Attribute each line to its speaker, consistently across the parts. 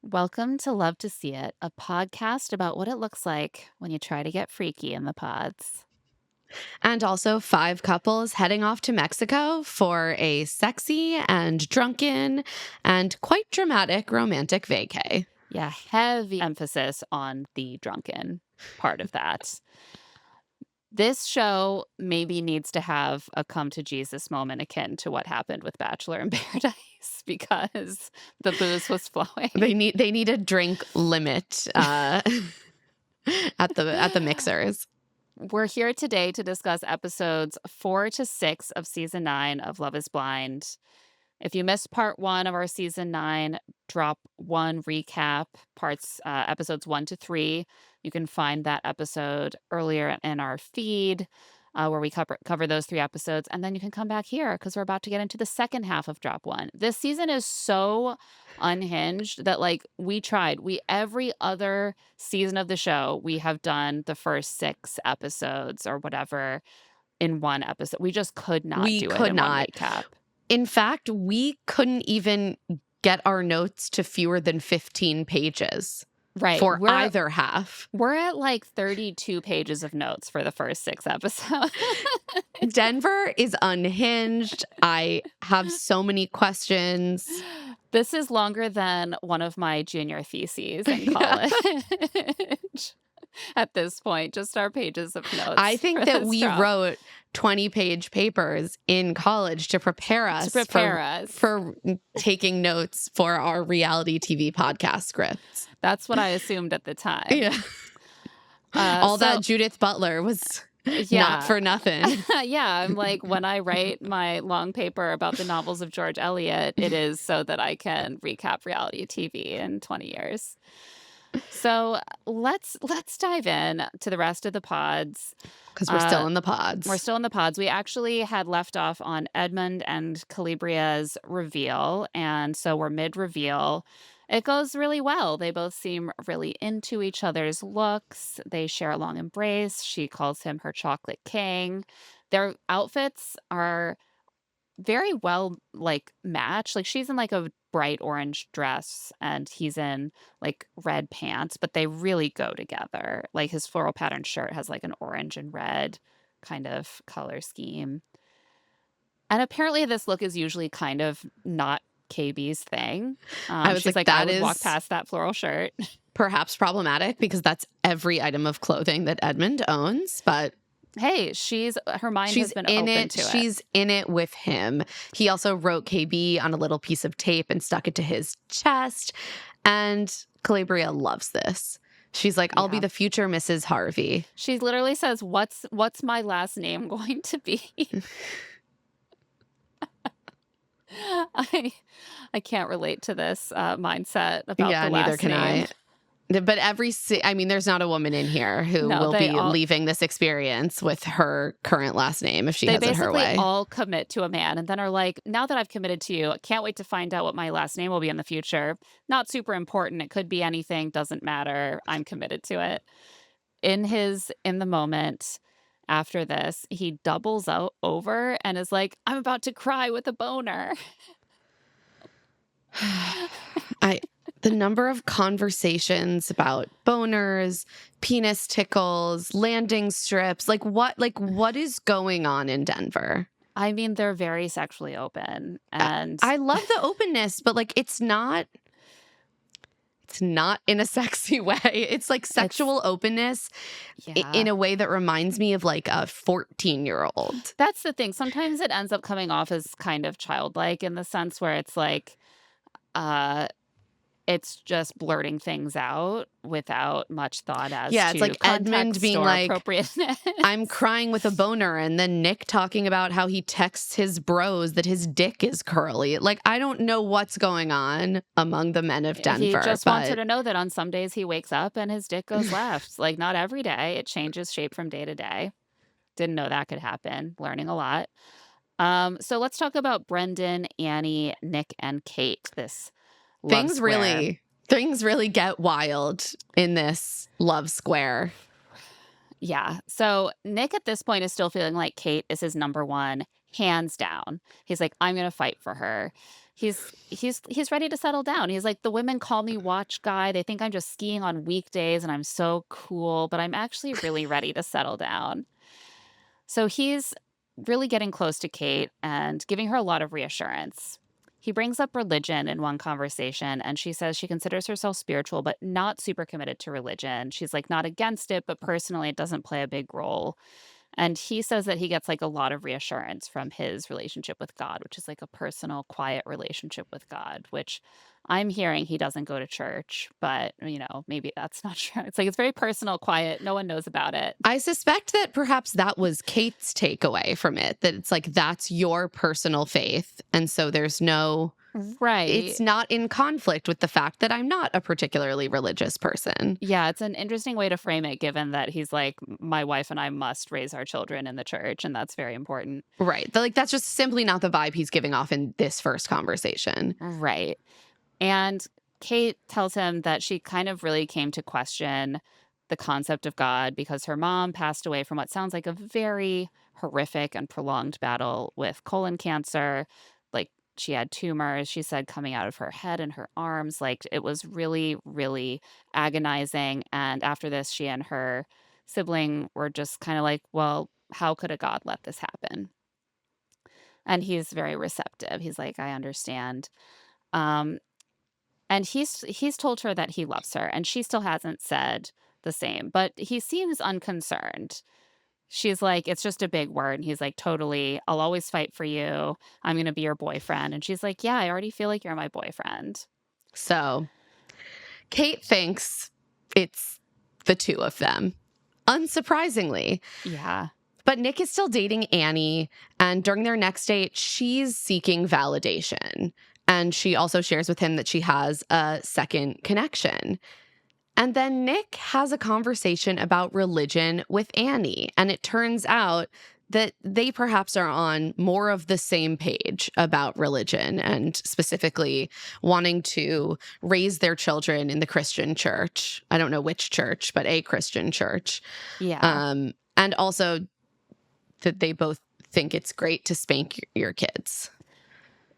Speaker 1: Welcome to Love to See It, a podcast about what it looks like when you try to get freaky in the pods.
Speaker 2: And also 5 couples heading off to Mexico for a sexy and drunken and quite dramatic romantic vacay.
Speaker 1: Yeah, heavy emphasis on the drunken part of that. This show maybe needs to have a come to Jesus moment akin to what happened with Bachelor in Paradise because the booze was flowing.
Speaker 2: They need a drink limit at the mixers.
Speaker 1: We're here today to discuss episodes 4 to 6 of season 9 of Love is Blind. If you missed part 1 of our season 9 drop 1 recap, episodes 1 to 3, you can find that episode earlier in our feed where we cover those 3 episodes. And then you can come back here because we're about to get into the second half of drop 1. This season is so unhinged that every other season of the show, we have done the first 6 episodes or whatever in one episode. We just could not do it in one recap.
Speaker 2: In fact, we couldn't even get our notes to fewer than 15 pages for either half.
Speaker 1: We're at like 32 pages of notes for the first 6 episodes.
Speaker 2: Denver is unhinged. I have so many questions.
Speaker 1: This is longer than one of my junior theses in college. At this point, just our pages of notes.
Speaker 2: I think that we wrote 20-page papers in college to prepare us for taking notes for our reality TV podcast scripts.
Speaker 1: That's what I assumed at the time.
Speaker 2: Yeah. That Judith Butler was not for nothing.
Speaker 1: Yeah, I'm like, when I write my long paper about the novels of George Eliot, it is so that I can recap reality TV in 20 years. So let's dive in to the rest of the pods.
Speaker 2: Because we're still in the pods.
Speaker 1: We're still in the pods. We actually had left off on Edmmond and Calibria's reveal, and so we're mid-reveal. It goes really well. They both seem really into each other's looks. They share a long embrace. She calls him her chocolate king. Their outfits are very well matched. Like she's in like a bright orange dress and he's in like red pants, but they really go together. Like his floral pattern shirt has like an orange and red kind of color scheme. And apparently this look is usually kind of not KB's thing. She's like, I would walk past that floral shirt.
Speaker 2: Perhaps problematic because that's every item of clothing that Edmmond owns, but
Speaker 1: hey, her mind has been open to it.
Speaker 2: She's in it with him. He also wrote KB on a little piece of tape and stuck it to his chest. And Calibria loves this. She's like, I'll be the future Mrs. Harvey.
Speaker 1: She literally says, what's my last name going to be? I can't relate to this mindset about the last name. Yeah, neither can I.
Speaker 2: But there's not a woman in here who will be leaving this experience with her current last name if she has it her way.
Speaker 1: They basically all commit to a man and then are like, now that I've committed to you, I can't wait to find out what my last name will be in the future. Not super important. It could be anything. Doesn't matter. I'm committed to it. In the moment after this, he doubles over and is like, I'm about to cry with a boner.
Speaker 2: The number of conversations about boners, penis tickles, landing strips, what is going on in Denver?
Speaker 1: I mean, they're very sexually open, and
Speaker 2: I love the openness, but it's not in a sexy way. It's like sexual openness in a way that reminds me of like a 14-year-old.
Speaker 1: That's the thing. Sometimes it ends up coming off as kind of childlike in the sense where it's like, it's just blurting things out without much thought as to
Speaker 2: it's like Edmmond being like,
Speaker 1: appropriateness.
Speaker 2: I'm crying with a boner, and then Nick talking about how he texts his bros that his dick is curly. Like, I don't know what's going on among the men of Denver.
Speaker 1: He just wants her to know that on some days he wakes up and his dick goes left. Like, not every day. It changes shape from day to day. Didn't know that could happen. Learning a lot. So let's talk about Brendan, Annie, Nick, and Kate. This
Speaker 2: Things really get wild in this love square.
Speaker 1: Yeah. So Nick at this point is still feeling like Kate is his number one, hands down. He's like, I'm going to fight for her. He's ready to settle down. He's like, "The women call me watch guy. They think I'm just skiing on weekdays and I'm so cool, but I'm actually really ready to settle down." So he's really getting close to Kate and giving her a lot of reassurance. He brings up religion in one conversation, and she says she considers herself spiritual, but not super committed to religion. She's like not against it, but personally, it doesn't play a big role. And he says that he gets like a lot of reassurance from his relationship with God, which is like a personal, quiet relationship with God, which I'm hearing he doesn't go to church, but maybe that's not true. It's like it's very personal, quiet. No one knows about it.
Speaker 2: I suspect that perhaps that was Kate's takeaway from it, that it's like that's your personal faith. And so there's no,
Speaker 1: Right.
Speaker 2: it's not in conflict with the fact that I'm not a particularly religious person.
Speaker 1: Yeah, it's an interesting way to frame it, given that he's like, my wife and I must raise our children in the church, and that's very important.
Speaker 2: Right. Like that's just simply not the vibe he's giving off in this first conversation.
Speaker 1: Right. And Kate tells him that she kind of really came to question the concept of God because her mom passed away from what sounds like a very horrific and prolonged battle with colon cancer. Like she had tumors, she said, coming out of her head and her arms. Like it was really, really agonizing. And after this, she and her sibling were just kind of like, well, how could a God let this happen? And he's very receptive. He's like, I understand. Um, and he's told her that he loves her, and she still hasn't said the same, but he seems unconcerned. She's like, "It's just a big word." And he's like, "Totally. I'll always fight for you. I'm gonna be your boyfriend." And she's like, "Yeah, I already feel like you're my boyfriend."
Speaker 2: So Kate thinks it's the two of them, unsurprisingly.
Speaker 1: Yeah.
Speaker 2: But Nick is still dating Annie, and during their next date, she's seeking validation. And she also shares with him that she has a second connection. And then Nick has a conversation about religion with Annie. And it turns out that they perhaps are on more of the same page about religion and specifically wanting to raise their children in the Christian church. I don't know which church, but a Christian church.
Speaker 1: Yeah.
Speaker 2: And also that they both think it's great to spank your kids.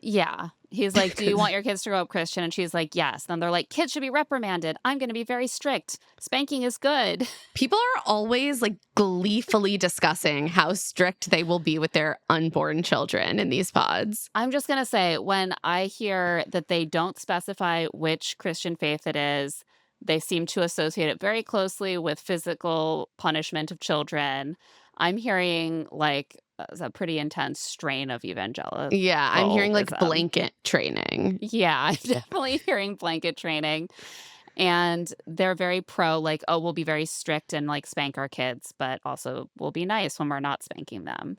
Speaker 1: Yeah. He's like, "Do you want your kids to grow up Christian?" And she's like, "Yes." Then they're like, "Kids should be reprimanded. I'm going to be very strict. Spanking is good."
Speaker 2: People are always like gleefully discussing how strict they will be with their unborn children in these pods.
Speaker 1: I'm just going to say, when I hear that they don't specify which Christian faith it is, they seem to associate it very closely with physical punishment of children. I'm hearing like a pretty intense strain of evangelical.
Speaker 2: Yeah, I'm hearing like blanket training.
Speaker 1: Yeah, I'm definitely hearing blanket training. And they're very pro, like, oh, we'll be very strict and like spank our kids, but also we'll be nice when we're not spanking them.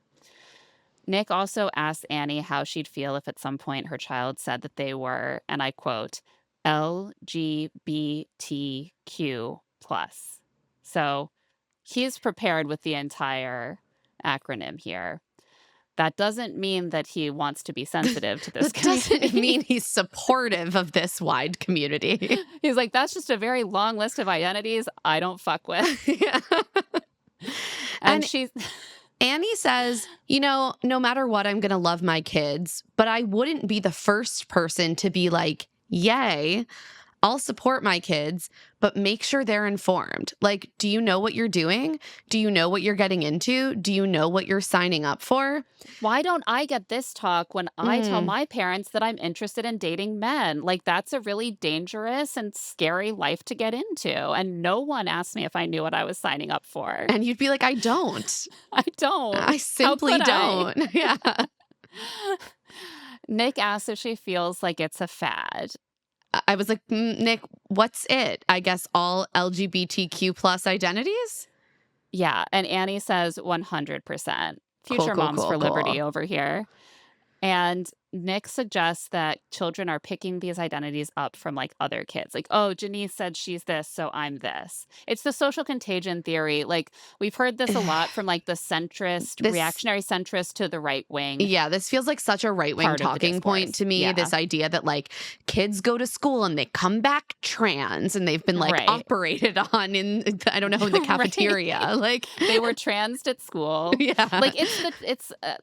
Speaker 1: Nick also asked Annie how she'd feel if at some point her child said that they were, and I quote, LGBTQ plus. So he's prepared with the entire acronym here. That doesn't mean that he wants to be sensitive to this community.
Speaker 2: That doesn't mean he's supportive of this wide community.
Speaker 1: He's like, that's just a very long list of identities I don't fuck with.
Speaker 2: Yeah.
Speaker 1: And
Speaker 2: Annie says, no matter what, I'm going to love my kids, but I wouldn't be the first person to be like, yay, I'll support my kids, but make sure they're informed. Like, do you know what you're doing? Do you know what you're getting into? Do you know what you're signing up for?
Speaker 1: Why don't I get this talk when I tell my parents that I'm interested in dating men? Like, that's a really dangerous and scary life to get into. And no one asked me if I knew what I was signing up for.
Speaker 2: And you'd be like, I don't.
Speaker 1: I don't.
Speaker 2: I simply don't. Yeah.
Speaker 1: Nick asks if she feels like it's a fad.
Speaker 2: I was like, Nick, what's it? I guess all LGBTQ plus identities?
Speaker 1: Yeah. And Annie says 100%. Future moms for liberty over here. And Nick suggests that children are picking these identities up from like other kids. Like, oh, Janice said she's this, so I'm this. It's the social contagion theory. Like, we've heard this a lot from like the centrist, reactionary centrist to the right wing.
Speaker 2: Yeah, this feels like such a right wing talking point to me. Yeah. This idea that like kids go to school and they come back trans and they've been like operated on in, I don't know, in the cafeteria. Like
Speaker 1: they were transed at school.
Speaker 2: Yeah.
Speaker 1: Like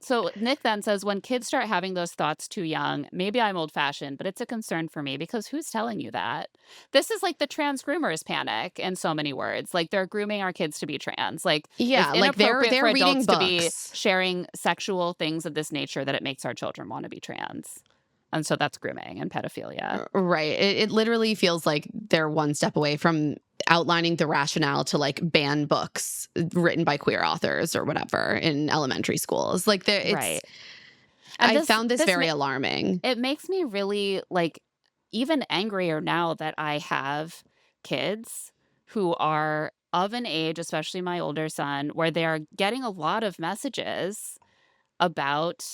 Speaker 1: so Nick then says when kids start having those thoughts that's too young. Maybe I'm old fashioned, but it's a concern for me because who's telling you that? This is like the trans groomers panic in so many words. Like they're grooming our kids to be trans. Like it's
Speaker 2: Yeah, like
Speaker 1: inappropriate for
Speaker 2: they're reading
Speaker 1: adults to be
Speaker 2: books.
Speaker 1: sharing sexual things of this nature that it makes our children want to be trans. And so that's grooming and pedophilia.
Speaker 2: Right. It literally feels like they're one step away from outlining the rationale to like ban books written by queer authors or whatever in elementary schools. Like there it's
Speaker 1: Right. And
Speaker 2: I
Speaker 1: this
Speaker 2: found this
Speaker 1: this
Speaker 2: very alarming.
Speaker 1: it makes me really, like, even angrier now that I have kids who are of an age, especially my older son, where they're getting a lot of messages about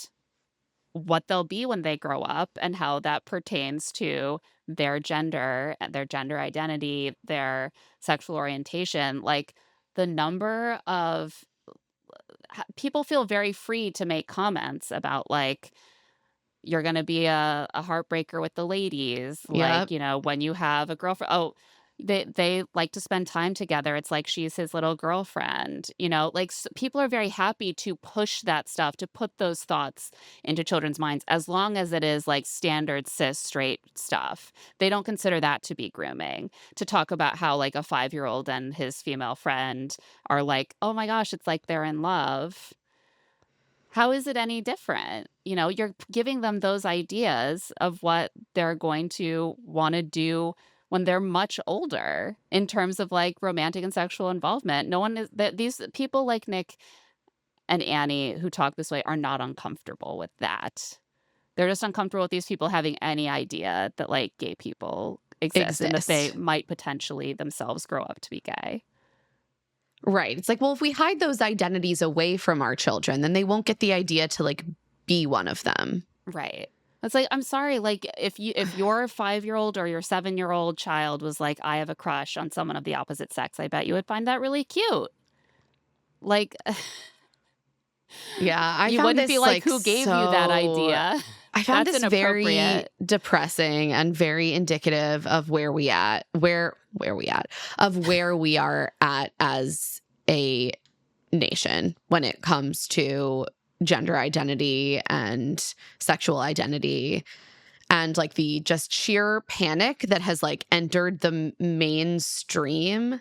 Speaker 1: what they'll be when they grow up and how that pertains to their gender, their gender identity, their sexual orientation. Like, the number of people feel very free to make comments about, like, you're gonna be a heartbreaker with the ladies,
Speaker 2: Yep.
Speaker 1: like, when you have a girlfriend. Oh, they like to spend time together, it's like she's his little girlfriend, like, people are very happy to push that stuff, to put those thoughts into children's minds as long as it is, like, standard cis straight stuff. They don't consider that to be grooming, to talk about how, like, a five-year-old and his female friend are like, "Oh my gosh, it's like they're in love." How is it any different? You're giving them those ideas of what they're going to wanna do when they're much older in terms of, like, romantic and sexual involvement. No one is that these people like Nick and Annie who talk this way are not uncomfortable with that. They're just uncomfortable with these people having any idea that, like, gay people exist and that they
Speaker 2: Exist.
Speaker 1: might potentially themselves grow up to be gay.
Speaker 2: Right. It's like, well, if we hide those identities away from our children, then they won't get the idea to like be one of them.
Speaker 1: Right. It's like, I'm sorry, like, if your five-year-old or your seven-year-old child was like, "I have a crush on someone of the opposite sex," I bet you would find that really cute. Like,
Speaker 2: Yeah, I
Speaker 1: you
Speaker 2: found
Speaker 1: wouldn't be
Speaker 2: this
Speaker 1: like,
Speaker 2: like
Speaker 1: "Who gave you that
Speaker 2: so
Speaker 1: idea?"
Speaker 2: I found
Speaker 1: That's
Speaker 2: this very
Speaker 1: inappropriate.
Speaker 2: depressing and very indicative of where we at of where we are at as a nation when it comes to gender identity and sexual identity and like the just sheer panic that has like entered the mainstream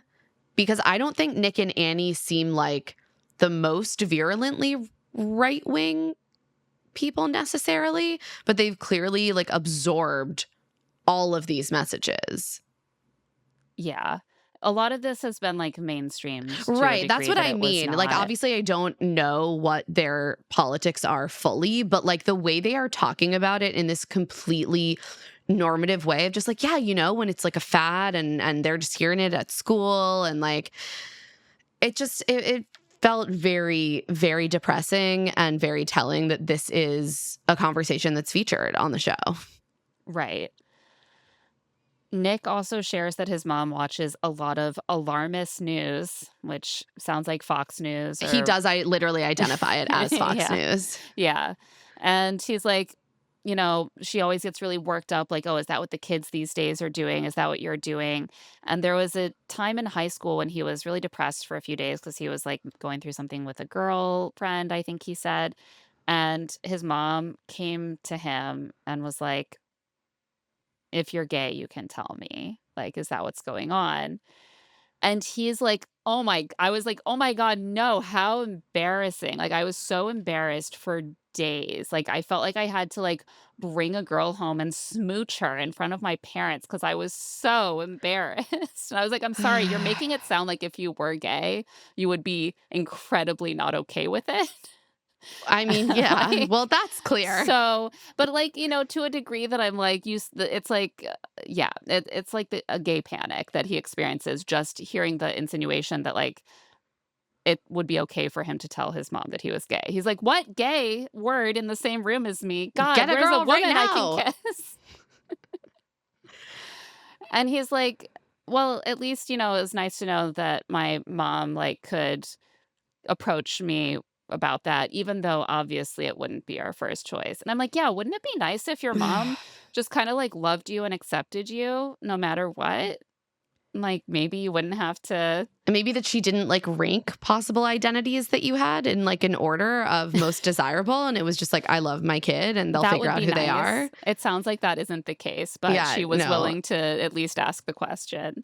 Speaker 2: because I don't think Nick and Annie seem like the most virulently right wing people necessarily, but they've clearly like absorbed all of these messages.
Speaker 1: Yeah. A lot of this has been, like, mainstreamed to a
Speaker 2: Right, that's
Speaker 1: degree
Speaker 2: what
Speaker 1: that
Speaker 2: I
Speaker 1: it was
Speaker 2: mean. Like
Speaker 1: not.
Speaker 2: obviously I don't know what their politics are fully, but like the way they are talking about it in this completely normative way of just like, yeah, when it's like a fad and they're just hearing it at school and like it felt very, very depressing and very telling that this is a conversation that's featured on the show.
Speaker 1: Right. Nick also shares that his mom watches a lot of alarmist news, which sounds like Fox News
Speaker 2: He
Speaker 1: or
Speaker 2: does, I literally identify it as Fox
Speaker 1: yeah.
Speaker 2: News.
Speaker 1: Yeah. And he's like, she always gets really worked up, like, "Oh, is that what the kids these days are doing? Is that what you're doing?" And there was a time in high school when he was really depressed for a few days because he was, like, going through something with a girlfriend, I think he said. And his mom came to him and was like, "If you're gay, you can tell me. Like, is that what's going on?" And he's like, I was like, "Oh my god, no, how embarrassing." Like, I was so embarrassed for days. Like, I felt like I had to, like, bring a girl home and smooch her in front of my parents because I was so embarrassed. And I was like, "I'm sorry, you're making it sound like if you were gay, you would be incredibly not okay with it."
Speaker 2: I mean, yeah.
Speaker 1: Like,
Speaker 2: Well, that's clear.
Speaker 1: so but, like, to a degree that I'm like, it's like, yeah, it's like a gay panic that he experiences just hearing the insinuation that, like, it would be okay for him to tell his mom that he was gay. He's like, "What gay word in the same room as me? God,
Speaker 2: Get a
Speaker 1: where's a
Speaker 2: girl right
Speaker 1: woman I can
Speaker 2: now.
Speaker 1: kiss?" And he's like, "Well, at least, it was nice to know that my mom, like, could approach me about that, even though obviously it wouldn't be our first choice." And I'm like, "Yeah, wouldn't it be nice if your mom just kinda, like, loved you and accepted you no matter what?" Like, maybe you wouldn't have to.
Speaker 2: And maybe that she didn't like rank possible identities that you had in like an order of most desirable. And it was just like, I love my kid and they'll
Speaker 1: That
Speaker 2: figure
Speaker 1: would
Speaker 2: out
Speaker 1: be
Speaker 2: who they
Speaker 1: nice.
Speaker 2: are.
Speaker 1: It sounds like that isn't the case, but
Speaker 2: Yeah,
Speaker 1: she was
Speaker 2: no.
Speaker 1: willing to at least ask the question.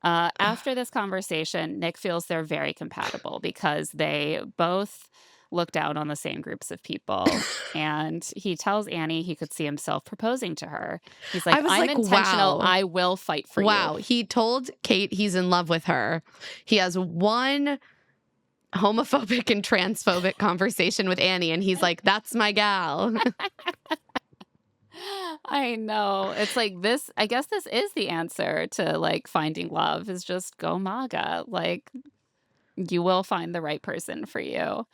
Speaker 1: After this conversation, Nick feels they're very compatible because they both look down on the same groups of people. And he tells Annie he could see himself proposing to her. He's like,
Speaker 2: I was
Speaker 1: I'm
Speaker 2: like,
Speaker 1: intentional.
Speaker 2: wow.
Speaker 1: I will fight for you.
Speaker 2: Wow. He told Kate he's in love with her. He has one homophobic and transphobic conversation with Annie, and he's like, that's my gal.
Speaker 1: I know. It's like this, I guess this is the answer to like finding love is just go MAGA. Like you will find the right person for you.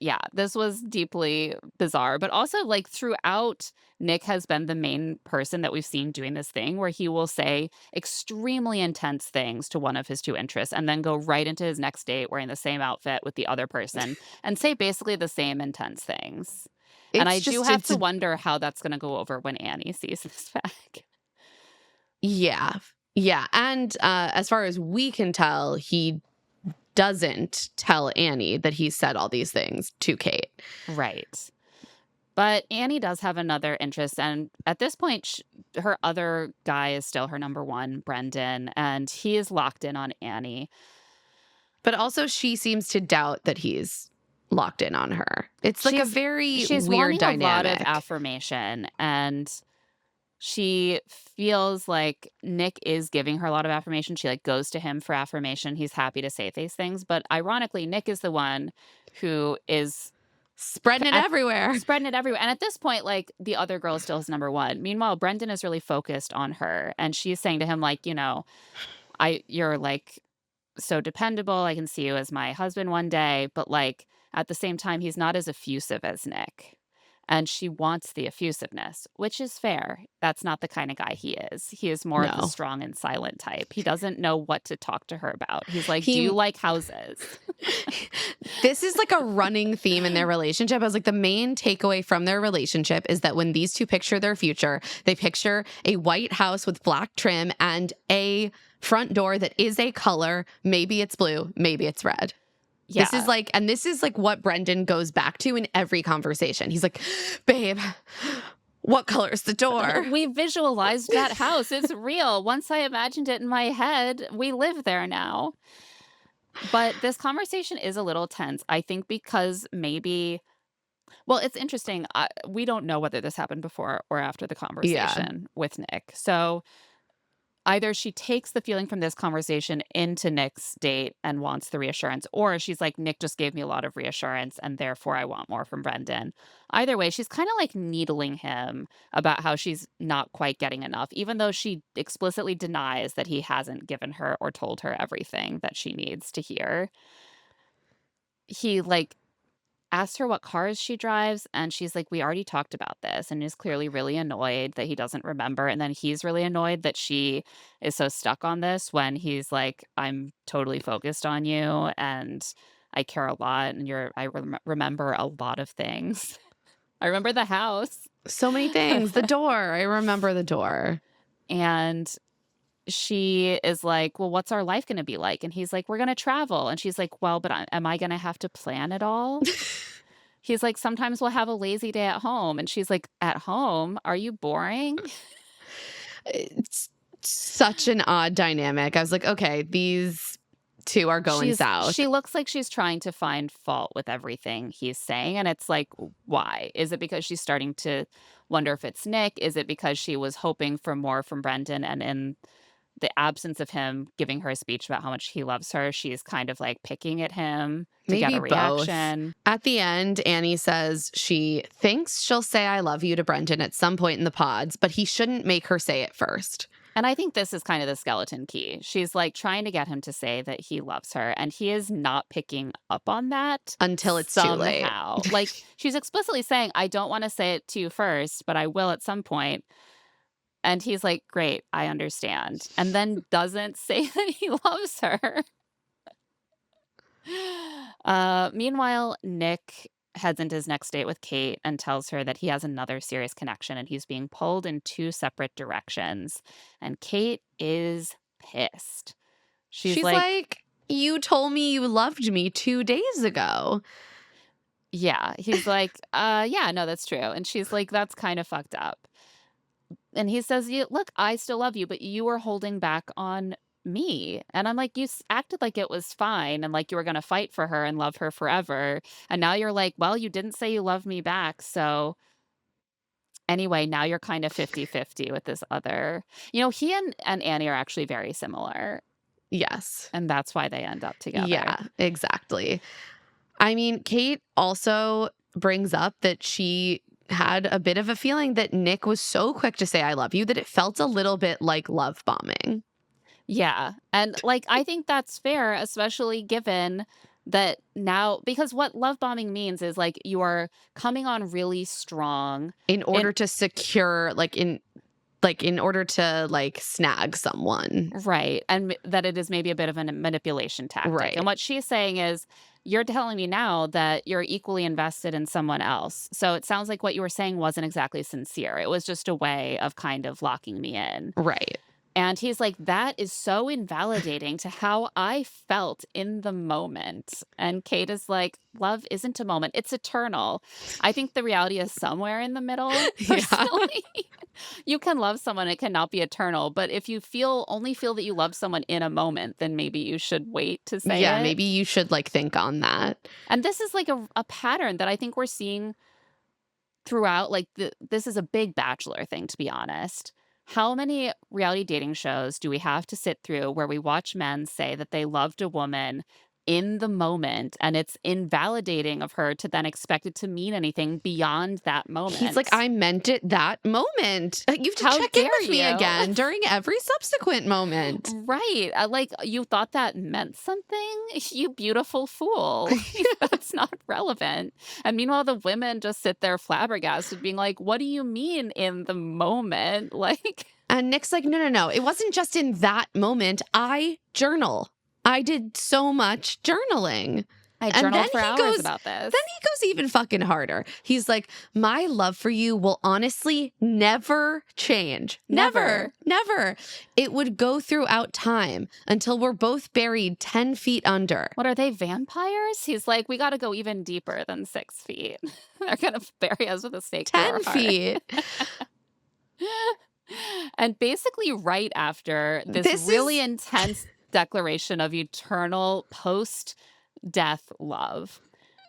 Speaker 1: Yeah, this was deeply bizarre, but also like throughout, Nick has been the main person that we've seen doing this thing where he will say extremely intense things to one of his two interests and then go right into his next date wearing the same outfit with the other person and say basically the same intense things. And I
Speaker 2: It's
Speaker 1: do
Speaker 2: just,
Speaker 1: have
Speaker 2: it's,
Speaker 1: to wonder how that's going to go over when Annie sees this back.
Speaker 2: yeah. Yeah. And as far as we can tell, he doesn't tell Annie that he said all these things to Kate.
Speaker 1: Right. But Annie does have another interest, and at this point, her other guy is still her number one, Brendan, and he is locked in on Annie.
Speaker 2: But also, she seems to doubt that he's locked in on her. It's like a very
Speaker 1: She's
Speaker 2: weird
Speaker 1: wanting a lot of
Speaker 2: dynamic.
Speaker 1: affirmation, and she feels like Nick is giving her a lot of affirmation. She like goes to him for affirmation. He's happy to say these things, but ironically, Nick is the one who is
Speaker 2: Spreading it everywhere.
Speaker 1: spreading it everywhere. And at this point, like the other girl is still his number one. Meanwhile, Brendan is really focused on her, and she's saying to him, like, you're like so dependable. I can see you as my husband one day, but like at the same time, he's not as effusive as Nick. And she wants the effusiveness, which is fair. That's not the kind of guy he is. He is more of the
Speaker 2: No.
Speaker 1: strong and silent type. He doesn't know what to talk to her about. He's like, do
Speaker 2: He-
Speaker 1: you like houses?
Speaker 2: This is like a running theme in their relationship. I was like, the main takeaway from their relationship is that when these two picture their future, they picture a white house with black trim and a front door that is a color. Maybe it's blue, maybe it's red.
Speaker 1: Yeah.
Speaker 2: This is like what Brendan goes back to in every conversation. He's like, babe, what color is the door?
Speaker 1: We visualized that house. It's real. Once I imagined it in my head, we live there now. But this conversation is a little tense, I think, because well, it's interesting. We don't know whether this happened before or after the conversation with Nick. So either she takes the feeling from this conversation into Nick's date and wants the reassurance, or she's like, Nick just gave me a lot of reassurance and therefore I want more from Brendan. Either way, she's kind of like needling him about how she's not quite getting enough, even though she explicitly denies that he hasn't given her or told her everything that she needs to hear. He like asked her what cars she drives, and she's like, we already talked about this, and is clearly really annoyed that he doesn't remember. And then he's really annoyed that she is so stuck on this when he's like, I'm totally focused on you and I care a lot, and remember a lot of things. I remember the house.
Speaker 2: So many things. The door. I remember the door.
Speaker 1: And she is like, well, what's our life going to be like? And he's like, we're going to travel. And she's like, well, but am I going to have to plan it all? He's like, sometimes we'll have a lazy day at home. And she's like, at home? Are you boring?
Speaker 2: It's such an odd dynamic. I was like, okay, these two are going south.
Speaker 1: She looks like she's trying to find fault with everything he's saying. And it's like, why? Is it because she's starting to wonder if it's Nick? Is it because she was hoping for more from Brendan, and in the absence of him giving her a speech about how much he loves her, she's kind of like picking at him to get a reaction?
Speaker 2: Both. At the end, Annie says she thinks she'll say I love you to Brendan at some point in the pods, but he shouldn't make her say it first.
Speaker 1: And I think this is kind of the skeleton key. She's like trying to get him to say that he loves her, and he is not picking up on that
Speaker 2: until it's
Speaker 1: somehow.
Speaker 2: too late.
Speaker 1: Like she's explicitly saying, I don't want to say it to you first, but I will at some point. And he's like, great, I understand. And then doesn't say that he loves her. Meanwhile, Nick heads into his next date with Kate and tells her that he has another serious connection and he's being pulled in two separate directions. And Kate is pissed. She's
Speaker 2: She's
Speaker 1: like,
Speaker 2: like, "You told me you loved me 2 days ago."
Speaker 1: yeah. He's like, yeah, no, that's true. And she's like, that's kind of fucked up. And he says, "You look, I still love you, but you were holding back on me." And I'm like, acted like it was fine and like you were going to fight for her and love her forever. And now you're like, well, you didn't say you love me back. So anyway, now you're kind of 50-50 with this other. He and Annie are actually very similar.
Speaker 2: Yes.
Speaker 1: And that's why they end up together.
Speaker 2: Yeah, exactly. I mean, Kate also brings up that she had a bit of a feeling that Nick was so quick to say, "I love you," that it felt a little bit like love bombing.
Speaker 1: Yeah. And like, I think that's fair, especially given that now, because what love bombing means is like you are coming on really strong.
Speaker 2: In
Speaker 1: And
Speaker 2: order to secure, in order to, snag someone.
Speaker 1: right. And that it is maybe a bit of a manipulation tactic.
Speaker 2: Right.
Speaker 1: And what she's saying is, you're telling me now that you're equally invested in someone else. So it sounds like what you were saying wasn't exactly sincere. It was just a way of kind of locking me in.
Speaker 2: Right.
Speaker 1: And he's like, "That is so invalidating to how I felt in the moment." And Kate is like, "Love isn't a moment, it's eternal." I think the reality is somewhere in the middle,
Speaker 2: Yeah.
Speaker 1: personally. You can love someone, it cannot be eternal. But if you only feel that you love someone in a moment, then maybe you should wait to
Speaker 2: Yeah,
Speaker 1: say it.
Speaker 2: maybe you should, think on that.
Speaker 1: And this is like a pattern that I think we're seeing throughout, like, this is a big Bachelor thing, to be honest. How many reality dating shows do we have to sit through where we watch men say that they loved a woman in the moment, and it's invalidating of her to then expect it to mean anything beyond that
Speaker 2: He's like,
Speaker 1: moment?
Speaker 2: "I meant it that moment. You have to
Speaker 1: How
Speaker 2: check in
Speaker 1: dare
Speaker 2: with me
Speaker 1: you?
Speaker 2: again during every subsequent moment."
Speaker 1: Right. Like, you thought that meant something? You beautiful fool. That's not relevant. And meanwhile, the women just sit there flabbergasted, being like, what do you mean in the moment? Like,
Speaker 2: And Nick's like, "No, no, no. It wasn't just in that moment. I journal. I did so much journaling."
Speaker 1: I
Speaker 2: And then
Speaker 1: journaled for
Speaker 2: he
Speaker 1: hours
Speaker 2: goes,
Speaker 1: about this.
Speaker 2: even fucking harder. He's like, "My love for you will honestly never change.
Speaker 1: Never.
Speaker 2: Never. It would go throughout time until we're both buried 10 feet under."
Speaker 1: What are they, vampires? He's like, we got to go even deeper than 6 feet. They're going to bury us with a stake through
Speaker 2: 10
Speaker 1: our heart.
Speaker 2: feet.
Speaker 1: And basically, right after this
Speaker 2: This
Speaker 1: really
Speaker 2: is
Speaker 1: intense declaration of eternal post death love,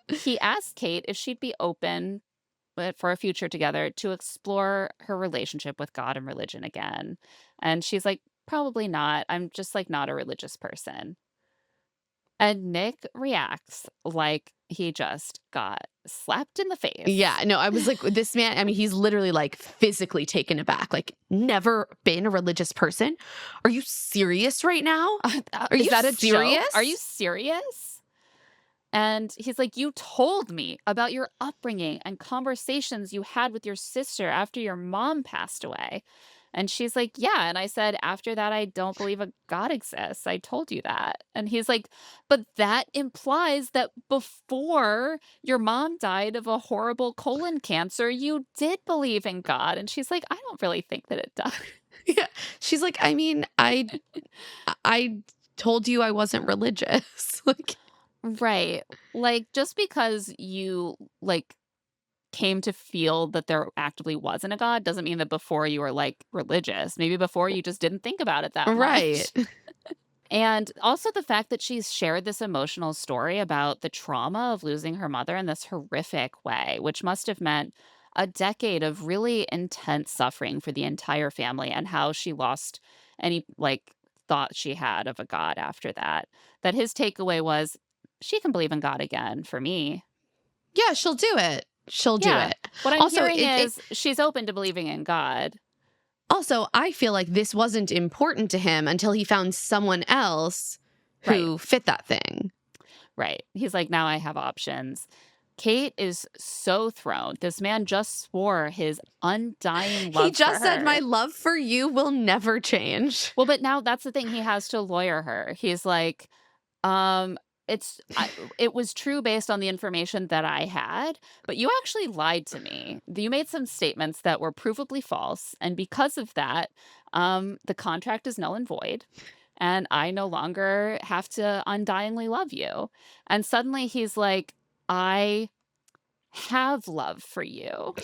Speaker 1: he asked Kate if she'd be open for a future together to explore her relationship with God and religion again. And she's like, probably not. I'm just like not a religious person. And Nick reacts like he just got slapped in the face.
Speaker 2: Yeah, no, I was like, this man, I mean, he's literally physically taken aback. Never been a religious person? Are you serious right now? Are
Speaker 1: Is
Speaker 2: you
Speaker 1: that a
Speaker 2: serious?
Speaker 1: joke? Are you serious? And he's like, you told me about your upbringing and conversations you had with your sister after your mom passed away. And she's like, yeah. And I said, after that, I don't believe a God exists. I told you that. And he's like, but that implies that before your mom died of a horrible colon cancer, you did believe in God. And she's like, I don't really think that it does.
Speaker 2: Yeah. She's like, I mean, I told you I wasn't religious.
Speaker 1: Right. Like, just because you, like, came to feel that there actively wasn't a God doesn't mean that before you were, like, religious. Maybe before you just didn't think about it that
Speaker 2: Right.
Speaker 1: much. And also the fact that she's shared this emotional story about the trauma of losing her mother in this horrific way, which must have meant a decade of really intense suffering for the entire family, and how she lost any, like, thought she had of a God after that. That his takeaway was, she can believe in God again for me.
Speaker 2: Yeah, she'll do it. She'll do
Speaker 1: Yeah.
Speaker 2: it.
Speaker 1: What I'm
Speaker 2: Also,
Speaker 1: hearing is she's open to believing in God.
Speaker 2: also, I feel like this wasn't important to him until he found someone else who fit that thing.
Speaker 1: Right. He's like, now I have options. Kate is so thrown. This man just swore his undying love
Speaker 2: He just
Speaker 1: for
Speaker 2: said,
Speaker 1: her.
Speaker 2: "My love for you will never change."
Speaker 1: Well, but now that's the thing. He has to lawyer her. He's like, um, it was true based on the information that I had, but you actually lied to me. You made some statements that were provably false, and because of that, the contract is null and void. and I no longer have to undyingly love you. And suddenly he's like, I have love for you.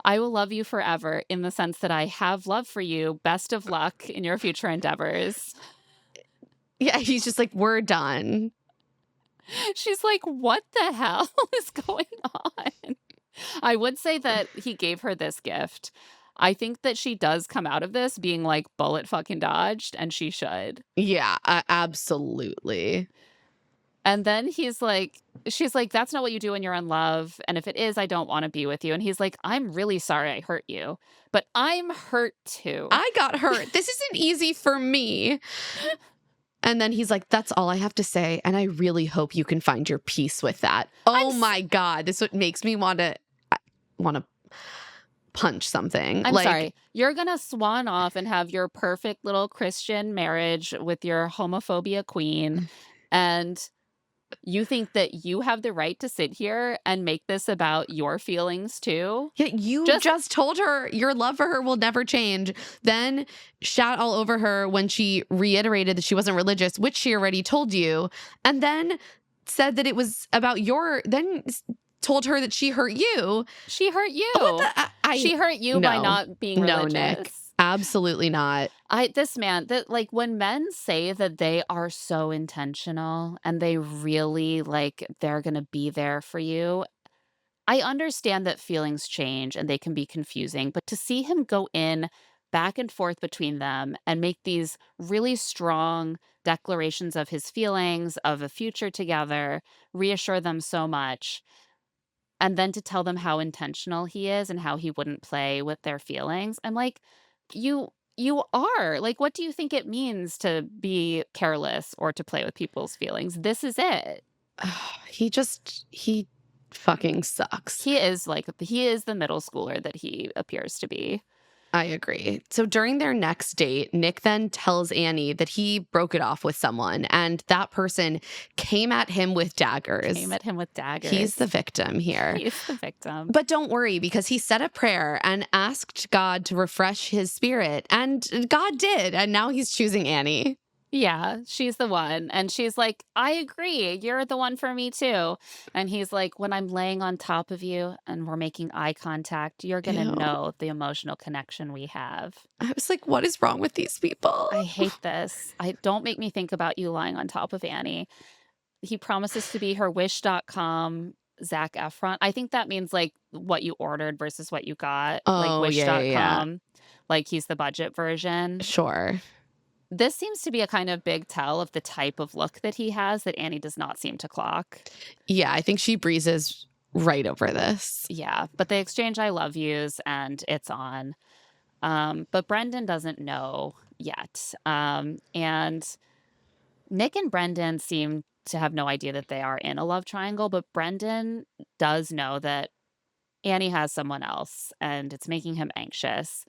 Speaker 1: I will love you forever in the sense that I have love for you. Best of luck in your future endeavors.
Speaker 2: Yeah, he's just like, we're done.
Speaker 1: She's like, what the hell is going on? I would say that he gave her this gift. I think that she does come out of this being like bullet fucking dodged, and she should.
Speaker 2: Yeah, absolutely.
Speaker 1: And then she's like, that's not what you do when you're in love. And if it is, I don't want to be with you. And he's like, I'm really sorry I hurt you, but I'm hurt too.
Speaker 2: I got hurt. This isn't easy for me. And then he's like, that's all I have to say. And I really hope you can find your peace with that. Oh my God. This is what makes me want to punch something.
Speaker 1: I'm sorry. You're going to swan off and have your perfect little Christian marriage with your homophobia queen. And you think that you have the right to sit here and make this about your feelings too?
Speaker 2: Yeah, you just told her your love for her will never change. Then shat all over her when she reiterated that she wasn't religious, which she already told you. And then said that it was about then told her that she hurt you.
Speaker 1: She hurt you. She hurt you
Speaker 2: no,
Speaker 1: by not being religious.
Speaker 2: No, Nick. Absolutely not.
Speaker 1: This man, that like when men say that they are so intentional and they really like they're going to be there for you, I understand that feelings change and they can be confusing, but to see him go in back and forth between them and make these really strong declarations of his feelings, of a future together, reassure them so much, and then to tell them how intentional he is and how he wouldn't play with their feelings. I'm like, you are. Like, what do you think it means to be careless or to play with people's feelings? This is it.
Speaker 2: He fucking sucks.
Speaker 1: He is the middle schooler that he appears to be.
Speaker 2: I agree. So during their next date, Nick then tells Annie that he broke it off with someone, and that person came at him with daggers. He's the victim here.
Speaker 1: He's the victim.
Speaker 2: But don't worry, because he said a prayer and asked God to refresh his spirit, and God did, and now he's choosing Annie.
Speaker 1: Yeah, she's the one. And she's like, I agree. You're the one for me too. And he's like, when I'm laying on top of you and we're making eye contact, you're going to know the emotional connection we have.
Speaker 2: I was like, what is wrong with these people?
Speaker 1: I hate this. Don't make me think about you lying on top of Annie. He promises to be her wish.com Zac Efron. I think that means like what you ordered versus what you got. Like wish.com.
Speaker 2: Yeah.
Speaker 1: Like he's the budget version.
Speaker 2: Sure.
Speaker 1: This seems to be a kind of big tell of the type of look that he has that Annie does not seem to clock.
Speaker 2: Yeah, I think she breezes right over this.
Speaker 1: Yeah, but they exchange I love yous and it's on. But Brendan doesn't know yet. And Nick and Brendan seem to have no idea that they are in a love triangle, but Brendan does know that Annie has someone else and it's making him anxious.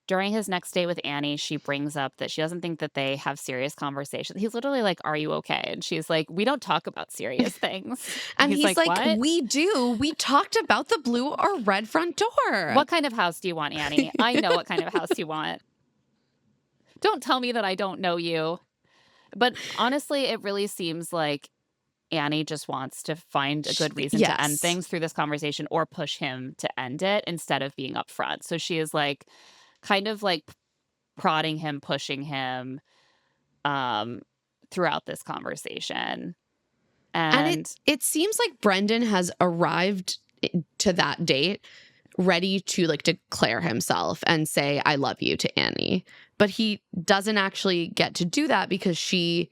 Speaker 1: During his next date with Annie, she brings up that she doesn't think that they have serious conversations. He's literally like, are you okay? And she's like, we don't talk about serious things.
Speaker 2: And he's like
Speaker 1: what?
Speaker 2: We do. We talked about the blue or red front door.
Speaker 1: What kind of house do you want, Annie? I know what kind of house you want. Don't tell me that I don't know you. But honestly, it really seems like Annie just wants to find a good reason to end things through this conversation or push him to end it instead of being upfront. So she is like, kind of like prodding him, pushing him throughout this conversation. And
Speaker 2: it seems like Brendan has arrived to that date ready to like declare himself and say, I love you to Annie. But he doesn't actually get to do that because she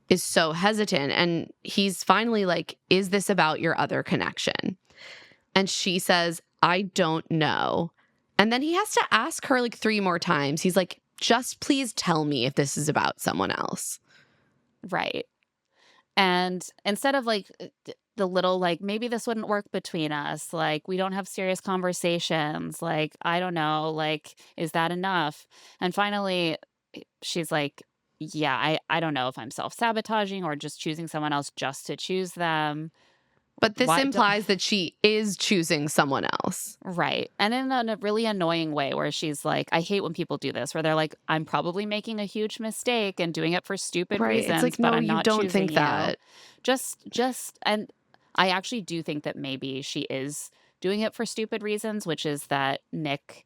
Speaker 2: is so hesitant. And he's finally like, is this about your other connection? And she says, I don't know. And then he has to ask her like 3 more times. He's like, just please tell me if this is about someone else.
Speaker 1: Right. And instead of like the little, like, maybe this wouldn't work between us. Like, we don't have serious conversations. Like, I don't know. Like, is that enough? And finally, she's like, yeah, I don't know if I'm self-sabotaging or just choosing someone else just to choose them.
Speaker 2: But this
Speaker 1: Why don't
Speaker 2: implies that she is choosing someone else.
Speaker 1: Right. And in a really annoying way where she's like, I hate when people do this, where they're like, I'm probably making a huge mistake and doing it for stupid
Speaker 2: Right. It's
Speaker 1: reasons,
Speaker 2: like,
Speaker 1: but
Speaker 2: no,
Speaker 1: I'm
Speaker 2: you
Speaker 1: not
Speaker 2: don't
Speaker 1: choosing
Speaker 2: think
Speaker 1: you.
Speaker 2: that.
Speaker 1: And I actually do think that maybe she is doing it for stupid reasons, which is that Nick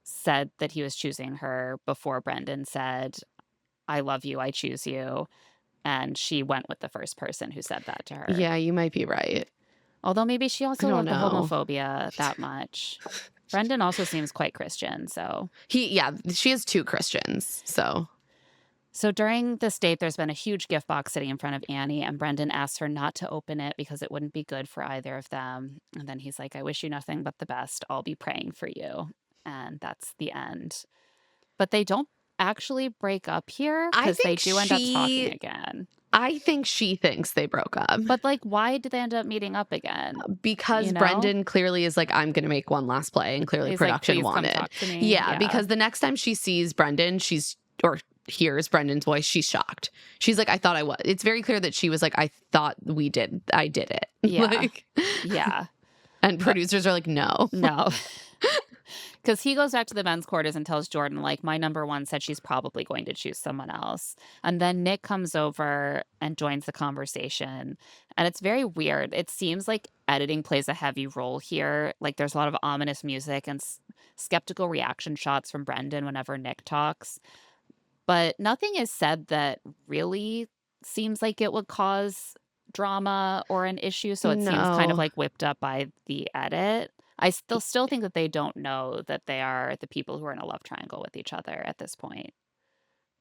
Speaker 1: said that he was choosing her before Brendan said, I love you, I choose you. And she went with the first person who said that to her.
Speaker 2: Yeah, you might be right.
Speaker 1: Although maybe she
Speaker 2: I
Speaker 1: also
Speaker 2: don't
Speaker 1: loved the
Speaker 2: know.
Speaker 1: homophobia that much. Brendan also seems quite Christian, so.
Speaker 2: Yeah, she has 2 Christians, so.
Speaker 1: So during this date, there's been a huge gift box sitting in front of Annie, and Brendan asks her not to open it because it wouldn't be good for either of them. And then he's like, I wish you nothing but the best. I'll be praying for you. And that's the end. But they don't actually break up here
Speaker 2: I
Speaker 1: because they
Speaker 2: think
Speaker 1: do end up talking
Speaker 2: she
Speaker 1: again.
Speaker 2: I think she thinks they broke up
Speaker 1: But like, why did they end up meeting up again?
Speaker 2: because
Speaker 1: You know?
Speaker 2: Brendan clearly is like, I'm going to make one last play, and clearly
Speaker 1: He's like,
Speaker 2: production
Speaker 1: please come
Speaker 2: wanted.
Speaker 1: talk to me.
Speaker 2: Yeah,
Speaker 1: Yeah.
Speaker 2: because the next time she sees Brendan, or hears Brendan's voice, she's shocked. She's like, I thought I was. It's very clear that she was like, I thought I did it.
Speaker 1: Yeah.
Speaker 2: Like,
Speaker 1: Yeah.
Speaker 2: and producers are like, no.
Speaker 1: No. Because he goes back to the men's quarters and tells Jordan, like, my number one said she's probably going to choose someone else. And then Nick comes over and joins the conversation. And it's very weird. It seems like editing plays a heavy role here. Like, there's a lot of ominous music and skeptical reaction shots from Brendan whenever Nick talks. But nothing is said that really seems like it would cause drama or an issue. So it seems kind of
Speaker 2: No.
Speaker 1: like whipped up by the edit. I still think that they don't know that they are the people who are in a love triangle with each other at this point.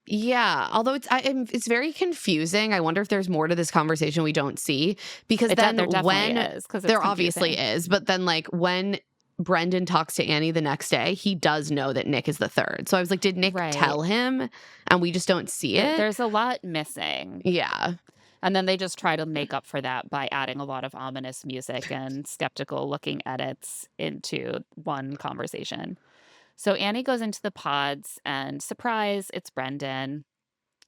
Speaker 2: Yeah, although it's very confusing. I wonder if there's more to this conversation we don't see, because then
Speaker 1: There definitely
Speaker 2: when
Speaker 1: is because it's
Speaker 2: there obviously
Speaker 1: confusing.
Speaker 2: is, but then like when Brendan talks to Annie the next day, he does know that Nick is the third. So I was like, did Nick
Speaker 1: Right.
Speaker 2: tell him and we just don't see it?
Speaker 1: There's a lot missing.
Speaker 2: Yeah.
Speaker 1: And then they just try to make up for that by adding a lot of ominous music and skeptical looking edits into one conversation. So Annie goes into the pods and surprise, it's Brendan.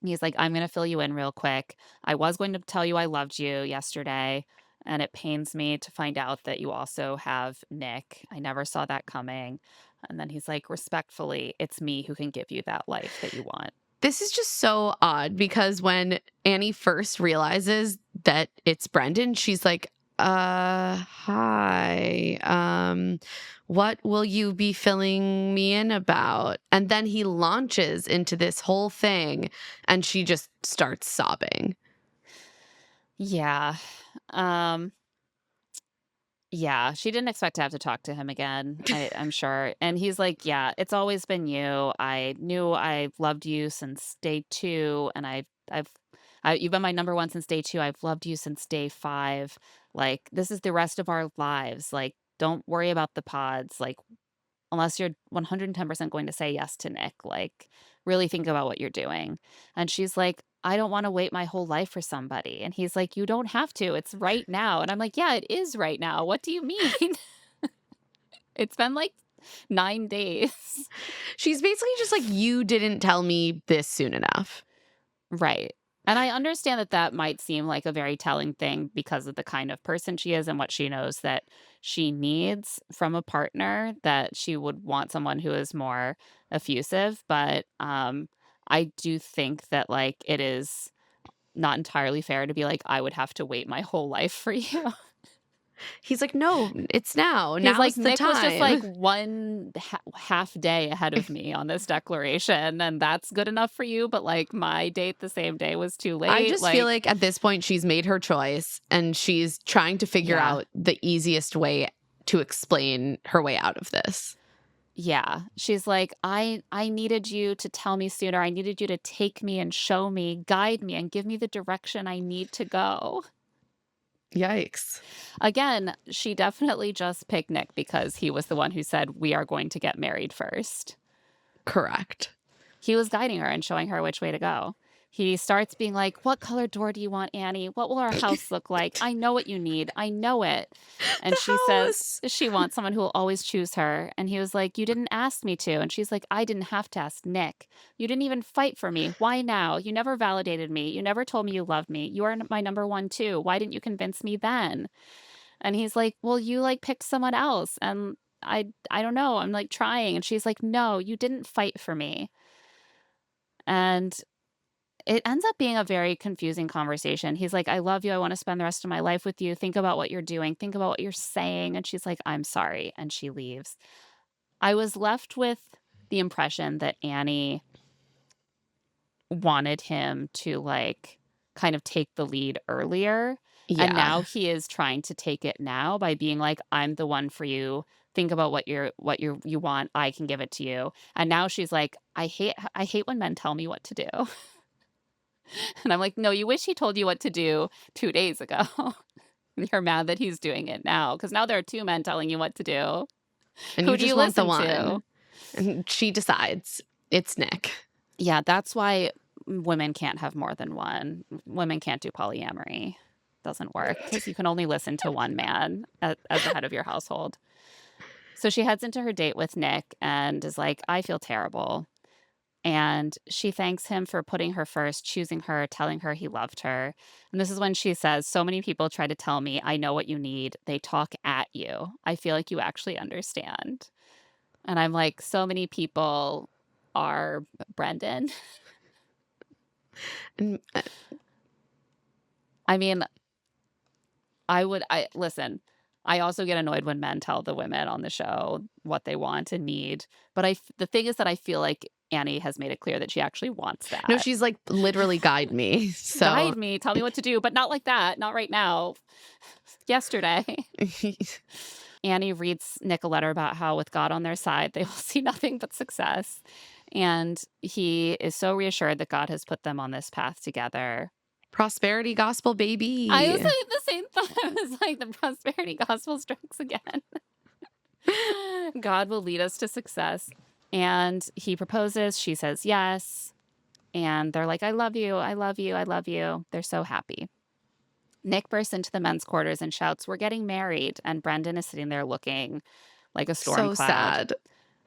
Speaker 1: He's like, I'm going to fill you in real quick. I was going to tell you I loved you yesterday, and it pains me to find out that you also have Nick. I never saw that coming. And then he's like, respectfully, it's me who can give you that life that you want.
Speaker 2: This is just so odd because when Annie first realizes that it's Brendan, she's like, hi. What will you be filling me in about? And then he launches into this whole thing and she just starts sobbing.
Speaker 1: Yeah. Yeah, she didn't expect to have to talk to him again, I'm sure. And he's like, yeah, it's always been you. I knew I loved you since day 2, and you've been my number 1 since day 2. I've loved you since day 5. Like, this is the rest of our lives. Like, don't worry about the pods. Like, unless you're 110% going to say yes to Nick, like, really think about what you're doing. And she's like, I don't want to wait my whole life for somebody. And he's like, you don't have to. It's right now. And I'm like, yeah, it is right now. What do you mean? It's been like 9 days.
Speaker 2: She's basically just like, you didn't tell me this soon enough.
Speaker 1: Right. And I understand that that might seem like a very telling thing because of the kind of person she is and what she knows that she needs from a partner, that she would want someone who is more effusive. But I do think that, like, it is not entirely fair to be like, I would have to wait my whole life for you.
Speaker 2: He's like, no, it's now.
Speaker 1: He's
Speaker 2: Now's
Speaker 1: like,
Speaker 2: the
Speaker 1: Nick
Speaker 2: time.
Speaker 1: was just like one half day ahead of me on this declaration, and that's good enough for you. But like, my date the same day was too late.
Speaker 2: I just feel like at this point she's made her choice and she's trying to figure
Speaker 1: Yeah.
Speaker 2: out the easiest way to explain her way out of this.
Speaker 1: Yeah. She's like, I needed you to tell me sooner. I needed you to take me and show me, guide me, and give me the direction I need to go.
Speaker 2: Yikes.
Speaker 1: Again, she definitely just picked Nick because he was the one who said, we are going to get married first.
Speaker 2: Correct.
Speaker 1: He was guiding her and showing her which way to go. He starts being like, what color door do you want, Annie? What will our house look like? I know what you need. I know it. And she says she wants someone who will always choose her. And he was like, you didn't ask me to. And she's like, I didn't have to ask Nick. You didn't even fight for me. Why now? You never validated me. You never told me you loved me. You are my number 1 too. Why didn't you convince me then? And he's like, "Well, you, like, picked someone else, and I don't know, I'm, like, trying." And she's like, "No, you didn't fight for me." And it ends up being a very confusing conversation. He's like, "I love you, I wanna spend the rest of my life with you, think about what you're doing, think about what you're saying." And she's like, "I'm sorry," and she leaves. I was left with the impression that Annie wanted him to, like, kind of take the lead earlier, and
Speaker 2: Yeah.
Speaker 1: now he is trying to take it now by being like, "I'm the one for you. Think about what you want. I can give it to you." And now she's like, "I hate when men tell me what to do." And I'm like, "No, you wish he told you what to do 2 days ago. You're mad that he's doing it now because now there are 2 men telling you what to do.
Speaker 2: And
Speaker 1: Who
Speaker 2: you
Speaker 1: do you
Speaker 2: just want the
Speaker 1: listen to?"
Speaker 2: one. And she decides it's Nick.
Speaker 1: Yeah, that's why women can't have more than one. Women can't do polyamory. Doesn't work because you can only listen to one man as the head of your household. So she heads into her date with Nick and is like, "I feel terrible." And she thanks him for putting her first, choosing her, telling her he loved her. And this is when she says, "So many people try to tell me I know what you need. They talk at you. I feel like you actually understand." And I'm like, so many people are Brendan.
Speaker 2: And
Speaker 1: I mean, I listen, I also get annoyed when men tell the women on the show what they want and need, but the thing is that I feel like Annie has made it clear that she actually wants
Speaker 2: no,
Speaker 1: that.
Speaker 2: she's like, literally guide me. So
Speaker 1: "Guide me, tell me what to do, but not like that, not right now. Yesterday." Annie reads Nick a letter about how with God on their side, they will see nothing but success, and he is so reassured that God has put them on this path together.
Speaker 2: prosperity gospel,
Speaker 1: I was
Speaker 2: baby.
Speaker 1: saying the same thought. I was like, the prosperity gospel strikes again. God will lead us to success. And he proposes. She says yes. And they're like, "I love you. I love you. I love you." They're so happy. Nick bursts into the men's quarters and shouts, "We're getting married." And Brendan is sitting there looking like a storm
Speaker 2: So
Speaker 1: cloud.
Speaker 2: sad.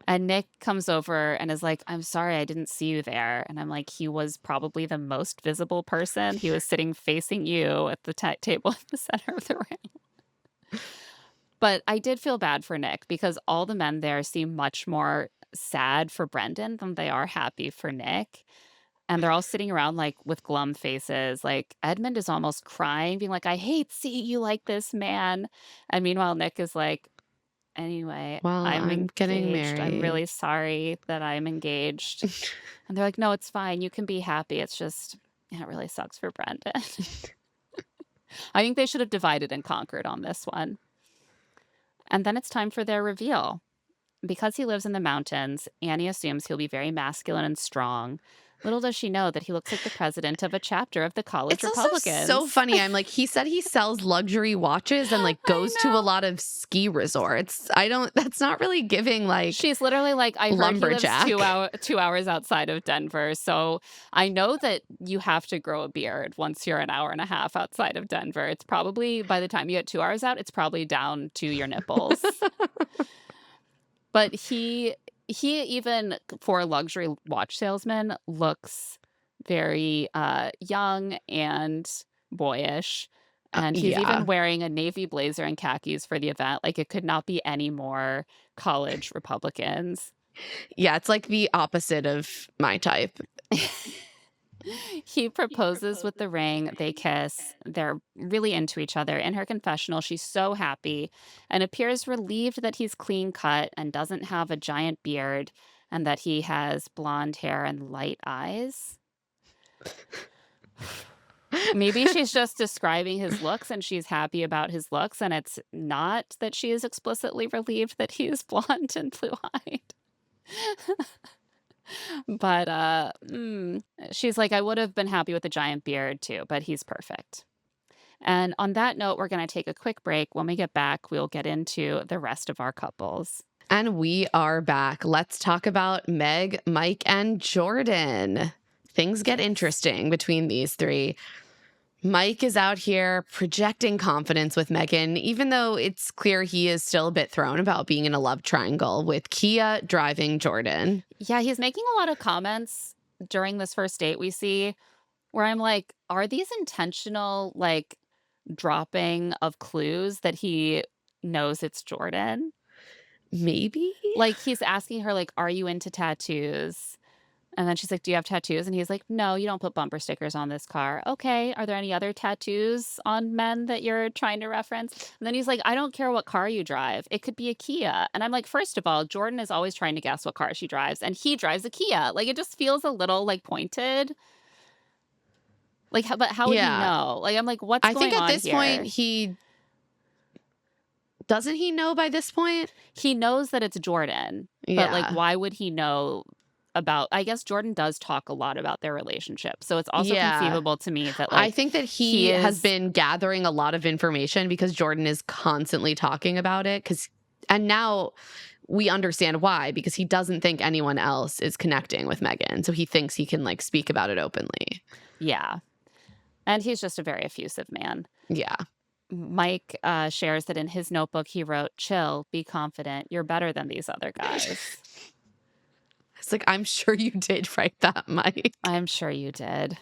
Speaker 1: And Nick comes over and is like, "I'm sorry, I didn't see you there." And I'm like, he was probably the most visible person. He was sitting facing you at the table at the center of the ring. But I did feel bad for Nick because all the men there seem much more sad for Brendan than they are happy for Nick. And they're all sitting around like with glum faces. Like Edmund is almost crying, being like, "I hate seeing you like this, man." And meanwhile, Nick is like, "Anyway,
Speaker 2: Well,
Speaker 1: I'm
Speaker 2: I'm getting
Speaker 1: engaged. I'm
Speaker 2: married.
Speaker 1: really sorry that I'm engaged." And they're like, "No, it's fine. You can be happy. It's just, it really sucks for Brendan." I think they should have divided and conquered on this one. And then it's time for their reveal. Because he lives in the mountains, Annie assumes he'll be very masculine and strong. Little does she know that he looks like the president of a chapter of the College
Speaker 2: It's also so
Speaker 1: Republicans.
Speaker 2: funny. I'm like, he said he sells luxury watches and like
Speaker 1: I
Speaker 2: goes to a
Speaker 1: know.
Speaker 2: lot of ski resorts. That's not really giving like
Speaker 1: She's literally like, "I heard he lives
Speaker 2: lumberjack.
Speaker 1: 2 hours outside of Denver, so I know that you have to grow a beard once you're an hour and a half outside of Denver. It's probably by the time you get 2 hours out, it's probably down to your nipples." But he even for a luxury watch salesman looks very young and boyish. And he's
Speaker 2: Yeah.
Speaker 1: even wearing a navy blazer and khakis for the event. Like it could not be any more college Republicans.
Speaker 2: Yeah, it's like the opposite of my type.
Speaker 1: He proposes with the ring. They kiss. They're really into each other. In her confessional, she's so happy and appears relieved that he's clean cut and doesn't have a giant beard and that he has blonde hair and light eyes. Maybe she's just describing his looks and she's happy about his looks, and it's not that she is explicitly relieved that he is blonde and blue eyed. But she's like, "I would have been happy with a giant beard too, but he's perfect." And on that note, we're going to take a quick break. When we get back, we'll get into the rest of our couples.
Speaker 2: And we are back. Let's talk about Meg, Mike, and Jordan. Things get interesting between these three. Mike is out here projecting confidence with Megan, even though it's clear he is still a bit thrown about being in a love triangle with Kia driving Jordan.
Speaker 1: Yeah, he's making a lot of comments during this first date we see where I'm like, are these intentional, like, dropping of clues that he knows it's Jordan.
Speaker 2: Maybe?
Speaker 1: Like, he's asking her, like, "Are you into tattoos?" And then she's like, "Do you have tattoos?" And he's like, "No, you don't put bumper stickers on this car." "Okay, are there any other tattoos on men that you're trying to reference?" And then he's like, "I don't care what car you drive. It could be a Kia." And I'm like, first of all, Jordan is always trying to guess what car she drives, and he drives a Kia. Like, it just feels a little, like, pointed. Like, how but how would he
Speaker 2: Yeah.
Speaker 1: know? Like, I'm like, "What's
Speaker 2: I think
Speaker 1: going
Speaker 2: at
Speaker 1: on
Speaker 2: this point,
Speaker 1: here?"
Speaker 2: doesn't he know by this point?
Speaker 1: He knows that it's Jordan, but, like,
Speaker 2: Yeah.
Speaker 1: why would he know about I guess Jordan does talk a lot about their relationship, so it's also
Speaker 2: Yeah.
Speaker 1: conceivable to me that,
Speaker 2: I
Speaker 1: like,
Speaker 2: think that
Speaker 1: he
Speaker 2: he has
Speaker 1: is
Speaker 2: been gathering a lot of information because Jordan is constantly talking about it, and now we understand why, because he doesn't think anyone else is connecting with Megan, so he thinks he can, like, speak about it openly.
Speaker 1: yeah, and he's just a very effusive man.
Speaker 2: Yeah.
Speaker 1: Mike, shares that in his notebook, he wrote, "Chill, be confident, you're better than these other guys."
Speaker 2: It's like, "I'm sure you did write that, Mike."
Speaker 1: I'm sure you did.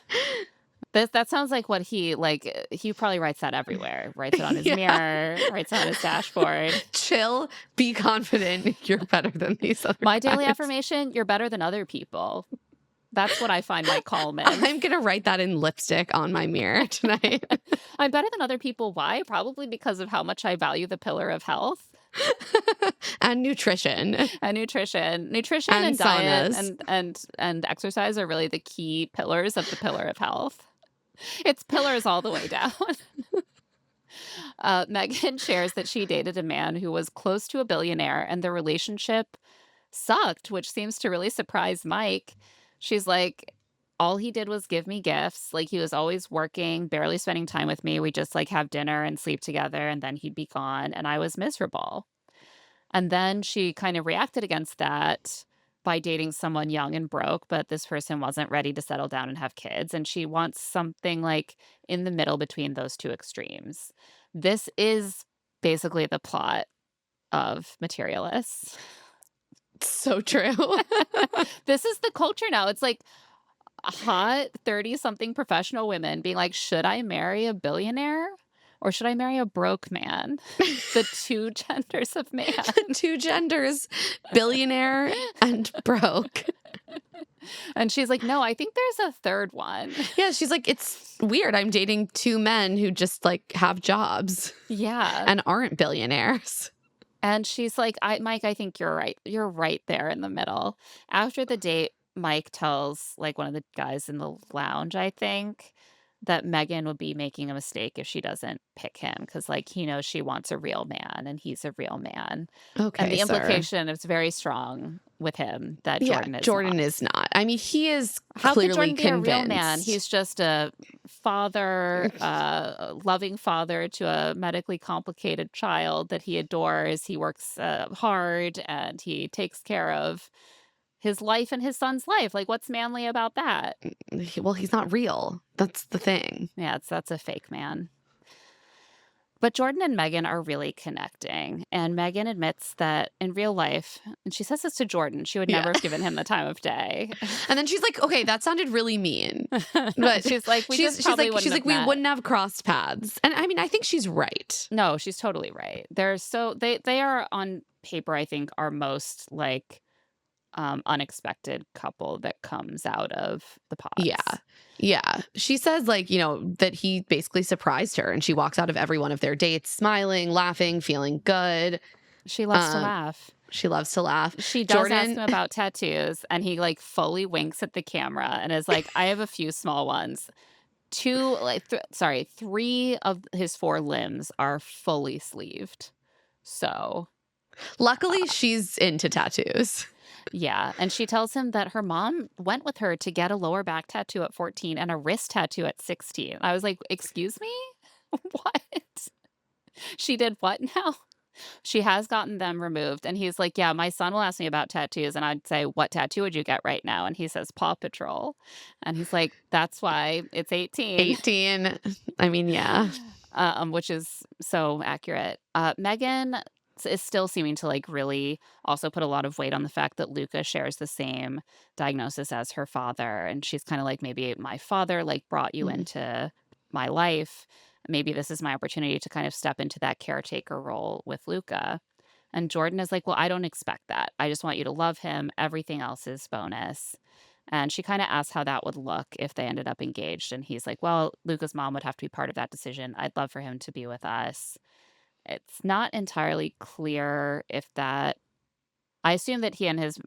Speaker 1: That sounds like what he probably writes that everywhere, writes it on his
Speaker 2: Yeah.
Speaker 1: mirror, writes it on his dashboard.
Speaker 2: "Chill, be confident, you're better than these other
Speaker 1: My daily
Speaker 2: guys."
Speaker 1: affirmation, "You're better than other people." That's what I find Mike Coleman.
Speaker 2: I'm gonna write that in lipstick on my mirror tonight.
Speaker 1: I'm better than other people. Why? Probably because of how much I value the pillar of health
Speaker 2: And nutrition.
Speaker 1: and nutrition. Nutrition
Speaker 2: And
Speaker 1: and diet
Speaker 2: saunas.
Speaker 1: and exercise are really the key pillars of the pillar of health. It's pillars all the way down. Megan shares that she dated a man who was close to a billionaire and the relationship sucked, which seems to really surprise Mike. She's like, all he did was give me gifts. Like, he was always working, barely spending time with me. We just like have dinner and sleep together, and then he'd be gone, and I was miserable. And then she kind of reacted against that by dating someone young and broke, but this person wasn't ready to settle down and have kids. And she wants something like in the middle between those two extremes. This is basically the plot of Materialists.
Speaker 2: So true.
Speaker 1: This is the culture now. It's like hot 30 something professional women being like, should I marry a billionaire or should I marry a broke man? The two genders of man.
Speaker 2: Two genders, billionaire and broke.
Speaker 1: And she's like, no, I think there's a third one.
Speaker 2: Yeah, she's like, "It's weird. I'm dating two men who just like have jobs
Speaker 1: Yeah.
Speaker 2: and aren't billionaires."
Speaker 1: And she's like, Mike, I think you're right. You're right there in the middle. After the date, Mike tells like one of the guys in the lounge, I think, that Megan would be making a mistake if she doesn't pick him because like he knows she wants a real man and he's a real man. And
Speaker 2: Okay,
Speaker 1: the
Speaker 2: sir.
Speaker 1: implication is very strong with him that
Speaker 2: Yeah,
Speaker 1: Jordan is
Speaker 2: Jordan
Speaker 1: not.
Speaker 2: is not. I mean, he is
Speaker 1: How could
Speaker 2: clearly
Speaker 1: Jordan be a real man?
Speaker 2: convinced.
Speaker 1: He's just a father, a loving father to a medically complicated child that he adores. He works hard and he takes care of his life and his son's life. Like, what's manly about that?
Speaker 2: Well, he's not real. That's the thing.
Speaker 1: Yeah, that's a fake man. But Jordan and Megan are really connecting. And Megan admits that in real life, and she says this to Jordan, she would
Speaker 2: Yeah.
Speaker 1: never have given him the time of day.
Speaker 2: And then she's like, "Okay, that sounded really mean." But
Speaker 1: She's like, we just probably wouldn't have
Speaker 2: we
Speaker 1: met.
Speaker 2: wouldn't have crossed paths. And I mean, I think she's right.
Speaker 1: No, she's totally right. They are on paper, I think, our most like unexpected couple that comes out of the
Speaker 2: Yeah.
Speaker 1: pods.
Speaker 2: Yeah. She says, like, that he basically surprised her, and she walks out of every one of their dates smiling, laughing, feeling good.
Speaker 1: She loves to
Speaker 2: Um,
Speaker 1: laugh.
Speaker 2: She loves to laugh.
Speaker 1: She does ask him about tattoos, and he like fully winks at the camera and is like, I have a few small ones. Three of his four limbs are fully sleeved. So
Speaker 2: Luckily, she's into tattoos.
Speaker 1: yeah, and she tells him that her mom went with her to get a lower back tattoo at 14 and a wrist tattoo at 16. I was like, "Excuse me? What?" She did what now? She has gotten them removed, and he's like, "Yeah, my son will ask me about tattoos," and I'd say, "What tattoo would you get right now?" And he says, "Paw Patrol." And he's like, "That's why it's 18."
Speaker 2: 18. I mean, yeah.
Speaker 1: Which is so accurate. Megan is still seeming to like really also put a lot of weight on the fact that Luca shares the same diagnosis as her father, and she's kind of like, maybe my father like brought you
Speaker 2: Mm.
Speaker 1: into my life. Maybe this is my opportunity to kind of step into that caretaker role with Luca. And Jordan is like, well, I don't expect that. I just want you to love him. Everything else is bonus. And she kind of asks how that would look if they ended up engaged. And he's like, well, Luca's mom would have to be part of that decision. I'd love for him to be with us. It's not entirely clear if that, I assume that he and his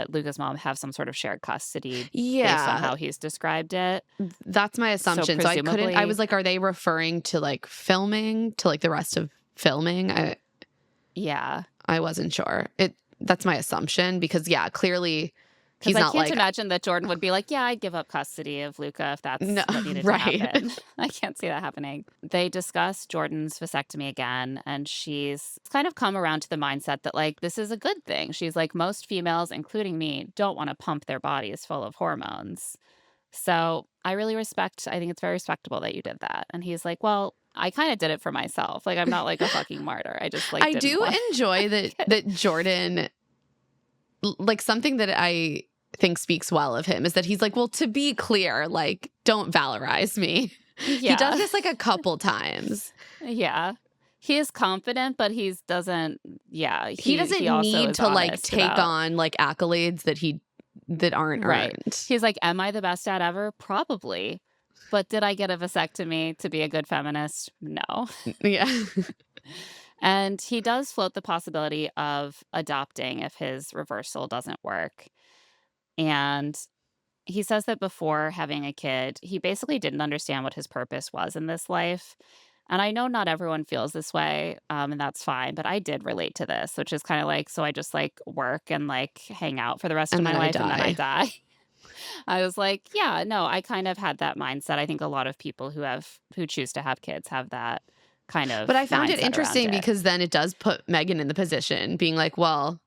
Speaker 1: Luca's mom have some sort of shared custody based on
Speaker 2: Yeah,
Speaker 1: how he's described it.
Speaker 2: that's my
Speaker 1: So
Speaker 2: assumption. So I was
Speaker 1: presumably,
Speaker 2: like, are they referring to like filming, to like the rest of filming?
Speaker 1: yeah.
Speaker 2: I wasn't sure. That's my assumption because yeah, clearly
Speaker 1: Because
Speaker 2: he's
Speaker 1: I
Speaker 2: not
Speaker 1: can't
Speaker 2: like,
Speaker 1: imagine that Jordan would be like, "Yeah, I'd give up custody of Luca if that's
Speaker 2: no,
Speaker 1: what needed to
Speaker 2: right.
Speaker 1: happen." I can't see that happening. They discuss Jordan's vasectomy again, and she's kind of come around to the mindset that, like, this is a good thing. She's like, "Most females, including me, don't wanna pump their bodies full of hormones." So, I think it's very respectable that you did that. And he's like, "Well, I kinda did it for myself. Like, I'm not like a fucking martyr. I just, like,
Speaker 2: I
Speaker 1: didn't
Speaker 2: do
Speaker 1: want
Speaker 2: enjoy that Jordan, like something that I think speaks well of him is that he's like, well, to be clear, like, don't valorize me. He does
Speaker 1: Yeah.
Speaker 2: this like a couple times.
Speaker 1: Yeah. He is confident, but he's doesn't yeah,
Speaker 2: He
Speaker 1: he
Speaker 2: doesn't
Speaker 1: also
Speaker 2: need
Speaker 1: is
Speaker 2: to like
Speaker 1: honest
Speaker 2: take
Speaker 1: about
Speaker 2: on like accolades that aren't
Speaker 1: right.
Speaker 2: earned.
Speaker 1: He's like, "Am I the best dad ever? Probably. But did I get a vasectomy to be a good feminist? No."
Speaker 2: Yeah.
Speaker 1: And he does float the possibility of adopting if his reversal doesn't work. And he says that before having a kid, he basically didn't understand what his purpose was in this life. And I know not everyone feels this way, and that's fine, but I did relate to this, which is kind of like, so I just like work and like hang out for the rest of
Speaker 2: And
Speaker 1: my
Speaker 2: then I
Speaker 1: life and then I
Speaker 2: die.
Speaker 1: die. I was like, yeah, no, I kind of had that mindset. I think a lot of people who choose to have kids have that kind
Speaker 2: But I
Speaker 1: of
Speaker 2: found it
Speaker 1: mindset around
Speaker 2: interesting
Speaker 1: it.
Speaker 2: because then it does put Megan in the position being like, well,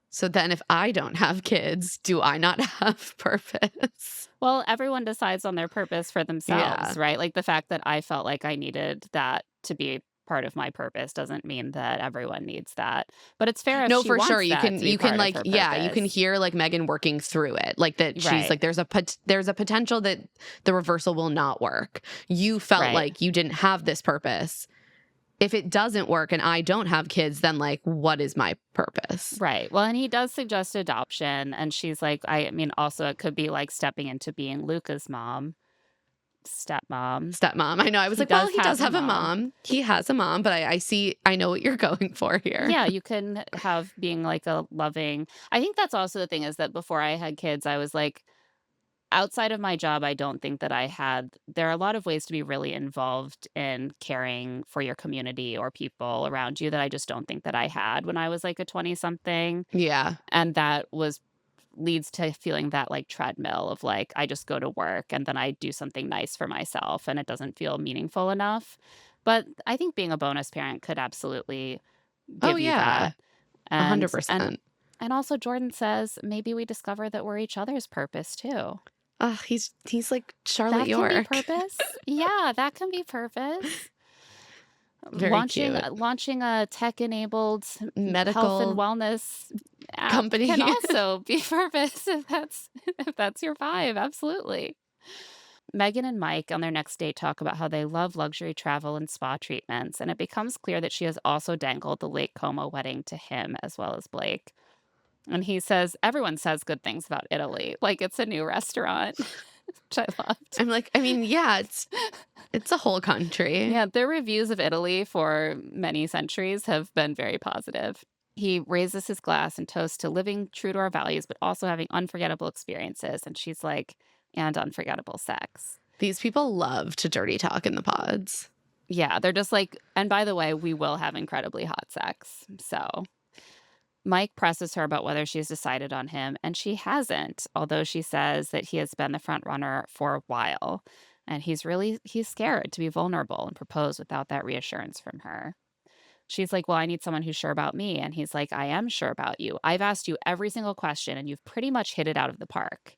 Speaker 2: so then if I don't have kids, do I not have purpose?
Speaker 1: Well, everyone decides on their purpose for
Speaker 2: Yeah.
Speaker 1: themselves, right? Like the fact that I felt like I needed that to be part of my purpose doesn't mean that everyone needs that. But it's fair if
Speaker 2: No,
Speaker 1: she
Speaker 2: for sure.
Speaker 1: wants that to be
Speaker 2: You can
Speaker 1: part of
Speaker 2: like
Speaker 1: her
Speaker 2: yeah, you can
Speaker 1: purpose.
Speaker 2: hear like Megan working through it. Like that she's
Speaker 1: Right,
Speaker 2: like there's a potential that the reversal will not work. You felt
Speaker 1: right,
Speaker 2: like you didn't have this purpose. If it doesn't work and I don't have kids, then like what is my purpose?
Speaker 1: right. Well, and he does suggest adoption. And she's like, I mean, also, it could be like stepping into being Luca's mom, stepmom.
Speaker 2: Stepmom. I know. I was
Speaker 1: He
Speaker 2: like, well,
Speaker 1: does
Speaker 2: he
Speaker 1: have
Speaker 2: does
Speaker 1: a
Speaker 2: have a
Speaker 1: mom.
Speaker 2: mom. He has a mom, but I know what you're going for here.
Speaker 1: Yeah, you can have being like a loving. I think that's also the thing is that before I had kids, I was like, outside of my job, I don't think that there are a lot of ways to be really involved in caring for your community or people around you that I just don't think that I had when I was like a 20 something.
Speaker 2: Yeah.
Speaker 1: And that leads to feeling that like treadmill of like, I just go to work and then I do something nice for myself and it doesn't feel meaningful enough. But I think being a bonus parent could absolutely
Speaker 2: Oh
Speaker 1: give you
Speaker 2: yeah.
Speaker 1: that. And, and,
Speaker 2: 100%.
Speaker 1: and also Jordan says maybe we discover that we're each other's purpose too.
Speaker 2: Oh, he's like Charlotte
Speaker 1: That can be
Speaker 2: York.
Speaker 1: purpose. Yeah, that can be purpose.
Speaker 2: Very
Speaker 1: Launching
Speaker 2: cute.
Speaker 1: launching a tech-enabled health and
Speaker 2: Medical
Speaker 1: wellness app can
Speaker 2: company.
Speaker 1: also be purpose if that's your vibe, absolutely. Megan and Mike on their next date talk about how they love luxury travel and spa treatments, and it becomes clear that she has also dangled the Lake Como wedding to him as well as Blake. And he says, everyone says good things about Italy, like it's a new restaurant, which I loved.
Speaker 2: I'm like, I mean, yeah, it's a whole country.
Speaker 1: Yeah, their reviews of Italy for many centuries have been very positive. He raises his glass and toasts to living true to our values, but also having unforgettable experiences. And she's like, and unforgettable sex.
Speaker 2: These people love to dirty talk in the pods.
Speaker 1: Yeah, they're just like, and by the way, we will have incredibly hot sex. So Mike presses her about whether she's decided on him, and she hasn't, although she says that he has been the front runner for a while. And he's scared to be vulnerable and propose without that reassurance from her. She's like, well, I need someone who's sure about me. And he's like, I am sure about you. I've asked you every single question and you've pretty much hit it out of the park.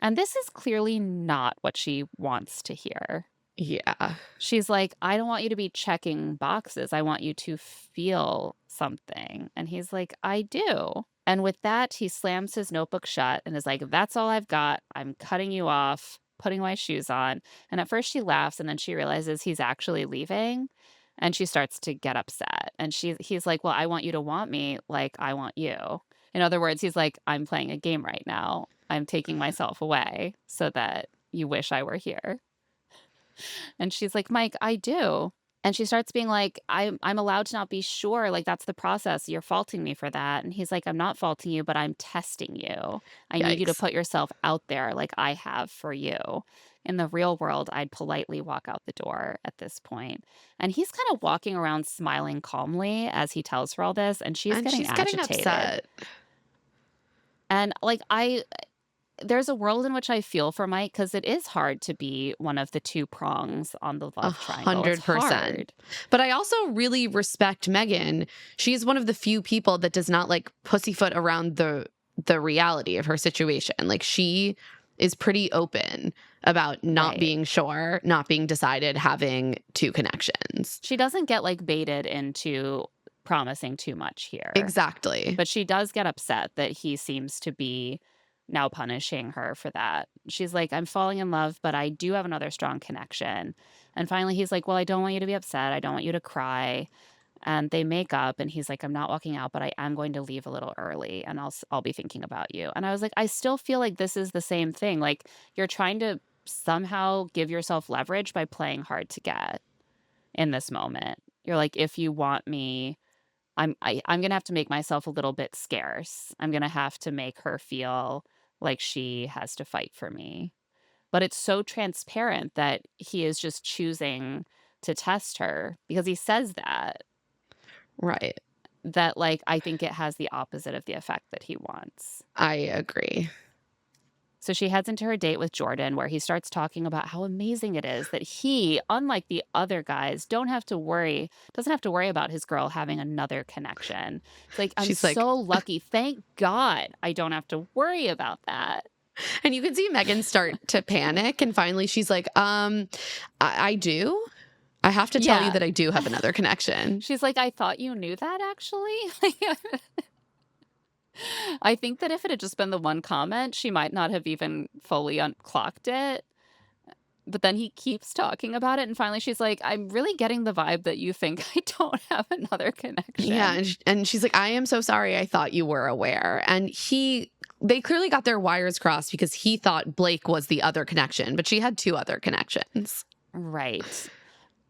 Speaker 1: And this is clearly not what she wants to hear.
Speaker 2: Yeah.
Speaker 1: She's like, I don't want you to be checking boxes. I want you to feel something. And he's like, I do. And with that, he slams his notebook shut and is like, that's all I've got. I'm cutting you off. putting my shoes on. And at first she laughs and then she realizes he's actually leaving and she starts to get upset. And he's like, "Well, I want you to want me like I want you." In other words, he's like, "I'm playing a game right now. I'm taking myself away so that you wish I were here." And she's like, "Mike, I do." And she starts being like, I'm allowed to not be sure. Like, that's the process. You're faulting me for that." And he's like, "I'm not faulting you, but I'm testing you. I need you to
Speaker 2: Yikes.
Speaker 1: put yourself out there like I have for you." In the real world, I'd politely walk out the door at this point. And he's kind of walking around smiling calmly as he tells her all this, and she's
Speaker 2: And
Speaker 1: getting
Speaker 2: she's getting
Speaker 1: agitated.
Speaker 2: upset.
Speaker 1: And like there's a world in which I feel for Mike because it is hard to be one of the two prongs on the
Speaker 2: A
Speaker 1: love triangle. It's
Speaker 2: 100%.
Speaker 1: hard.
Speaker 2: But I also really respect Megan. She's one of the few people that does not like pussyfoot around the reality of her situation. Like she is pretty open about not
Speaker 1: Right.
Speaker 2: being sure, not being decided, having two connections.
Speaker 1: She doesn't get like baited into promising too much here,
Speaker 2: Exactly.
Speaker 1: but she does get upset that he seems to be now punishing her for that. She's like, "I'm falling in love, but I do have another strong connection." And finally, he's like, "Well, I don't want you to be upset. I don't want you to cry." And they make up, and he's like, "I'm not walking out, but I am going to leave a little early, and I'll be thinking about you." And I was like, I still feel like this is the same thing. Like you're trying to somehow give yourself leverage by playing hard to get in this moment. You're like, if you want me, I'm gonna have to make myself a little bit scarce. I'm gonna have to make her feel like she has to fight for me. But it's so transparent that he is just choosing to test her because he says
Speaker 2: Right.
Speaker 1: that like I think it has the opposite of the effect that he wants.
Speaker 2: I agree.
Speaker 1: So she heads into her date with Jordan, where he starts talking about how amazing it is that he, unlike the other guys, doesn't have to worry about his girl having another connection. It's like, I'm
Speaker 2: She's like,
Speaker 1: so lucky. Thank God I don't have to worry about that.
Speaker 2: and you can see Megan start to panic. And finally she's like, I do. I have to tell you
Speaker 1: Yeah.
Speaker 2: that I do have another connection.
Speaker 1: She's like, "I thought you knew that actually." I think that if it had just been the one comment, she might not have even fully unclocked it. But then he keeps talking about it, and finally she's like, "I'm really getting the vibe that you think I don't have another
Speaker 2: Yeah,
Speaker 1: connection."
Speaker 2: and she's like, "I am so sorry. I thought you were aware." And they clearly got their wires crossed because he thought Blake was the other connection, but she had two other connections.
Speaker 1: Right.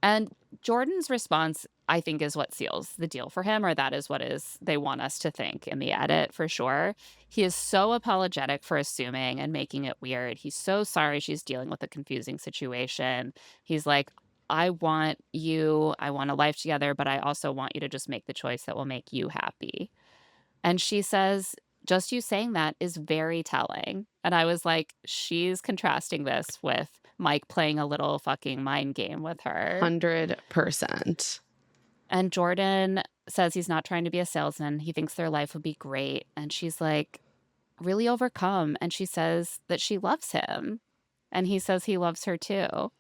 Speaker 1: And Jordan's response, I think, is what seals the deal for him, or that is what is they want us to think in the edit for sure. He is so apologetic for assuming and making it weird. He's so sorry she's dealing with a confusing situation. He's like, "I want you, I want a life together, but I also want you to just make the choice that will make you happy." And she says, "Just you saying that is very telling." And I was like, she's contrasting this with Mike playing a little fucking mind game with her.
Speaker 2: 100%.
Speaker 1: And Jordan says he's not trying to be a salesman. He thinks their life would be great. And she's like, really overcome. And she says that she loves him. And he says he loves her too.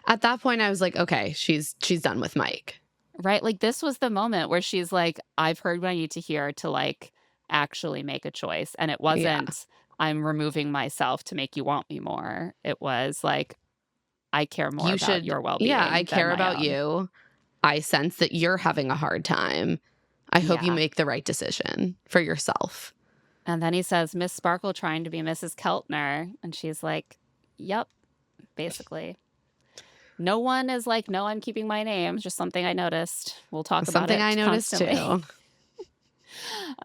Speaker 2: At that point, I was like, okay, she's done with Mike.
Speaker 1: Right? Like this was the moment where she's like, I've heard what I need to hear to like actually make a choice. And it
Speaker 2: Yeah.
Speaker 1: wasn't, I'm removing myself to make you want me more. It was like, I care more
Speaker 2: You
Speaker 1: about
Speaker 2: should,
Speaker 1: your well-being
Speaker 2: yeah, I
Speaker 1: than
Speaker 2: care
Speaker 1: my
Speaker 2: about
Speaker 1: own.
Speaker 2: you. I sense that you're having a hard time. I hope you
Speaker 1: Yeah.
Speaker 2: make the right decision for yourself.
Speaker 1: And then he says, Miss Sparkle trying to be Mrs. Keltner. And she's like, yep, basically. No one is like, no, I'm keeping my name. It's just something I noticed. We'll talk about
Speaker 2: Something
Speaker 1: it
Speaker 2: I noticed
Speaker 1: constantly.
Speaker 2: too.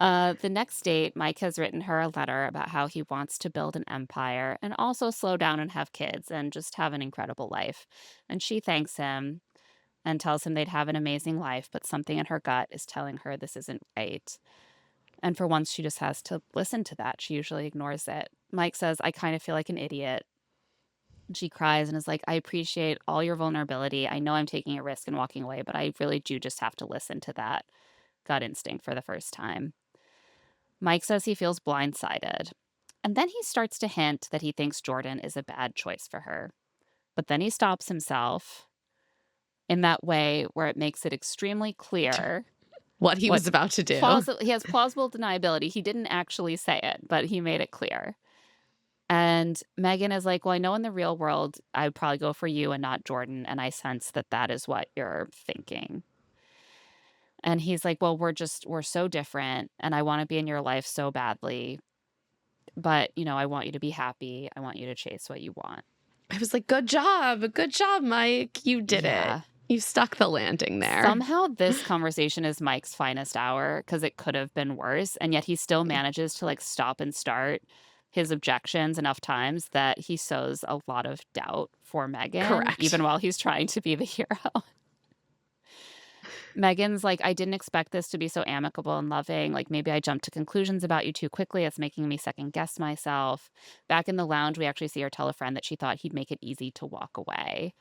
Speaker 1: The next date, Mike has written her a letter about how he wants to build an empire and also slow down and have kids and just have an incredible life. And she thanks him and tells him they'd have an amazing life, but something in her gut is telling her this isn't right. And for once, she just has to listen to that. She usually ignores it. Mike says, I kind of feel like an idiot. And she cries and is like, I appreciate all your vulnerability. I know I'm taking a risk and walking away, but I really do just have to listen to that gut instinct for the first time. Mike says he feels blindsided. And then he starts to hint that he thinks Jordan is a bad choice for her. But then he stops himself in that way where it makes it extremely clear
Speaker 2: What he was about to do.
Speaker 1: He has plausible deniability. He didn't actually say it, but he made it clear. And And Megan is like, well, I know in the real world, I would probably go for you and not Jordan. And I sense that that is what you're thinking. And he's like, well, we're so different. And I want to be in your life so badly. But, I want you to be happy. I want you to chase what you want.
Speaker 2: I was like, good job. Good job, Mike. You did it. You stuck the landing there.
Speaker 1: Somehow this conversation is Mike's finest hour because it could have been worse. And yet he still manages to stop and start his objections enough times that he sows a lot of doubt for Megan.
Speaker 2: Correct.
Speaker 1: Even while he's trying to be the hero. Megan's like, I didn't expect this to be so amicable and loving. Maybe I jumped to conclusions about you too quickly. It's making me second guess myself. Back in the lounge, we actually see her tell a friend that she thought he'd make it easy to walk away.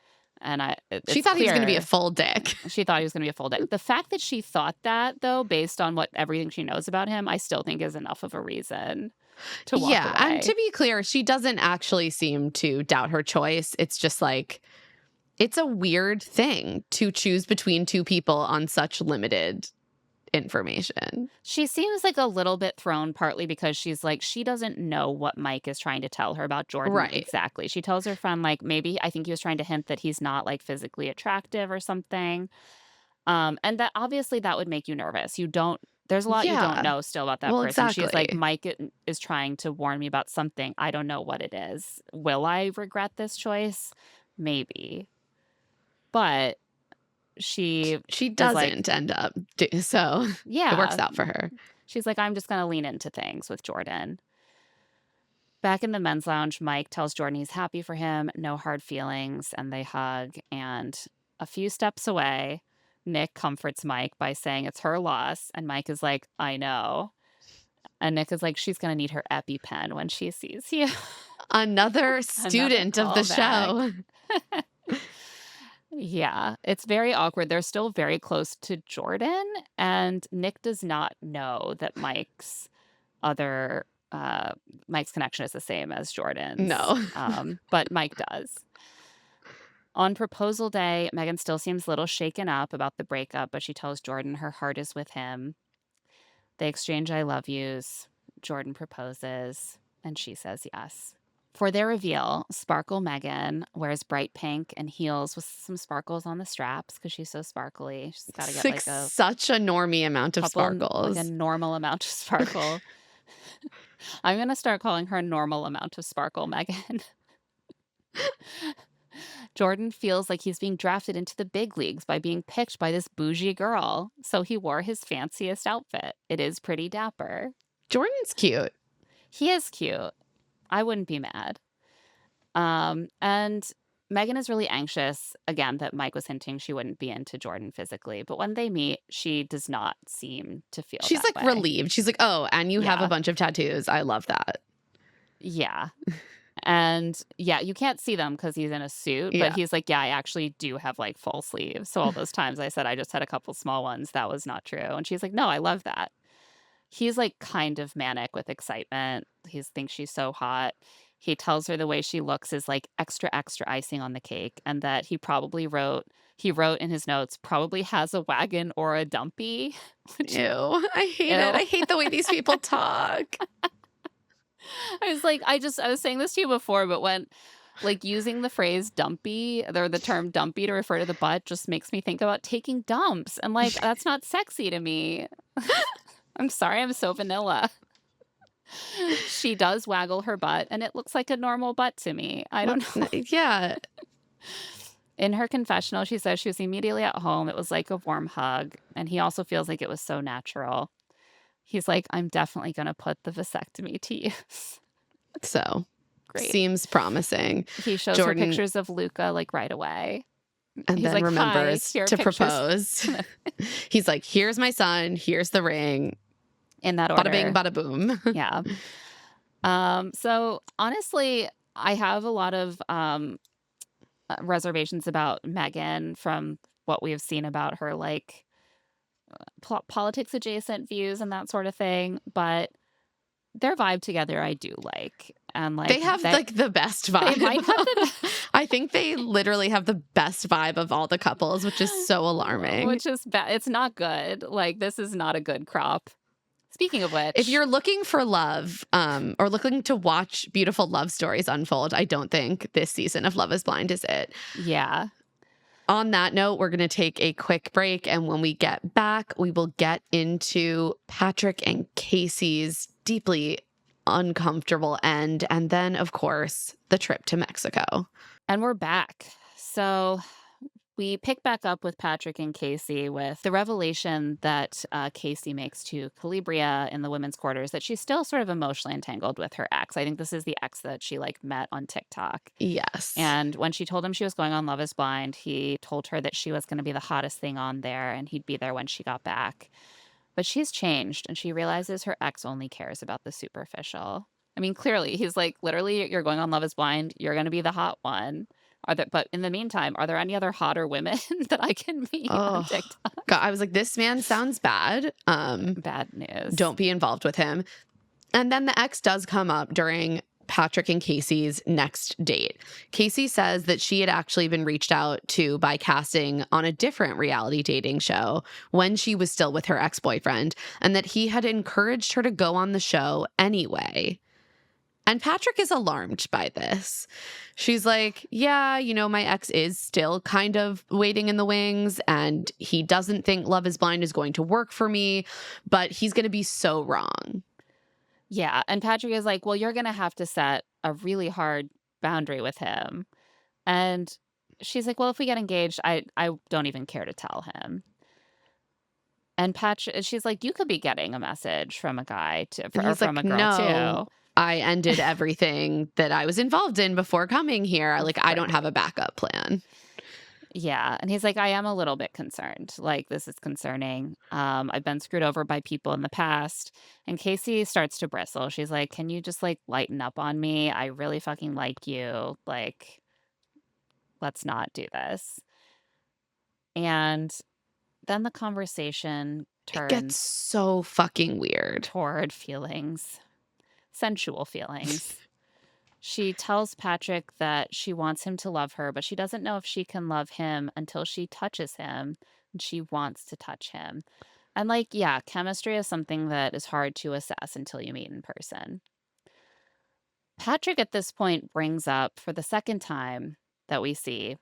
Speaker 1: And
Speaker 2: she thought he was going to be a full dick.
Speaker 1: She thought he was going to be a full dick. The fact that she thought that, though, based on everything she knows about him, I still think is enough of a reason to walk away.
Speaker 2: And to be clear, she doesn't actually seem to doubt her choice. It's just it's a weird thing to choose between two people on such limited information.
Speaker 1: She seems a little bit thrown, partly because she's she doesn't know what Mike is trying to tell her about Jordan.
Speaker 2: Right.
Speaker 1: Exactly. She tells her friend, maybe I think he was trying to hint that he's not physically attractive or something. And that obviously that would make you nervous. There's a lot you don't know still about that person.
Speaker 2: Exactly.
Speaker 1: She's like, Mike is trying to warn me about something. I don't know what it is. Will I regret this choice? Maybe. But she
Speaker 2: doesn't end up. So
Speaker 1: yeah,
Speaker 2: it works out for her.
Speaker 1: She's like, I'm just going to lean into things with Jordan. Back in the men's lounge, Mike tells Jordan he's happy for him, no hard feelings, and they hug. And a few steps away, Nick comforts Mike by saying it's her loss. And Mike is like, I know. And Nick is like, she's going to need her EpiPen when she sees you.
Speaker 2: Another student of the show.
Speaker 1: Yeah, it's very awkward. They're still very close to Jordan, and Nick does not know that Mike's connection is the same as Jordan's.
Speaker 2: No.
Speaker 1: But Mike does. On proposal day, Megan still seems a little shaken up about the breakup, but she tells Jordan her heart is with him. They exchange I love yous. Jordan proposes, and she says yes. For their reveal, Sparkle Megan wears bright pink and heels with some sparkles on the straps because she's so sparkly. She's got to get
Speaker 2: such a normie amount of sparkles.
Speaker 1: A normal amount of sparkle. I'm going to start calling her normal amount of sparkle Megan. Jordan feels like he's being drafted into the big leagues by being picked by this bougie girl. So he wore his fanciest outfit. It is pretty dapper.
Speaker 2: Jordan's cute.
Speaker 1: He is cute. I wouldn't be mad. And Megan is really anxious, again, that Mike was hinting she wouldn't be into Jordan physically. But when they meet, she does not seem to feel
Speaker 2: She's
Speaker 1: that way.
Speaker 2: Relieved. She's like, oh, and you have a bunch of tattoos. I love that.
Speaker 1: Yeah. And yeah, you can't see them because he's in a suit. But he's like, yeah, I actually do have full sleeves. So all those times I said I just had a couple small ones, that was not true. And she's like, no, I love that. He's kind of manic with excitement. He thinks she's so hot. He tells her the way she looks is extra, extra icing on the cake. And that he wrote in his notes, probably has a wagon or a dumpy.
Speaker 2: Ew, I hate it. I hate the way these people talk.
Speaker 1: I was like, I was saying this to you before, but when using the phrase dumpy or the term dumpy to refer to the butt just makes me think about taking dumps. And that's not sexy to me. I'm sorry, I'm so vanilla. She does waggle her butt, and it looks like a normal butt to me. I don't know.
Speaker 2: Yeah.
Speaker 1: In her confessional, she says she was immediately at home. It was like a warm hug, and he also feels like it was so natural. He's like, I'm definitely going to put the vasectomy to use.
Speaker 2: So,
Speaker 1: great.
Speaker 2: Seems promising.
Speaker 1: He shows her pictures of Luca right away.
Speaker 2: And
Speaker 1: he's
Speaker 2: then remembers to
Speaker 1: pictures.
Speaker 2: Propose. He's like, here's my son, here's the ring.
Speaker 1: In that order.
Speaker 2: Bada bing, bada boom.
Speaker 1: Yeah. So honestly, I have a lot of reservations about Megan from what we have seen about her, politics adjacent views and that sort of thing. But their vibe together, I do like. And
Speaker 2: they have the best vibe.
Speaker 1: They might have
Speaker 2: I think they literally have the best vibe of all the couples, which is so alarming.
Speaker 1: Which is bad. It's not good. This is not a good crop Speaking of
Speaker 2: If
Speaker 1: which,
Speaker 2: you're looking for love, or looking to watch beautiful love stories unfold, I don't think this season of Love is Blind is it.
Speaker 1: yeah.
Speaker 2: On that note, we're going to take a quick break. And when we get back, we will get into Patrick and Casey's deeply uncomfortable end. And then, of course, the trip to Mexico.
Speaker 1: And we're back. So we pick back up with Patrick and Casey with the revelation that Casey makes to Calibria in the women's quarters that she's still sort of emotionally entangled with her ex. I think this is the ex that she like met on TikTok.
Speaker 2: Yes.
Speaker 1: And when she told him she was going on Love is Blind, he told her that she was going to be the hottest thing on there and he'd be there when she got back. But she's changed and she realizes her ex only cares about the superficial. I mean, clearly, he's like, literally, you're going on Love is Blind. You're going to be the hot one. But in the meantime, are there any other hotter women that I can meet on
Speaker 2: Oh,
Speaker 1: TikTok?
Speaker 2: God. I was like, this man sounds bad.
Speaker 1: Bad news.
Speaker 2: Don't be involved with him. And then the ex does come up during Patrick and Casey's next date. Casey says that she had actually been reached out to by casting on a different reality dating show when she was still with her ex-boyfriend, and that he had encouraged her to go on the show anyway. And Patrick is alarmed by this. She's like, yeah, my ex is still kind of waiting in the wings, and he doesn't think Love is Blind is going to work for me, but he's going to be so wrong.
Speaker 1: Yeah. And Patrick is like, well, you're going to have to set a really hard boundary with him. And she's like, well, if we get engaged, I don't even care to tell him. And she's like, you could be getting a message from a guy or from a girl
Speaker 2: no,
Speaker 1: too.
Speaker 2: I ended everything that I was involved in before coming here. Like, I don't have a backup plan.
Speaker 1: Yeah. And he's like, I am a little bit concerned. Like, this is concerning. I've been screwed over by people in the past. And Casey starts to bristle. She's like, can you just like lighten up on me? I really fucking like you. Like, let's not do this. And then the conversation
Speaker 2: It gets
Speaker 1: turns
Speaker 2: so fucking weird.
Speaker 1: toward sensual feelings. She tells Patrick that she wants him to love her, but she doesn't know if she can love him until she touches him, and she wants to touch him. And like, yeah, chemistry is something that is hard to assess until you meet in person. Patrick at this point brings up for the second time that we see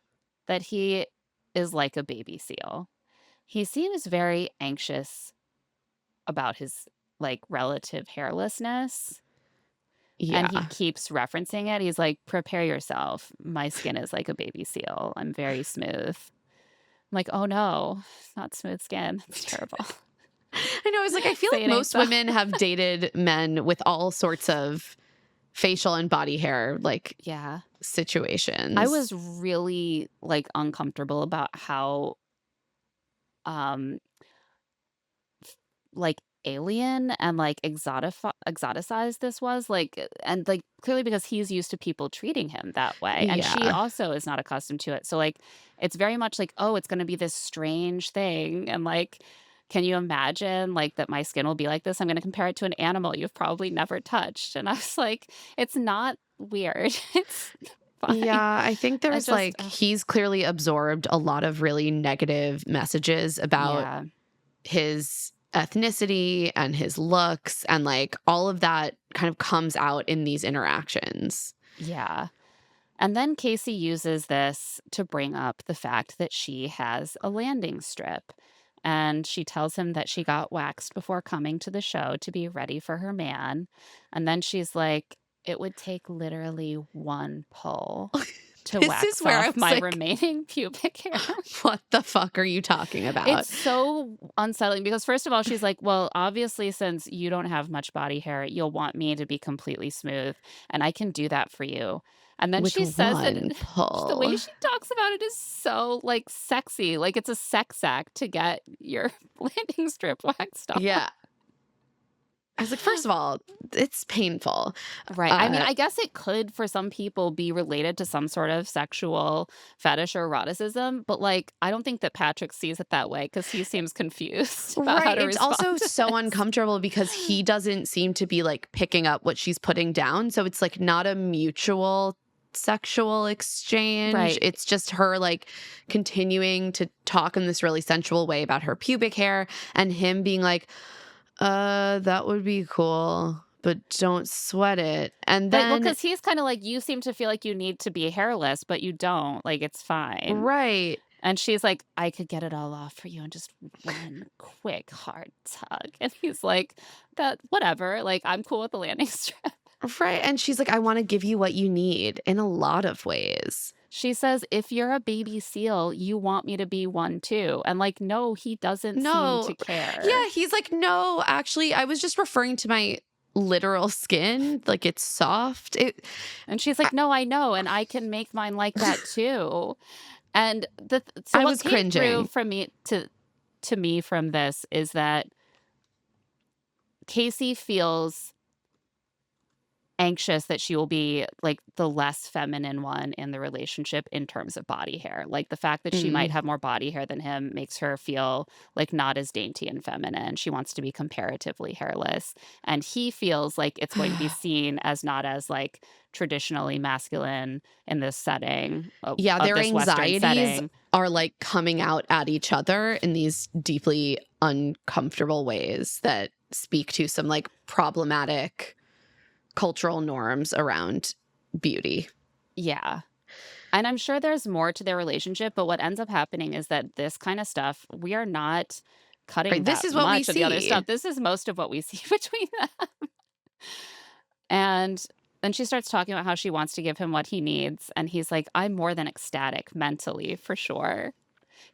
Speaker 1: that he is like a baby seal. He seems very anxious about his like relative hairlessness.
Speaker 2: Yeah.
Speaker 1: And he keeps referencing it. He's like, prepare yourself. My skin is like a baby seal. I'm very smooth. I'm like, oh no, it's not smooth skin. It's terrible.
Speaker 2: I know. I was like, I feel like most women have dated men with all sorts of facial and body hair, like,
Speaker 1: yeah,
Speaker 2: situations.
Speaker 1: I was really like uncomfortable about how, like alien and like exoticized this was like, and like clearly because he's used to people treating him that way, and she
Speaker 2: Yeah.
Speaker 1: also is not accustomed to it. So like, it's very much like, oh, it's going to be this strange thing, and like, can you imagine like that my skin will be like this? I'm going to compare it to an animal you've probably never touched, and I was like, it's not weird. It's fine.
Speaker 2: Yeah, I think there's
Speaker 1: just,
Speaker 2: like, he's clearly absorbed a lot of really negative messages about
Speaker 1: yeah.
Speaker 2: his ethnicity and his looks, and like all of that kind of comes out in these interactions.
Speaker 1: Yeah. And then Casey uses this to bring up the fact that she has a landing strip. And she tells him that she got waxed before coming to the show to be ready for her man. And then she's like, it would take literally one pull to
Speaker 2: This
Speaker 1: wax
Speaker 2: is where I
Speaker 1: off
Speaker 2: was
Speaker 1: my
Speaker 2: like,
Speaker 1: remaining pubic hair.
Speaker 2: What the fuck are you talking about?
Speaker 1: It's so unsettling because first of all, she's like, well, obviously, since you don't have much body hair, you'll want me to be completely smooth, and I can do that for you. And then
Speaker 2: With
Speaker 1: she says that
Speaker 2: one
Speaker 1: the way
Speaker 2: pull.
Speaker 1: she talks about it is so like sexy, like it's a sex act to get your landing strip waxed off.
Speaker 2: Yeah. I was like, first of all, it's painful.
Speaker 1: Right. I mean, I guess it could for some people be related to some sort of sexual fetish or eroticism, but like, I don't think that Patrick sees it that way because he seems confused about how
Speaker 2: Right.
Speaker 1: to
Speaker 2: It's
Speaker 1: respond
Speaker 2: also
Speaker 1: to
Speaker 2: so
Speaker 1: this.
Speaker 2: uncomfortable because he doesn't seem to be like picking up what she's putting down. So it's like not a mutual sexual exchange.
Speaker 1: Right.
Speaker 2: It's just her like continuing to talk in this really sensual way about her pubic hair, and him being like, That would be cool, but don't sweat it. And
Speaker 1: But well,
Speaker 2: then
Speaker 1: because he's kinda like, "You seem to feel like you need to be hairless, but you don't, like, it's fine."
Speaker 2: right.
Speaker 1: And she's like, "I could get it all off for you in just one quick hard tug." And he's like, "That whatever, like, I'm cool with the landing strip."
Speaker 2: Right, and she's like, "I wanna give you what you need in a lot of ways."
Speaker 1: She says, "If you're a baby seal, you want me to be one too." And like, no, he doesn't seem
Speaker 2: No.
Speaker 1: to care.
Speaker 2: Yeah, he's like, "No, actually, I was just referring to my literal skin, like, it's soft."
Speaker 1: And she's
Speaker 2: I
Speaker 1: like, "No, I know, and I can make mine like that too." And so
Speaker 2: I
Speaker 1: what
Speaker 2: was
Speaker 1: came through
Speaker 2: cringing.
Speaker 1: from me to me from this is that Casey feels anxious that she will be, like, the less feminine one in the relationship in terms of body hair. Like, the fact that she might
Speaker 2: Mm.
Speaker 1: have more body hair than him makes her feel, like, not as dainty and feminine. She wants to be comparatively hairless, and he feels like it's going to be seen as not as, like, traditionally masculine in this setting
Speaker 2: Yeah,
Speaker 1: of
Speaker 2: their
Speaker 1: this Western
Speaker 2: anxieties
Speaker 1: setting.
Speaker 2: are, like, coming out at each other in these deeply uncomfortable ways that speak to some, like, problematic cultural norms around beauty.
Speaker 1: Yeah. And I'm sure there's more to their relationship, but what ends up happening is that this kind of stuff, we are not cutting
Speaker 2: Right, this
Speaker 1: that
Speaker 2: is what we
Speaker 1: much of the other
Speaker 2: see.
Speaker 1: stuff. This is most of what we see between them. And then she starts talking about how she wants to give him what he needs. And he's like, I'm more than ecstatic mentally, for sure.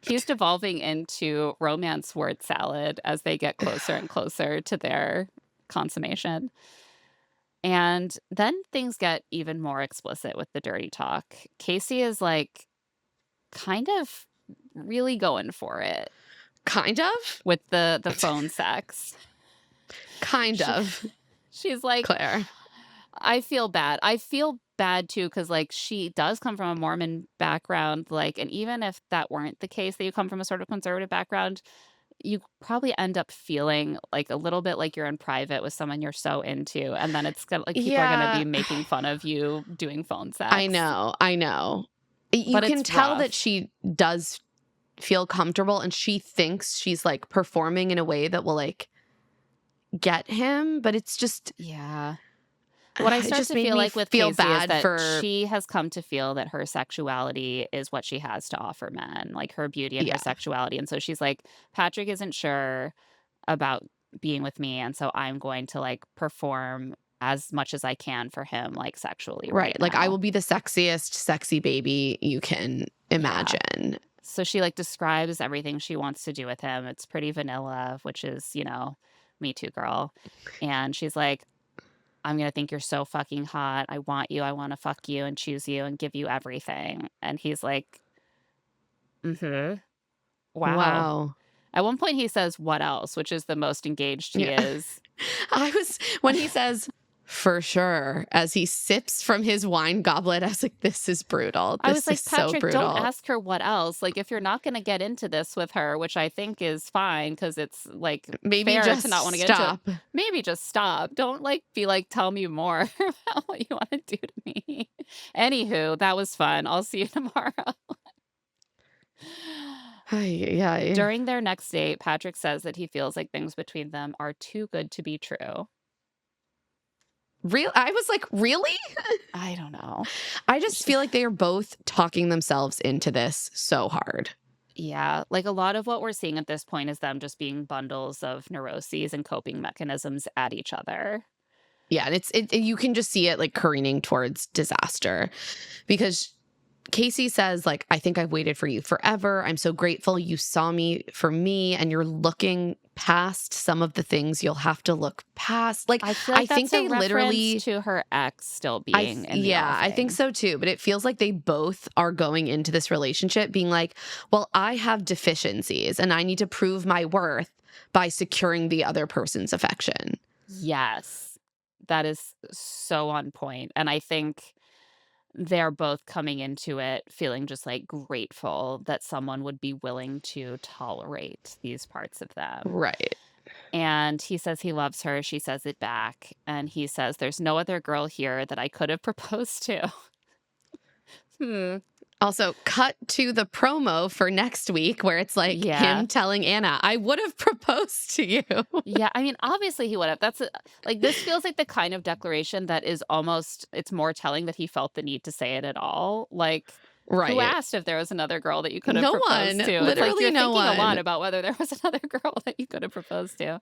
Speaker 1: He's devolving into romance word salad as they get closer and closer to their consummation. And then things get even more explicit with the dirty talk. Casey is like, kind of really going for it
Speaker 2: Kind of?
Speaker 1: with the phone sex.
Speaker 2: Kind
Speaker 1: She
Speaker 2: of,
Speaker 1: she's like,
Speaker 2: Claire.
Speaker 1: "I feel bad." I feel bad too because like, she does come from a Mormon background, like and even if that weren't the case, that you come from a sort of conservative background, you probably end up feeling, like, a little bit like you're in private with someone you're so into, and then it's gonna like, people are gonna
Speaker 2: Yeah,
Speaker 1: be making fun of you doing phone
Speaker 2: I
Speaker 1: sex,
Speaker 2: know, I know. You
Speaker 1: but
Speaker 2: can
Speaker 1: it's
Speaker 2: tell that
Speaker 1: rough.
Speaker 2: she does feel comfortable and she thinks she's, like, performing in a way that will, like, get him, but it's just
Speaker 1: Yeah. What I
Speaker 2: it
Speaker 1: start
Speaker 2: just
Speaker 1: to
Speaker 2: made
Speaker 1: feel
Speaker 2: me
Speaker 1: like with
Speaker 2: feel
Speaker 1: Casey is
Speaker 2: bad
Speaker 1: that
Speaker 2: for
Speaker 1: she has come to feel that her sexuality is what she has to offer men, like her beauty and her
Speaker 2: yeah,
Speaker 1: sexuality. And so she's like, Patrick isn't sure about being with me. And so I'm going to like perform as much as I can for him, like sexually right
Speaker 2: right, like, I will
Speaker 1: now.
Speaker 2: be the sexiest sexy baby you can
Speaker 1: Yeah.
Speaker 2: imagine.
Speaker 1: So she like describes everything she wants to do with him. It's pretty vanilla, which is, me too, girl. And she's like, I'm gonna think you're so fucking hot. I want you. I wanna fuck you and choose you and give you everything. And he's like, "Mhm. Wow."
Speaker 2: Wow.
Speaker 1: At one point, he says, "What else?" Which is the most engaged he
Speaker 2: Yeah.
Speaker 1: is.
Speaker 2: I was when he says, "For sure," as he sips from his wine goblet, I was like, "This is brutal.
Speaker 1: I was
Speaker 2: This is
Speaker 1: like,
Speaker 2: so
Speaker 1: "Patrick, don't
Speaker 2: brutal."
Speaker 1: ask her what else. Like, if you're not gonna get into this with her, which I think is fine because it's, like,
Speaker 2: Maybe
Speaker 1: fair to
Speaker 2: just
Speaker 1: not wanna get into it,
Speaker 2: stop.
Speaker 1: maybe just stop. Don't, like, be like, 'Tell me more about what you wanna do to me.'" Anywho, that was fun. I'll see you tomorrow.
Speaker 2: Ay, ay.
Speaker 1: During their next date, Patrick says that he feels like things between them are too good to be true.
Speaker 2: Real I was like, "Really?"
Speaker 1: I don't know.
Speaker 2: I just
Speaker 1: Sh
Speaker 2: feel like they are both talking themselves into this so hard.
Speaker 1: Yeah, like, a lot of what we're seeing at this point is them just being bundles of neuroses and coping mechanisms at each other.
Speaker 2: Yeah, and you can just see it, like, careening towards disaster because Casey says, like, "I think I've waited for you forever. I'm so grateful you saw me for me, and you're looking past some of the things you'll have to look past." Like,
Speaker 1: I feel
Speaker 2: I
Speaker 1: like
Speaker 2: think
Speaker 1: that's a
Speaker 2: they
Speaker 1: reference
Speaker 2: literally
Speaker 1: to her ex still being in the
Speaker 2: yeah, I think
Speaker 1: offing.
Speaker 2: so too, but it feels like they both are going into this relationship being like, "Well, I have deficiencies, and I need to prove my worth by securing the other person's affection."
Speaker 1: Yes. That is so on point, and I think they're both coming into it feeling just, like, grateful that someone would be willing to tolerate these parts of them.
Speaker 2: Right.
Speaker 1: And he says he loves her, she says it back, and he says, "There's no other girl here that I could have proposed to." Hmm.
Speaker 2: Also, cut to the promo for next week where it's like
Speaker 1: Yeah.
Speaker 2: him telling Anna, I would have proposed to you.
Speaker 1: Yeah, I mean, obviously he would have. Like, this feels like the kind of declaration that is almost it's more telling that he felt the need to say it at all. Like, who
Speaker 2: Right.
Speaker 1: asked if there was another girl that you could have
Speaker 2: No
Speaker 1: proposed
Speaker 2: one.
Speaker 1: to? It's like
Speaker 2: Literally
Speaker 1: you're
Speaker 2: no
Speaker 1: thinking a lot
Speaker 2: one.
Speaker 1: about whether there was another girl that you could have proposed to.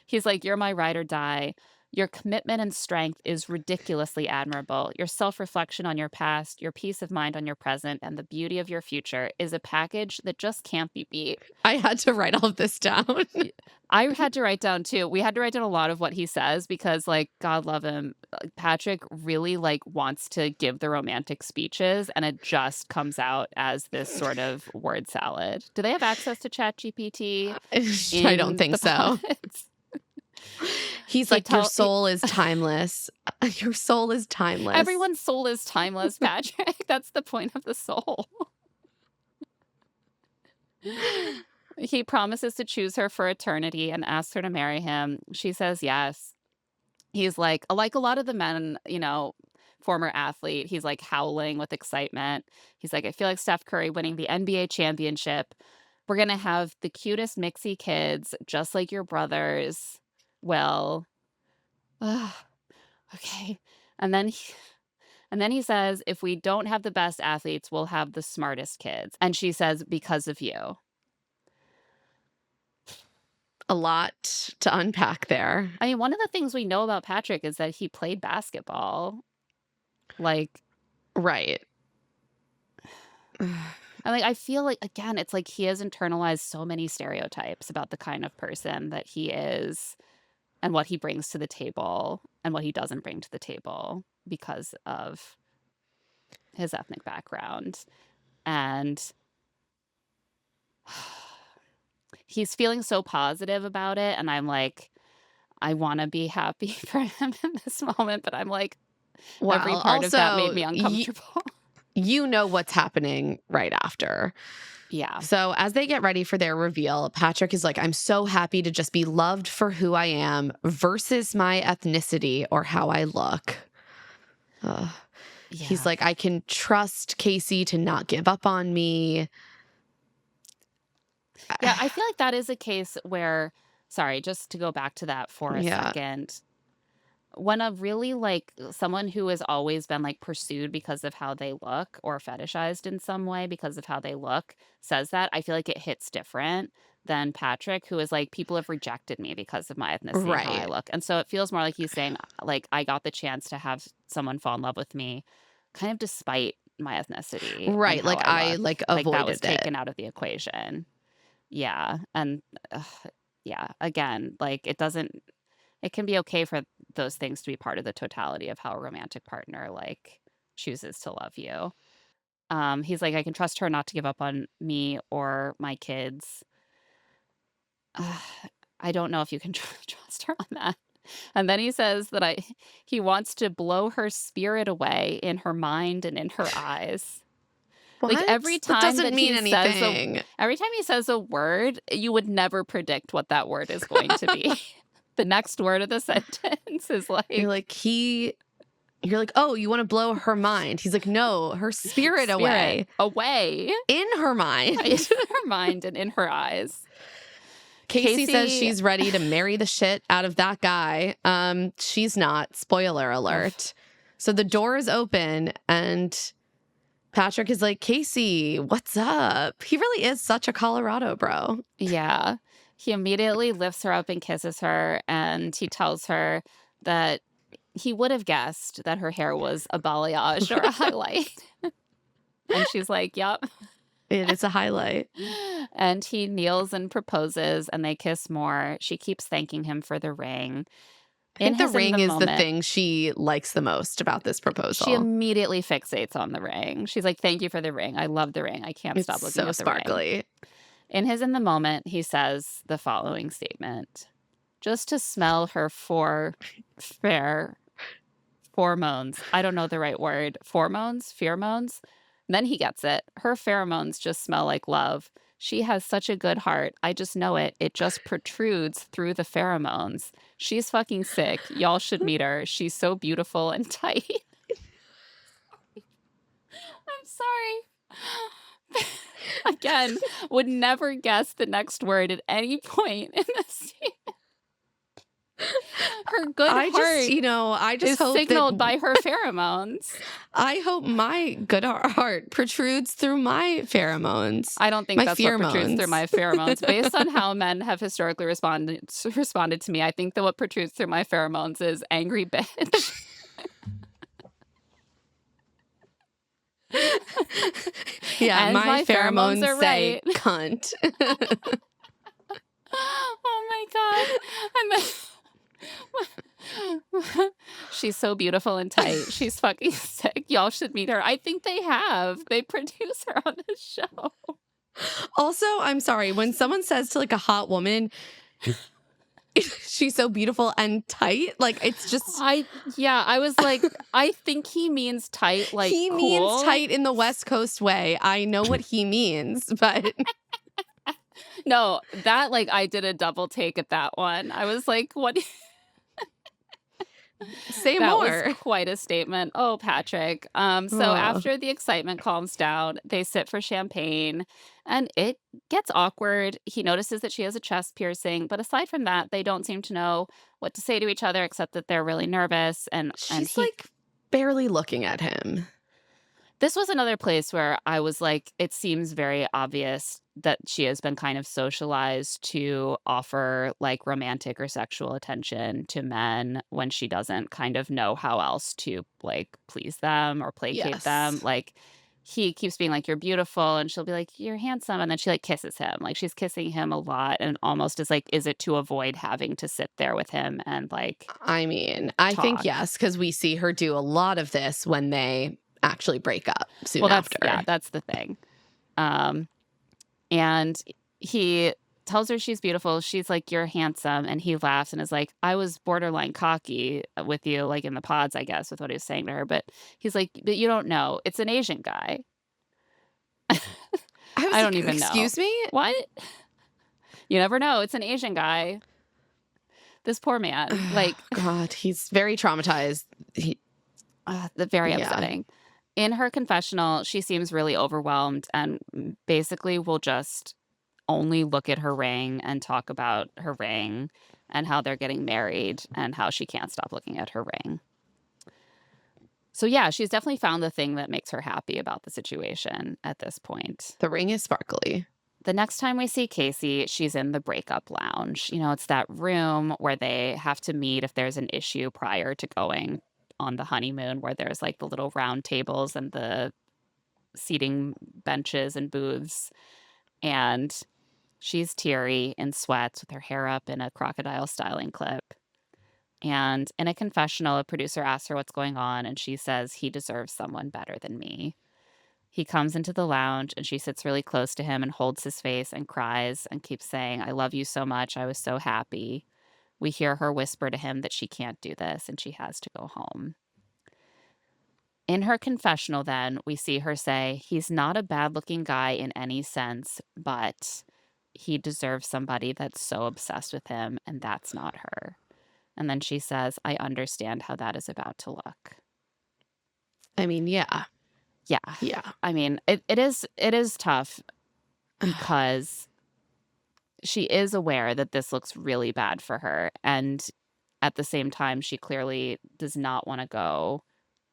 Speaker 1: He's like, "You're my ride or die. Your commitment and strength is ridiculously admirable. Your self-reflection on your past, your peace of mind on your present, and the beauty of your future is a package that just can't be beat."
Speaker 2: I had to write all of this down.
Speaker 1: Y I had to write down too. We had to write down a lot of what he says because, like, God love him, Patrick really, like, wants to give the romantic speeches, and it just comes out as this sort of word salad. Do they have access to ChatGPT
Speaker 2: I don't
Speaker 1: in
Speaker 2: think
Speaker 1: the
Speaker 2: so.
Speaker 1: pods?
Speaker 2: He's
Speaker 1: He
Speaker 2: like, your
Speaker 1: tell he
Speaker 2: soul is timeless. Your soul is timeless.
Speaker 1: Everyone's soul is timeless, Patrick. That's the point of the soul. He promises to choose her for eternity and asks her to marry him. She says yes. He's like a lot of the men, former athlete, he's like howling with excitement. He's like, I feel like Steph Curry winning the NBA championship. We're going to have the cutest mixy kids, just like your brothers. Well, okay. And then he says, if we don't have the best athletes, we'll have the smartest kids. And she says, because of you.
Speaker 2: A lot to unpack there.
Speaker 1: I mean, one of the things we know about Patrick is that he played basketball. Like,
Speaker 2: right.
Speaker 1: I feel like, again, it's like he has internalized so many stereotypes about the kind of person that he is and what he brings to the table and what he doesn't bring to the table because of his ethnic background. And he's feeling so positive about it. And I'm like, I want to be happy for him in this moment. But I'm like, every
Speaker 2: Well,
Speaker 1: part of that made
Speaker 2: also,
Speaker 1: me uncomfortable.
Speaker 2: you know what's happening right after.
Speaker 1: Yeah.
Speaker 2: So as they get ready for their reveal, Patrick is like, I'm so happy to just be loved for who I am versus my ethnicity or how I look. He's like, I can trust Casey to not give up on me.
Speaker 1: Yeah, I feel like that is a case where, sorry, just to go back to that for a
Speaker 2: Yeah.
Speaker 1: second. When a really someone who has always been pursued because of how they look or fetishized in some way because of how they look says that, I feel like it hits different than Patrick, who is like, people have rejected me because of my ethnicity and how I
Speaker 2: Right.
Speaker 1: look. And so it feels more like he's saying, I got the chance to have someone fall in love with me kind of despite my ethnicity. And
Speaker 2: Right.
Speaker 1: how
Speaker 2: Like
Speaker 1: I
Speaker 2: I
Speaker 1: look. That was
Speaker 2: avoided it.
Speaker 1: taken out of the equation. Yeah. And yeah, again, it can be okay for those things to be part of the totality of how a romantic partner chooses to love you. He's like, I can trust her not to give up on me or my kids. I don't know if you can trust her on that. And then he says that he wants to blow her spirit away in her mind and in her eyes.
Speaker 2: What?
Speaker 1: Every
Speaker 2: That
Speaker 1: time
Speaker 2: doesn't mean anything.
Speaker 1: every time he says a word, you would never predict what that word is going to be. The next word of the sentence is
Speaker 2: You're like, oh, you want to blow her mind? He's like, no, her spirit away.
Speaker 1: Away.
Speaker 2: In her mind.
Speaker 1: In her mind and in her eyes.
Speaker 2: Casey says she's ready to marry the shit out of that guy. She's not. Spoiler alert. So the door is open and Patrick is like, Casey, what's up? He really is such a Colorado bro.
Speaker 1: Yeah. He immediately lifts her up and kisses her, and he tells her that he would have guessed that her hair was a balayage or a highlight. And she's like, yep.
Speaker 2: It's a highlight.
Speaker 1: And he kneels and proposes, and they kiss more. She keeps thanking him for the ring.
Speaker 2: I think the ring is the thing she likes the most about this proposal.
Speaker 1: She immediately fixates on the ring. She's like, thank you for the ring. I love the ring. I can't stop looking at the ring.
Speaker 2: So sparkly.
Speaker 1: In the moment, he says the following statement. Just to smell her pheromones. I don't know the right word. Pheromones? Then he gets it. Her pheromones just smell like love. She has such a good heart. I just know it. It just protrudes through the pheromones. She's fucking sick. Y'all should meet her. She's so beautiful and tight. I'm sorry. again, would never guess the next word at any point in the scene. Her good heart
Speaker 2: I just
Speaker 1: is
Speaker 2: hope that
Speaker 1: signaled by her pheromones.
Speaker 2: I hope my good heart protrudes through my pheromones.
Speaker 1: I don't think
Speaker 2: My
Speaker 1: that's what protrudes through
Speaker 2: pheromones.
Speaker 1: my pheromones. Based on how men have historically responded to me, I think that what protrudes through my pheromones is angry bitch.
Speaker 2: Yeah,
Speaker 1: And
Speaker 2: my
Speaker 1: my pheromones
Speaker 2: pheromones
Speaker 1: are
Speaker 2: say
Speaker 1: right.
Speaker 2: cunt.
Speaker 1: Oh my god. And then she's so beautiful and tight. She's fucking sick. Y'all should meet her. I think they have. They produce her on this show.
Speaker 2: Also, I'm sorry, when someone says to like a hot woman, she's so beautiful and tight, like it's just
Speaker 1: I was like, I think he means tight, like
Speaker 2: he
Speaker 1: cool.
Speaker 2: means tight in the West Coast way. I know what he means, but
Speaker 1: No, that like I did a double take at that one. I was like, what?
Speaker 2: say
Speaker 1: That
Speaker 2: more.
Speaker 1: was quite a statement. Oh, Patrick. So
Speaker 2: Oh.
Speaker 1: after the excitement calms down, they sit for champagne and it gets awkward. He notices that she has a chest piercing, but aside from that, they don't seem to know what to say to each other except that they're really nervous and
Speaker 2: She's
Speaker 1: he
Speaker 2: like barely looking at him.
Speaker 1: This was another place where I was like, it seems very obvious that she has been kind of socialized to offer like romantic or sexual attention to men when she doesn't kind of know how else to like please them or placate them.
Speaker 2: Yes.
Speaker 1: Like he keeps being like, you're beautiful. And she'll be like, you're handsome. And then she like kisses him. Like she's kissing him a lot and almost is like, is it to avoid having to sit there with him and like,
Speaker 2: I mean, I think
Speaker 1: talk?
Speaker 2: yes, because we see her do a lot of this when they actually break up soon
Speaker 1: Well,
Speaker 2: after.
Speaker 1: that's the thing. And he tells her she's beautiful. She's like, you're handsome. And he laughs and is like, I was borderline cocky with you, like in the pods, I guess, with what he was saying to her. But he's like, but you don't know. It's an Asian guy.
Speaker 2: I
Speaker 1: I don't even know.
Speaker 2: Excuse me?
Speaker 1: What? You never know. It's an Asian guy. This poor man. Like,
Speaker 2: God, he's very traumatized.
Speaker 1: very
Speaker 2: Yeah.
Speaker 1: upsetting. In her confessional, she seems really overwhelmed and basically will just only look at her ring and talk about her ring and how they're getting married and how she can't stop looking at her ring. So yeah, she's definitely found the thing that makes her happy about the situation at this point.
Speaker 2: The ring is sparkly.
Speaker 1: The next time we see Casey, she's in the breakup lounge. You know, it's that room where they have to meet if there's an issue prior to going on the honeymoon, where there's like the little round tables and the seating benches and booths. And she's teary in sweats with her hair up in a crocodile styling clip. And in a confessional, a producer asks her what's going on, and she says he deserves someone better than me. He comes into the lounge, and she sits really close to him and holds his face and cries and keeps saying, I love you so much. I was so happy. We hear her whisper to him that she can't do this and she has to go home. In her confessional, then, we see her say, he's not a bad-looking guy in any sense, but he deserves somebody that's so obsessed with him, and that's not her. And then she says, I understand how that is about to look.
Speaker 2: I mean, yeah.
Speaker 1: Yeah.
Speaker 2: Yeah.
Speaker 1: I mean, it is tough because she is aware that this looks really bad for her. And at the same time, she clearly does not want to go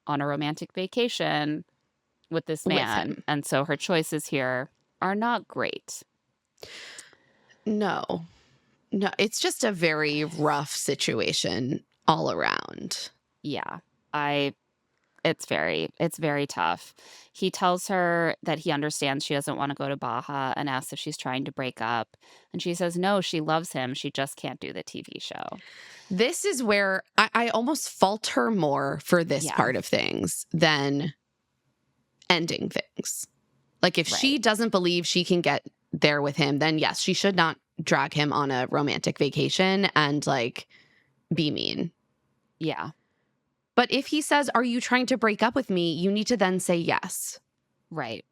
Speaker 1: on a romantic vacation with this man. And so her choices here are not great.
Speaker 2: No, it's just a very rough situation all around.
Speaker 1: Yeah, it's very tough. He tells her that he understands she doesn't want to go to Baja and asks if she's trying to break up. And she says, no, she loves him. She just can't do the TV show.
Speaker 2: This is where I almost fault her more for this part of things than ending things. Like if she doesn't believe she can get there with him, then yes, she should not drag him on a romantic vacation and like be mean.
Speaker 1: Yeah.
Speaker 2: But if he says, are you trying to break up with me? You need to then say yes.
Speaker 1: Right.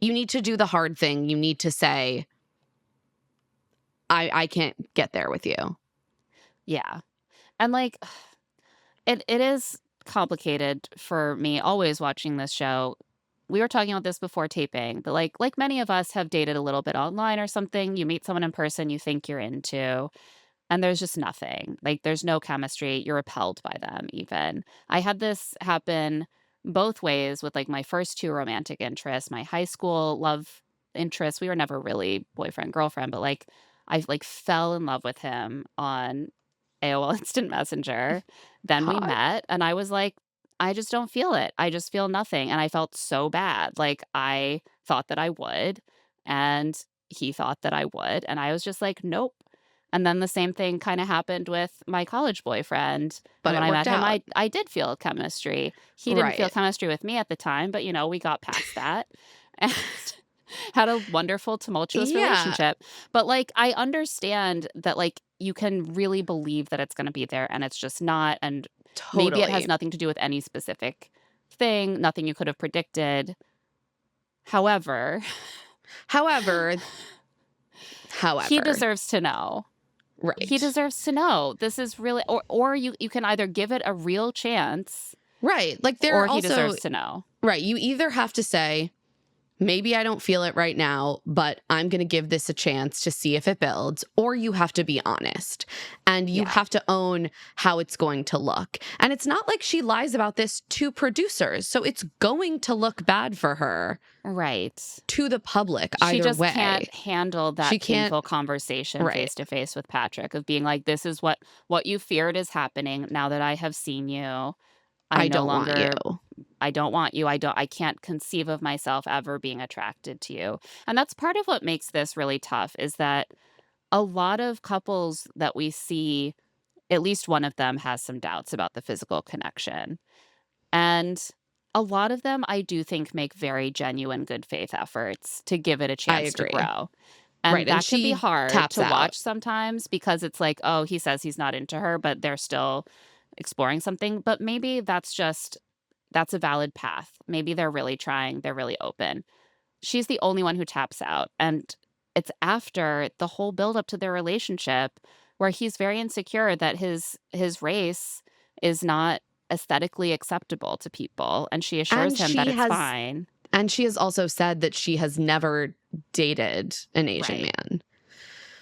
Speaker 2: You need to do the hard thing. You need to say, I can't get there with you.
Speaker 1: Yeah. And like, it is complicated for me always watching this show we were talking about this before taping, but like many of us have dated a little bit online or something. You meet someone in person you think you're into, and there's just nothing. Like, there's no chemistry. You're repelled by them, even. I had this happen both ways with like my first two romantic interests, my high school love interests. We were never really boyfriend, girlfriend, but like I like fell in love with him on AOL Instant Messenger. Then we
Speaker 2: Hot.
Speaker 1: met, and I was like, I just don't feel it. I just feel nothing. And I felt so bad. Like, I thought that I would, and he thought that I would. And I was just like, nope. And then the same thing kind of happened with my college boyfriend.
Speaker 2: But
Speaker 1: And when
Speaker 2: it
Speaker 1: I met
Speaker 2: worked
Speaker 1: him,
Speaker 2: out.
Speaker 1: I did feel chemistry. He didn't feel
Speaker 2: Right.
Speaker 1: chemistry with me at the time, but we got past that and had a wonderful, tumultuous
Speaker 2: Yeah,
Speaker 1: relationship. But like, I understand that like you can really believe that it's going to be there and it's just not. And maybe it has
Speaker 2: totally.
Speaker 1: nothing to do with any specific thing, nothing you could have predicted. However,
Speaker 2: However,
Speaker 1: he
Speaker 2: however,
Speaker 1: deserves to know. He
Speaker 2: right.
Speaker 1: deserves to know. This is really, or you can either give it a real chance
Speaker 2: Right. Like there are
Speaker 1: or he
Speaker 2: also
Speaker 1: deserves to know.
Speaker 2: right, you either have to say maybe I don't feel it right now, but I'm going to give this a chance to see if it builds. Or you have to be honest and you
Speaker 1: Yeah.
Speaker 2: have to own how it's going to look. And it's not like she lies about this to producers. So it's going to look bad for her
Speaker 1: Right.
Speaker 2: to the public
Speaker 1: She
Speaker 2: either
Speaker 1: just
Speaker 2: way.
Speaker 1: can't handle
Speaker 2: She
Speaker 1: that
Speaker 2: can't,
Speaker 1: painful conversation
Speaker 2: right.
Speaker 1: face to face with Patrick of being like, this is what you feared is happening now that I have seen you. I
Speaker 2: I
Speaker 1: no
Speaker 2: don't want you.
Speaker 1: longer I don't want you. I can't conceive of myself ever being attracted to you. And that's part of what makes this really tough is that a lot of couples that we see, at least one of them has some doubts about the physical connection. And a lot of them I do think make very genuine good faith efforts to give it a
Speaker 2: I
Speaker 1: chance to
Speaker 2: agree.
Speaker 1: grow. And
Speaker 2: Right. And
Speaker 1: that can be
Speaker 2: she
Speaker 1: hard
Speaker 2: taps
Speaker 1: to
Speaker 2: out.
Speaker 1: watch sometimes because it's like, oh, he says he's not into her, but they're still exploring something. But maybe that's a valid path. Maybe they're really trying, they're really open. She's the only one who taps out. And it's after the whole buildup to their relationship where he's very insecure that his race is not aesthetically acceptable to people. And she assures
Speaker 2: And
Speaker 1: him that
Speaker 2: she
Speaker 1: it's
Speaker 2: has
Speaker 1: fine.
Speaker 2: and she has also said that she has never dated an Asian
Speaker 1: Right.
Speaker 2: man.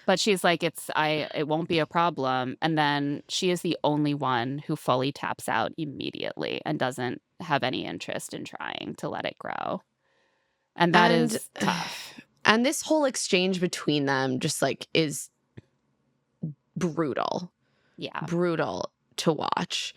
Speaker 1: But she's like, it won't be a problem. And then she is the only one who fully taps out immediately and doesn't have any interest in trying to let it grow. And that
Speaker 2: And
Speaker 1: is tough.
Speaker 2: and this whole exchange between them just like is brutal.
Speaker 1: Yeah.
Speaker 2: Brutal to watch.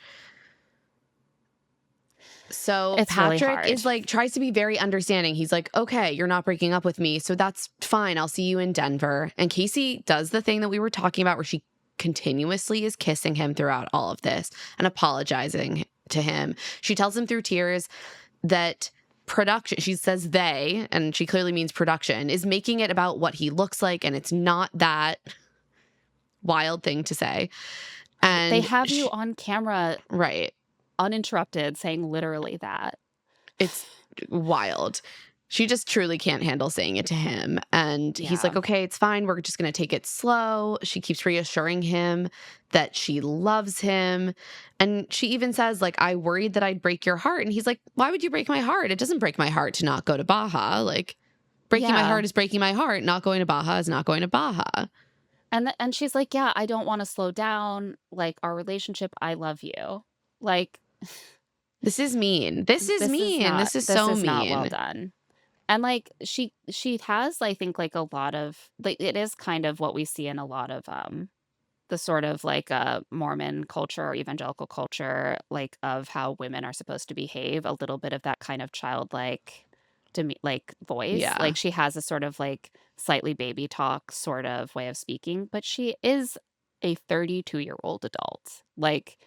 Speaker 2: So
Speaker 1: It's really
Speaker 2: Patrick
Speaker 1: hard.
Speaker 2: is like tries to be very understanding. He's like, okay, you're not breaking up with me, so that's fine. I'll see you in Denver. And Casey does the thing that we were talking about where she continuously is kissing him throughout all of this and apologizing to him. She tells him through tears that production, she says they, and she clearly means production, is making it about what he looks like, and it's not that wild thing to say. And
Speaker 1: They have you on camera
Speaker 2: right.
Speaker 1: uninterrupted saying literally that.
Speaker 2: It's wild. She just truly can't handle saying it to him. And he's like,
Speaker 1: Yeah.
Speaker 2: okay, it's fine. We're just going to take it slow. She keeps reassuring him that she loves him. And she even says, like, I worried that I'd break your heart. And he's like, why would you break my heart? It doesn't break my heart to not go to Baja. Like, breaking my
Speaker 1: Yeah.
Speaker 2: heart is breaking my heart. Not going to Baja is not going to Baja.
Speaker 1: And she's like, yeah, I don't want to slow down. Like, our relationship, I love you. Like,
Speaker 2: This is mean. This is mean. This is so mean.
Speaker 1: not well done. And like she has, I think, like a lot of like it is kind of what we see in a lot of the sort of like Mormon culture or evangelical culture, like of how women are supposed to behave, a little bit of that kind of childlike like voice.
Speaker 2: Yeah.
Speaker 1: Like she has a sort of like slightly baby talk sort of way of speaking, but she is a 32-year-old adult. Like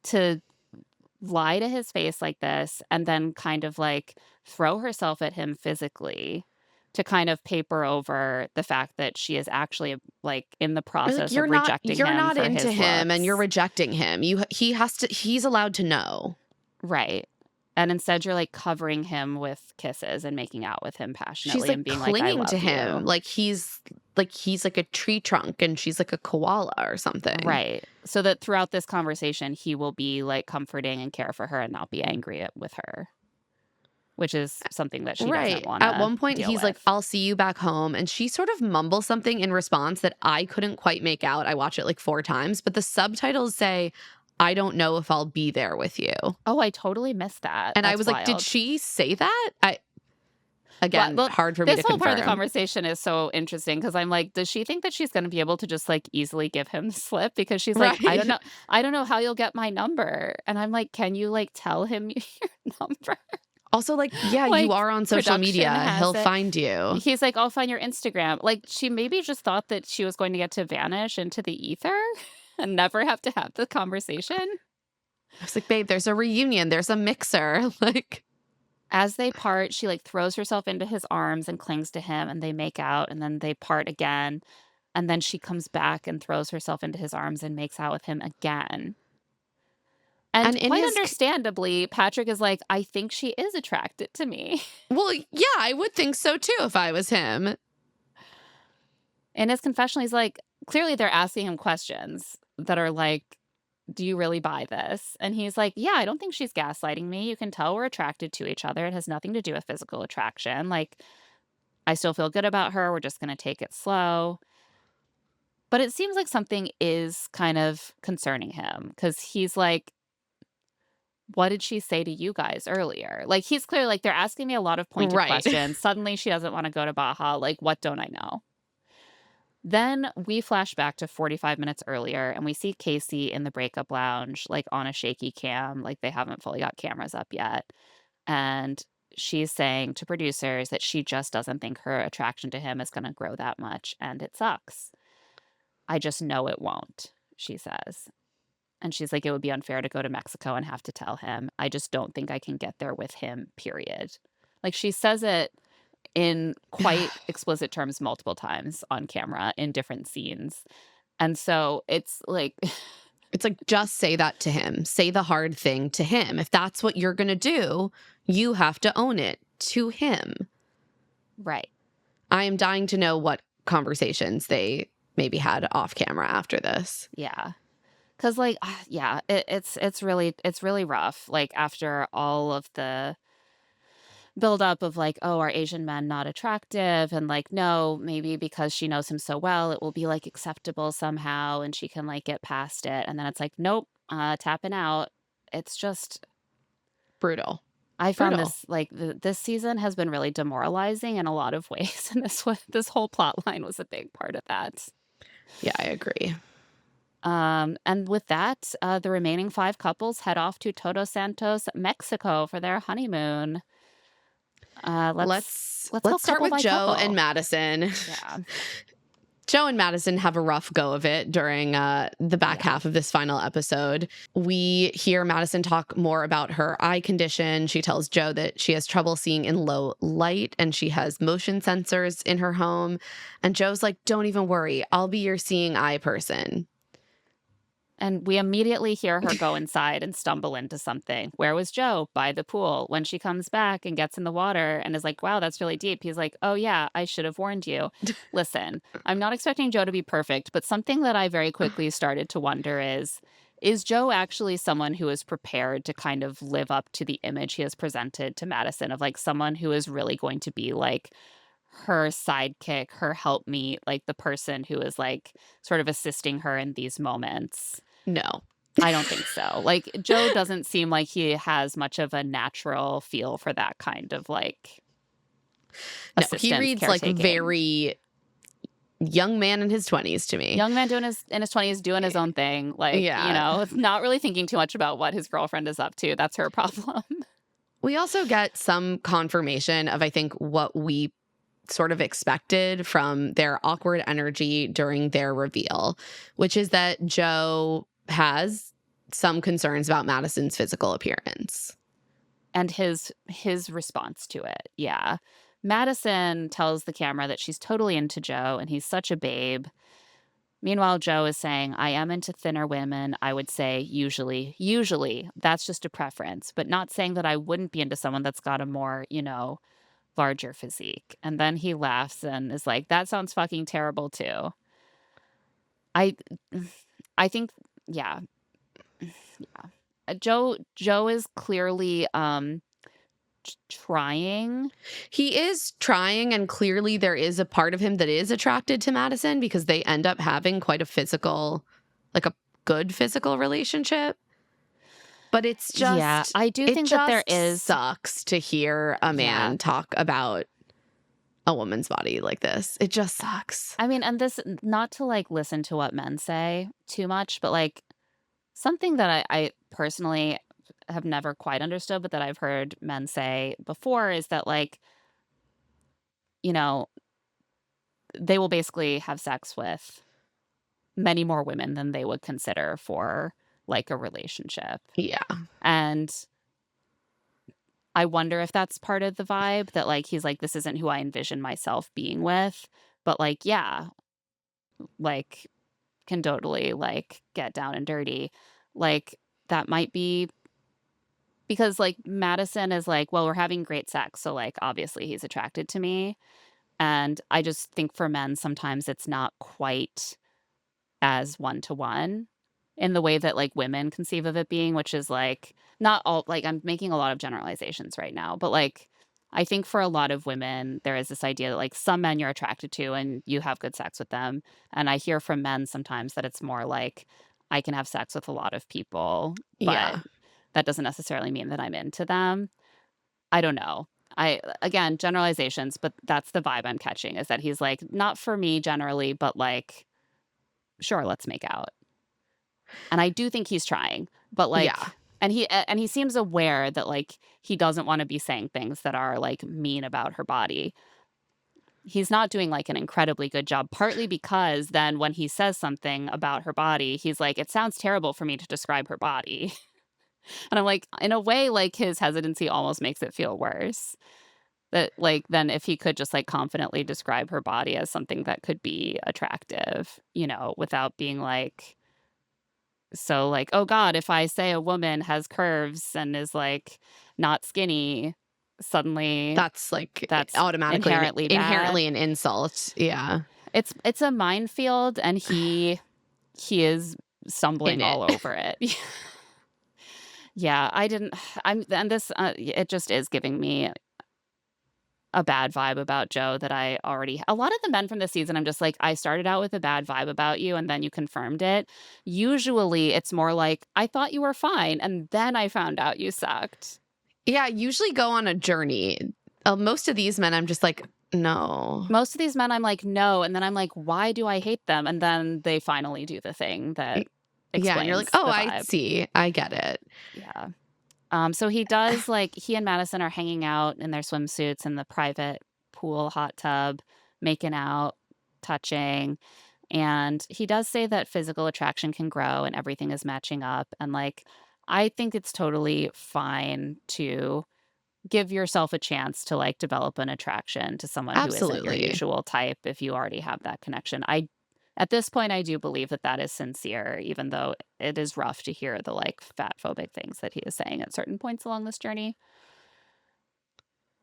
Speaker 1: to lie to his face like this and then kind of like throw herself at him physically to kind of paper over the fact that she is actually like in the
Speaker 2: Like,
Speaker 1: process of rejecting
Speaker 2: you're
Speaker 1: him
Speaker 2: not
Speaker 1: for
Speaker 2: into
Speaker 1: his
Speaker 2: him and you're
Speaker 1: looks.
Speaker 2: rejecting him. He's allowed to know.
Speaker 1: Right. And instead you're, like, covering him with kisses and making out with him
Speaker 2: She's,
Speaker 1: passionately
Speaker 2: like,
Speaker 1: and being like, "I
Speaker 2: clinging to
Speaker 1: love
Speaker 2: him,
Speaker 1: you."
Speaker 2: like he's like a tree trunk and she's like a koala or something.
Speaker 1: Right. So that throughout this conversation, he will be, like, comforting and care for her and not be angry at with her, which is something that she doesn't
Speaker 2: Right. At
Speaker 1: wanna
Speaker 2: one point,
Speaker 1: deal
Speaker 2: he's like,
Speaker 1: with.
Speaker 2: "I'll see you back home." And she sort of mumbles something in response that I couldn't quite make out. I watched it like 4 times, but the subtitles say, "I don't know if I'll be there with you."
Speaker 1: Oh, I totally missed that.
Speaker 2: And I
Speaker 1: That's
Speaker 2: was like, "Did
Speaker 1: wild.
Speaker 2: she say that?"
Speaker 1: Well
Speaker 2: Again,
Speaker 1: well,
Speaker 2: hard for me
Speaker 1: this
Speaker 2: to
Speaker 1: whole part of the
Speaker 2: confirm.
Speaker 1: conversation is so interesting because 'cause I'm like, does she think that she's gonna be able to just, like, easily give him the slip? Because she's like,
Speaker 2: Right.
Speaker 1: I don't know how you'll get my number." And I'm like, "Can you, like, tell him your number?"
Speaker 2: Also, like, yeah, you
Speaker 1: Like,
Speaker 2: are on social
Speaker 1: production
Speaker 2: media.
Speaker 1: has
Speaker 2: He'll
Speaker 1: it.
Speaker 2: find you.
Speaker 1: He's like, "I'll find your Instagram." Like, she maybe just thought that she was going to get to vanish into the ether and never have to have the conversation.
Speaker 2: I was like, "Babe, there's a reunion. There's a mixer." Like,
Speaker 1: As they part, she, like, throws herself into his arms and clings to him, and they make out, and then they part again, and then she comes back and throws herself into his arms and makes out with him again.
Speaker 2: and
Speaker 1: And
Speaker 2: in
Speaker 1: quite
Speaker 2: his
Speaker 1: understandably, Patrick is like, "I think she is attracted to me."
Speaker 2: well, yeah, I would think so too if I was him.
Speaker 1: In his confessional, he's like clearly they're asking him questions that are like, "Do you really buy this?" And he's like, "Yeah, I don't think she's gaslighting me. You can tell we're attracted to each other. It has nothing to do with physical attraction. Like, I still feel good about her. We're just gonna take it slow." But it seems like something is kind of concerning him because he's like, "What did she say to you guys earlier?" Like, he's clearly like, "They're asking me a lot of pointed
Speaker 2: Right.
Speaker 1: questions. Suddenly she doesn't wanna go to Baja. Like, what don't I know?" Then we flash back to 45 minutes earlier and we see Casey in the breakup lounge, like on a shaky cam, like they haven't fully got cameras up yet. And she's saying to producers that she just doesn't think her attraction to him is going to grow that much. And it sucks. I just know it won't, she says. And she's like, it would be unfair to go to Mexico and have to tell him. I just don't think I can get there with him, period. Like she says it in quite explicit terms multiple times on camera in different scenes. And so it's like
Speaker 2: It's like, just say that to him. Say the hard thing to him. If that's what you're going to do, you have to own it to him.
Speaker 1: right.
Speaker 2: I am dying to know what conversations they maybe had off camera after this.
Speaker 1: Yeah. Cuz like yeah, it's really rough like after all of the build up of like, oh, are Asian men not attractive? And like, no, maybe because she knows him so well, it will be like acceptable somehow and she can like get past it. And then it's like, nope, tapping out. It's just,
Speaker 2: Brutal.
Speaker 1: I found
Speaker 2: Brutal.
Speaker 1: this like this season has been really demoralizing in a lot of ways. And this whole plot line was a big part of that.
Speaker 2: Yeah, I agree.
Speaker 1: And with that, the remaining 5 couples head off to Todos Santos, Mexico for their honeymoon. Let's go
Speaker 2: Let's start
Speaker 1: couple
Speaker 2: with
Speaker 1: by
Speaker 2: Joe and
Speaker 1: couple.
Speaker 2: Madison.
Speaker 1: Yeah.
Speaker 2: Joe and Madison have a rough go of it during the back
Speaker 1: Yeah.
Speaker 2: half of this final episode. We hear Madison talk more about her eye condition. She tells Joe that she has trouble seeing in low light and she has motion sensors in her home. And Joe's like, "Don't even worry. I'll be your seeing eye person."
Speaker 1: And we immediately hear her go inside and stumble into something. Where was Joe? By the pool. When she comes back and gets in the water and is like, wow, that's really deep. He's like, oh, yeah, I should have warned you. Listen, I'm not expecting Joe to be perfect, but something that I very quickly started to wonder is Joe actually someone who is prepared to kind of live up to the image he has presented to Madison of like someone who is really going to be like her sidekick, her helpmeet, like the person who is like sort of assisting her in these moments?
Speaker 2: No.
Speaker 1: I don't think so. Like, Joe doesn't seem like he has much of a natural feel for that kind of, like,
Speaker 2: No, he
Speaker 1: assistance,
Speaker 2: reads like
Speaker 1: caretaking.
Speaker 2: very young man in his 20s to me.
Speaker 1: Young man doing his in his 20s, doing his own thing, like,
Speaker 2: Yeah.
Speaker 1: not really thinking too much about what his girlfriend is up to. That's her problem.
Speaker 2: We also get some confirmation of, I think, what we sort of expected from their awkward energy during their reveal, which is that Joe has some concerns about Madison's physical appearance.
Speaker 1: And his response to it, yeah. Madison tells the camera that she's totally into Joe, and he's such a babe. Meanwhile, Joe is saying, I am into thinner women. I would say usually, that's just a preference, but not saying that I wouldn't be into someone that's got a more, larger physique. And then he laughs and is like, that sounds fucking terrible too. I, I think, yeah, yeah. Joe is clearly, trying.
Speaker 2: He is trying, and clearly there is a part of him that is attracted to Madison because they end up having quite a physical, like a good physical relationship. But
Speaker 1: Yeah, I do
Speaker 2: it
Speaker 1: think that there
Speaker 2: just
Speaker 1: is.
Speaker 2: sucks to hear a
Speaker 1: Yeah.
Speaker 2: man talk about a woman's body like this. It just sucks.
Speaker 1: I mean, and this, not to like listen to what men say too much, but like something that I personally have never quite understood, but that I've heard men say before is that like, you know, they will basically have sex with many more women than they would consider for like a relationship.
Speaker 2: Yeah.
Speaker 1: And I wonder if that's part of the vibe that like he's like, this isn't who I envision myself being with. But like, yeah, like can totally like get down and dirty. Like that might be because like Madison is like, well, we're having great sex. So like obviously he's attracted to me. And I just think for men, sometimes it's not quite as one to one in the way that like women conceive of it being, which is like not all like I'm making a lot of generalizations right now, but like I think for a lot of women, there is this idea that like some men you're attracted to and you have good sex with them. And I hear from men sometimes that it's more like I can have sex with a lot of people, but
Speaker 2: Yeah.
Speaker 1: that doesn't necessarily mean that I'm into them. I don't know. I again, generalizations, but that's the vibe I'm catching is that he's like, not for me generally, but like, sure, let's make out. And I do think he's trying, but
Speaker 2: Yeah.
Speaker 1: like and he seems aware that like he doesn't want to be saying things that are like mean about her body. He's not doing like an incredibly good job, partly because then when he says something about her body, he's like, it sounds terrible for me to describe her body. And I'm like, in a way, like his hesitancy almost makes it feel worse. That like then if he could just like confidently describe her body as something that could be attractive, without being like so like, oh God, if I say a woman has curves and is like not skinny, suddenly
Speaker 2: That's like
Speaker 1: that's
Speaker 2: automatically and
Speaker 1: inherently bad.
Speaker 2: inherently an insult. Yeah.
Speaker 1: It's a minefield and he is
Speaker 2: In
Speaker 1: stumbling
Speaker 2: it.
Speaker 1: all over it. Yeah, I didn't I'm and this it just is giving me a bad vibe about Joe that I already a lot of the men from this season, I'm just like, I started out with a bad vibe about you and then you confirmed it. Usually it's more like, I thought you were fine and then I found out you sucked.
Speaker 2: Yeah, usually go on a journey. Most of these men, I'm just like, no.
Speaker 1: Most of these men, I'm like, no. And then I'm like, why do I hate them? And then they finally do the thing that
Speaker 2: Yeah, and you're like,
Speaker 1: explains
Speaker 2: oh,
Speaker 1: the
Speaker 2: I
Speaker 1: vibe.
Speaker 2: see. I get it.
Speaker 1: Yeah. So he does like he and Madison are hanging out in their swimsuits in the private pool hot tub, making out, touching. And he does say that physical attraction can grow and everything is matching up. And like, I think it's totally fine to give yourself a chance to like develop an attraction to someone who isn't your
Speaker 2: Absolutely.
Speaker 1: usual type if you already have that connection. At this point, I do believe that that is sincere, even though it is rough to hear the like fat phobic things that he is saying at certain points along this journey.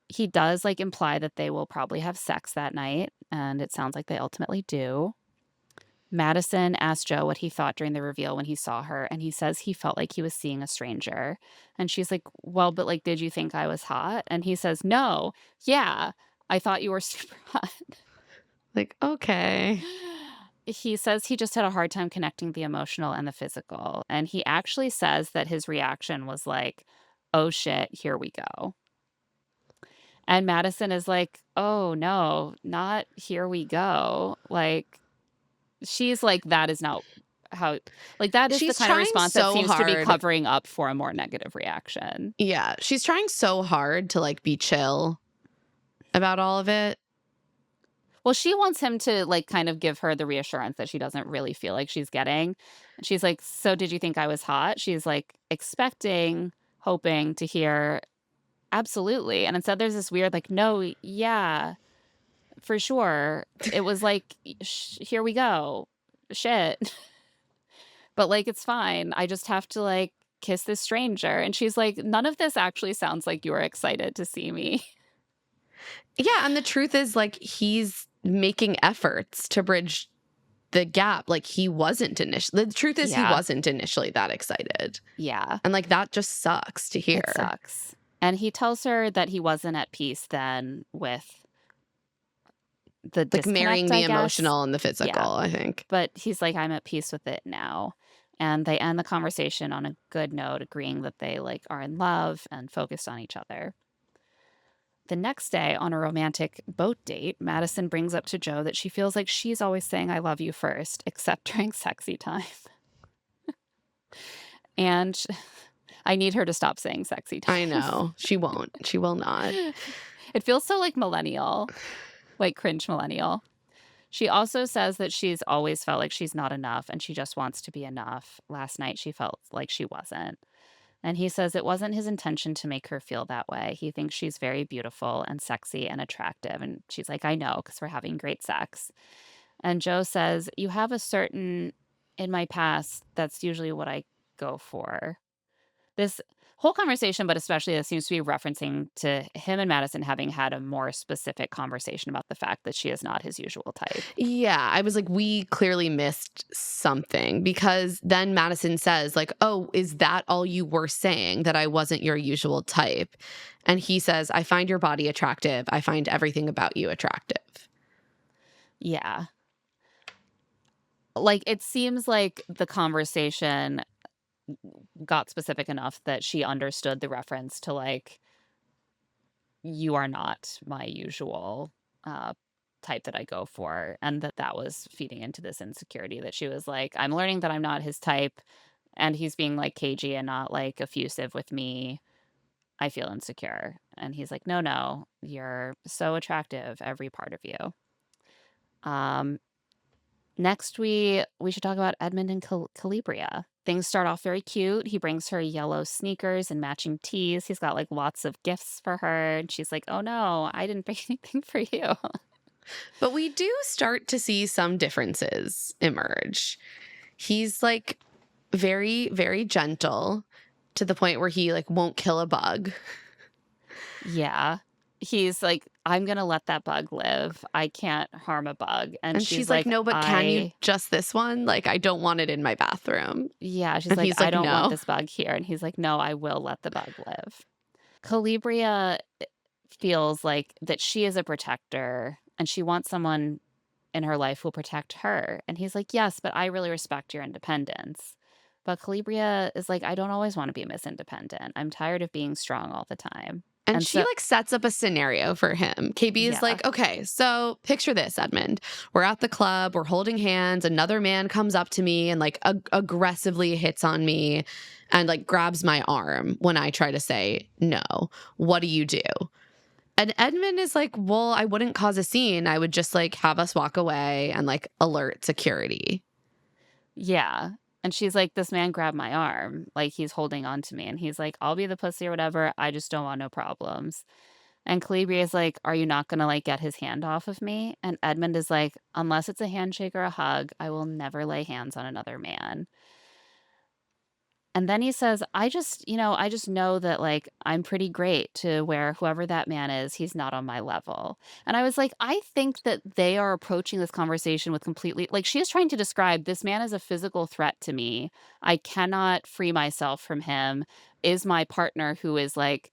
Speaker 1: He does like imply that they will probably have sex that night, and it sounds like they ultimately do. Madison asked Joe what he thought during the reveal when he saw her, and he says he felt like he was seeing a stranger. And she's like, well, but like, did you think I was hot? And he says, no, yeah, I thought you were super hot.
Speaker 2: Like, okay.
Speaker 1: He says he just had a hard time connecting the emotional and the physical. And he actually says that his reaction was like, oh shit, here we go. And Madison is like, oh no, not here we go. Like, she's like, that is not how, like, that is the
Speaker 2: She's
Speaker 1: kind of
Speaker 2: trying
Speaker 1: response that
Speaker 2: so
Speaker 1: seems to be
Speaker 2: hard.
Speaker 1: covering up for a more negative reaction.
Speaker 2: Yeah, she's trying so hard to like be chill about all of it.
Speaker 1: Well, she wants him to like kind of give her the reassurance that she doesn't really feel like she's getting. And she's like, so did you think I was hot? She's like expecting, hoping to hear, absolutely. And instead there's this weird, like, no, yeah, for sure. It was like, here we go. shit. But, like, it's fine. I just have to, like, kiss this stranger. And she's like, none of this actually sounds like you were excited to see me.
Speaker 2: Yeah, and the truth is, like, he's making efforts to bridge the gap. Like, he wasn't initially, the truth is, he
Speaker 1: Yeah.
Speaker 2: wasn't initially that excited.
Speaker 1: Yeah.
Speaker 2: And, like, that just sucks to hear.
Speaker 1: It sucks. And he tells her that he wasn't at peace then with the
Speaker 2: Like, marrying
Speaker 1: disconnect,
Speaker 2: the
Speaker 1: I guess.
Speaker 2: emotional and the physical,
Speaker 1: Yeah.
Speaker 2: I think.
Speaker 1: But he's like, I'm at peace with it now. And they end the conversation on a good note, agreeing that they, like, are in love and focused on each other. The next day, on a romantic boat date, Madison brings up to Joe that she feels like she's always saying, I love you first, except during sexy time. And I need her to stop saying sexy time.
Speaker 2: I know. She won't. She will not.
Speaker 1: It feels so, like, millennial, like cringe millennial. She also says that she's always felt like she's not enough and she just wants to be enough. Last night, she felt like she wasn't. And he says it wasn't his intention to make her feel that way. He thinks she's very beautiful and sexy and attractive. And she's like, I know, because we're having great sex. And Joe says, you have a certain, in my past, that's usually what I go for. This whole conversation, but especially this, seems to be referencing to him and Madison having had a more specific conversation about the fact that she is not his usual type.
Speaker 2: Yeah, I was like, we clearly missed something, because then Madison says, like, oh, is that all you were saying, that I wasn't your usual type? And he says, I find your body attractive. I find everything about you attractive.
Speaker 1: Yeah. Like, it seems like the conversation got specific enough that she understood the reference to, like, you are not my usual type that I go for, and that was feeding into this insecurity that she was like, I'm learning that I'm not his type, and he's being, like, cagey and not, like, effusive with me. I feel insecure. And he's like, no, you're so attractive, every part of you. Next, we should talk about Edmond and Calibria. Things start off very cute. He brings her yellow sneakers and matching tees. He's got, like, lots of gifts for her. And she's like, oh, no, I didn't bring anything for you.
Speaker 2: But we do start to see some differences emerge. He's, like, very, very gentle to the point where he, like, won't kill a bug.
Speaker 1: Yeah. He's like, I'm going to let that bug live. I can't harm a bug. And
Speaker 2: she's like, no, but can you just this one? Like, I don't want it in my bathroom.
Speaker 1: Yeah, she's
Speaker 2: And
Speaker 1: like,
Speaker 2: he's like,
Speaker 1: I don't
Speaker 2: no.
Speaker 1: want this bug here. And he's like, no, I will let the bug live. Calibria feels like that she is a protector and she wants someone in her life who will protect her. And he's like, yes, but I really respect your independence. But Calibria is like, I don't always want to be Miss Independent. I'm tired of being strong all the time.
Speaker 2: And she, like, sets up a scenario for him. KB is like, okay, so picture this, Edmond. We're at the club. We're holding hands. Another man comes up to me and, like, aggressively hits on me and, like, grabs my arm when I try to say no. What do you do? And Edmond is like, well, I wouldn't cause a scene. I would just, like, have us walk away and, like, alert security.
Speaker 1: Yeah. And she's like, this man grabbed my arm. Like, he's holding on to me. And he's like, I'll be the pussy or whatever. I just don't want no problems. And Calibria is like, are you not going to, like, get his hand off of me? And Edmond is like, unless it's a handshake or a hug, I will never lay hands on another man. And then he says, I just know that, like, I'm pretty great to where whoever that man is, he's not on my level. And I was like, I think that they are approaching this conversation with completely, like, she is trying to describe this man as a physical threat to me. I cannot free myself from him. Is my partner, who is, like,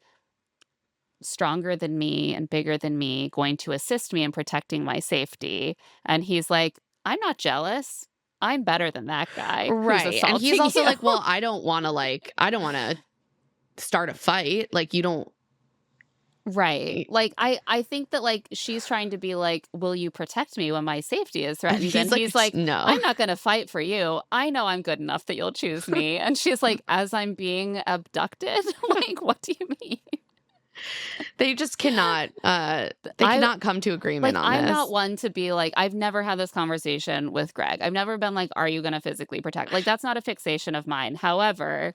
Speaker 1: stronger than me and bigger than me, going to assist me in protecting my safety? And he's like, I'm not jealous. I'm better than that guy.
Speaker 2: Right. And he's also like, well, I don't want to start a fight. Like, you don't.
Speaker 1: Right. Like, I think that, like, she's trying to be like, will you protect me when my safety is threatened? And he's like,
Speaker 2: no,
Speaker 1: I'm not going to fight for you. I know I'm good enough that you'll choose me. And she's like, as I'm being abducted? Like, what do you mean?
Speaker 2: They just cannot, cannot come to agreement on this.
Speaker 1: I'm not one to be like, I've never had this conversation with Greg. I've never been like, are you going to physically protect? Like, that's not a fixation of mine. However,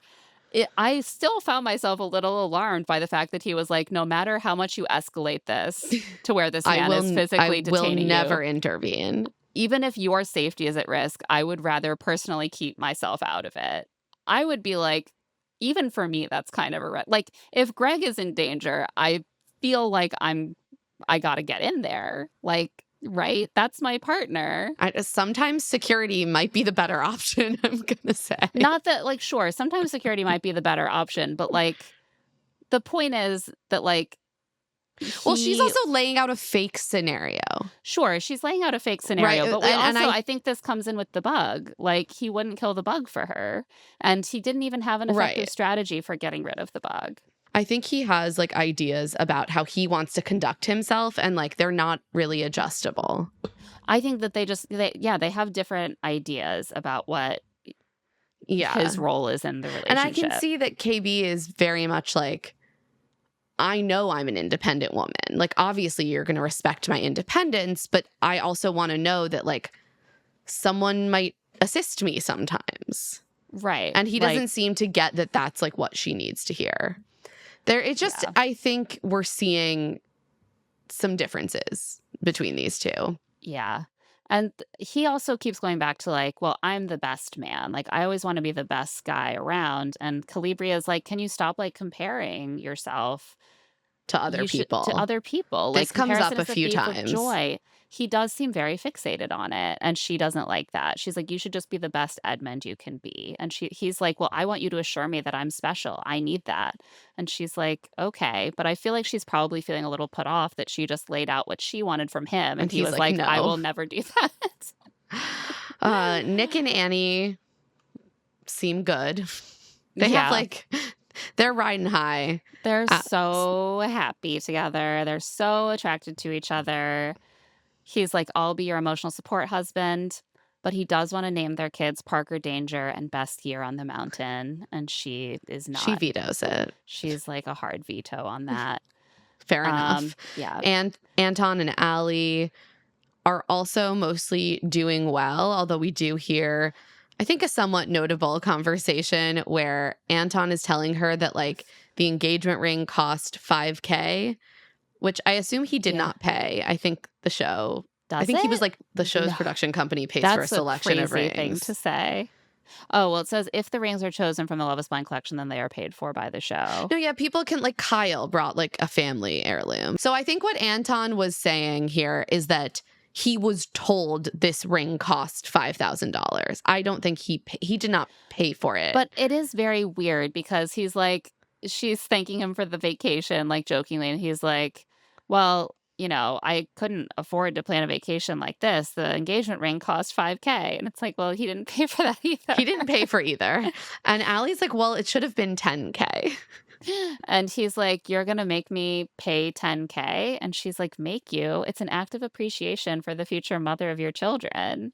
Speaker 1: I still found myself a little alarmed by the fact that he was like, no matter how much you escalate this to where this man is physically detaining you,
Speaker 2: I will never intervene.
Speaker 1: even if your safety is at risk, I would rather personally keep myself out of it. I would be like, even for me, that's kind of a like, if Greg is in danger, I feel like I gotta get in there. Like, right? That's my partner.
Speaker 2: Sometimes security might be the better option, I'm gonna say.
Speaker 1: Not that, like, sure, sometimes security might be the better option, but, like, the point is that, like,
Speaker 2: Well, she's
Speaker 1: he
Speaker 2: also laying out a fake scenario,
Speaker 1: sure, she's laying out a fake
Speaker 2: right?
Speaker 1: scenario, but we
Speaker 2: And
Speaker 1: also I think this comes in with the bug, like, he wouldn't kill the bug for her, and he didn't even have an effective
Speaker 2: right.
Speaker 1: strategy for getting rid of the bug.
Speaker 2: I think he has like ideas about how he wants to conduct himself, and like they're not really adjustable.
Speaker 1: I think that they have different ideas about what
Speaker 2: Yeah.
Speaker 1: his role is in the
Speaker 2: And I can
Speaker 1: relationship.
Speaker 2: see that KB is very much like, I know I'm an independent woman. Like, obviously, you're going to respect my independence, but I also want to know that, like, someone might assist me sometimes.
Speaker 1: Right,
Speaker 2: And he
Speaker 1: like
Speaker 2: doesn't seem to get that that's, like, what she needs to hear. It just,
Speaker 1: yeah.
Speaker 2: I think we're seeing some differences between these two.
Speaker 1: Yeah. And he also keeps going back to like, well, I'm the best man. Like, I always want to be the best guy around. And Calibria is like, can you stop like comparing yourself
Speaker 2: To other
Speaker 1: you should to
Speaker 2: people.
Speaker 1: other people?
Speaker 2: This
Speaker 1: Like,
Speaker 2: comes
Speaker 1: comparison
Speaker 2: up a
Speaker 1: is the
Speaker 2: few
Speaker 1: thief of
Speaker 2: times.
Speaker 1: joy. He does seem very fixated on it, and she doesn't like that. She's like, you should just be the best Edmond you can be. And he's like, well, I want you to assure me that I'm special. I need that. And she's like, okay. But I feel like she's probably feeling a little put off that she just laid out what she wanted from him. And
Speaker 2: And
Speaker 1: he
Speaker 2: he's
Speaker 1: was
Speaker 2: like,
Speaker 1: like, I
Speaker 2: no.
Speaker 1: will never do that.
Speaker 2: Nick and Annie seem good. They have
Speaker 1: Yeah.
Speaker 2: like, they're riding high.
Speaker 1: They're
Speaker 2: Uh,
Speaker 1: so happy together. They're so attracted to each other. He's like, I'll be your emotional support husband. But he does want to name their kids Parker Danger and Best Year on the Mountain. And she is
Speaker 2: She
Speaker 1: not.
Speaker 2: vetoes it.
Speaker 1: She's like a hard veto on that.
Speaker 2: Fair enough.
Speaker 1: Yeah.
Speaker 2: And Anton and Allie are also mostly doing well, although we do hear, I think, a somewhat notable conversation where Anton is telling her that like the engagement ring cost $5,000, which I assume he did
Speaker 1: Yeah.
Speaker 2: not pay. I think the show,
Speaker 1: Does
Speaker 2: I think he was
Speaker 1: it?
Speaker 2: like the show's
Speaker 1: No.
Speaker 2: production company pays for a
Speaker 1: That's a
Speaker 2: selection of
Speaker 1: crazy thing
Speaker 2: rings.
Speaker 1: to say. Oh, well, it says if the rings are chosen from the Love is Blind collection, then they are paid for by the show.
Speaker 2: No, yeah, people can like Kyle brought like a family heirloom. So I think what Anton was saying here is that he was told this ring cost $5,000. I don't think he did not pay for it.
Speaker 1: But it is very weird because he's like, she's thanking him for the vacation, like jokingly, and he's like, well, you know, I couldn't afford to plan a vacation like this. The engagement ring cost $5,000. And it's like, well, he didn't pay for that either.
Speaker 2: He didn't pay for either. And Allie's like, well, it should have been $10,000.
Speaker 1: And he's like, you're going to make me pay $10,000. And she's like, make you. It's an act of appreciation for the future mother of your children.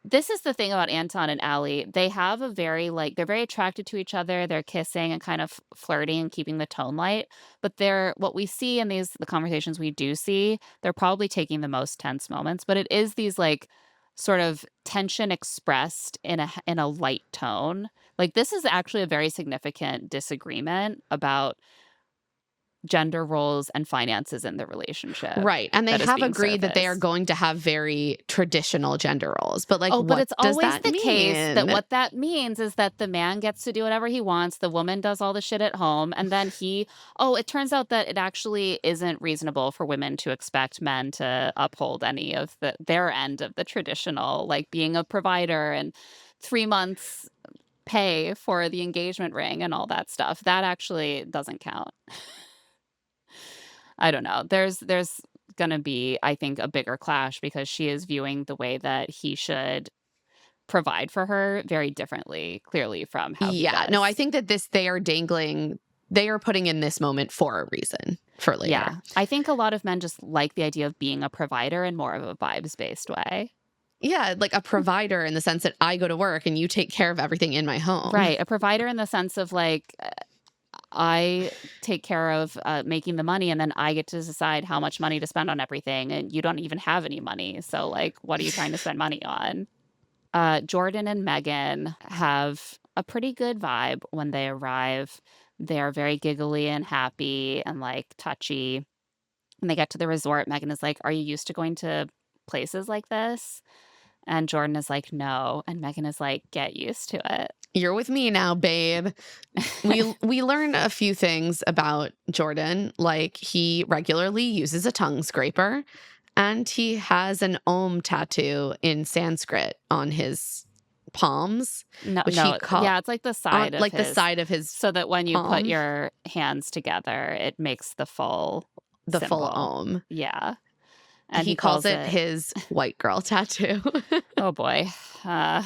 Speaker 1: This is the thing about Anton and Allie. They have a very, like, they're very attracted to each other. They're kissing and kind of flirting and keeping the tone light. But what we see in the conversations we do see, they're probably taking the most tense moments. But it is these, like, sort of tension expressed in a light tone. Like, this is actually a very significant disagreement about gender roles and finances in the relationship.
Speaker 2: Right. And they
Speaker 1: that is
Speaker 2: have
Speaker 1: being
Speaker 2: agreed that they are
Speaker 1: surfaced.
Speaker 2: going to have very traditional gender roles. But like,
Speaker 1: Oh, but
Speaker 2: what
Speaker 1: it's
Speaker 2: does
Speaker 1: always
Speaker 2: that
Speaker 1: the case that
Speaker 2: mean?
Speaker 1: what that means is that the man gets to do whatever he wants, the woman does all the shit at home, and then it turns out that it actually isn't reasonable for women to expect men to uphold any of their end of the traditional, like being a provider and 3 months pay for the engagement ring and all that stuff. That actually doesn't count. I don't know. There's gonna be, I think, a bigger clash because she is viewing the way that he should provide for her very differently, clearly, from how he
Speaker 2: Yeah. No, I
Speaker 1: does.
Speaker 2: think that they are putting in this moment for a reason for later.
Speaker 1: Yeah. I think a lot of men just like the idea of being a provider in more of a vibes-based way.
Speaker 2: Yeah, like a provider in the sense that I go to work and you take care of everything in my home.
Speaker 1: Right. A provider in the sense of like, I take care of making the money and then I get to decide how much money to spend on everything. And you don't even have any money. So, like, what are you trying to spend money on? Jordan and Megan have a pretty good vibe when they arrive. They're very giggly and happy and like touchy. When they get to the resort, Megan is like, are you used to going to places like this. And Jordan is like, no. And Megan is like, get used to it.
Speaker 2: You're with me now, babe. We learn a few things about Jordan, like he regularly uses a tongue scraper and he has an Om tattoo in Sanskrit on his palms,
Speaker 1: No,
Speaker 2: which he
Speaker 1: no,
Speaker 2: called
Speaker 1: yeah, it's like the
Speaker 2: on
Speaker 1: side of
Speaker 2: like the
Speaker 1: his,
Speaker 2: side of his
Speaker 1: so that when you put
Speaker 2: palm,
Speaker 1: your hands together, it makes the full
Speaker 2: the full
Speaker 1: symbol.
Speaker 2: Om.
Speaker 1: Yeah. And
Speaker 2: He
Speaker 1: he
Speaker 2: calls
Speaker 1: calls
Speaker 2: it
Speaker 1: it,
Speaker 2: his white girl tattoo.
Speaker 1: oh boy, uh,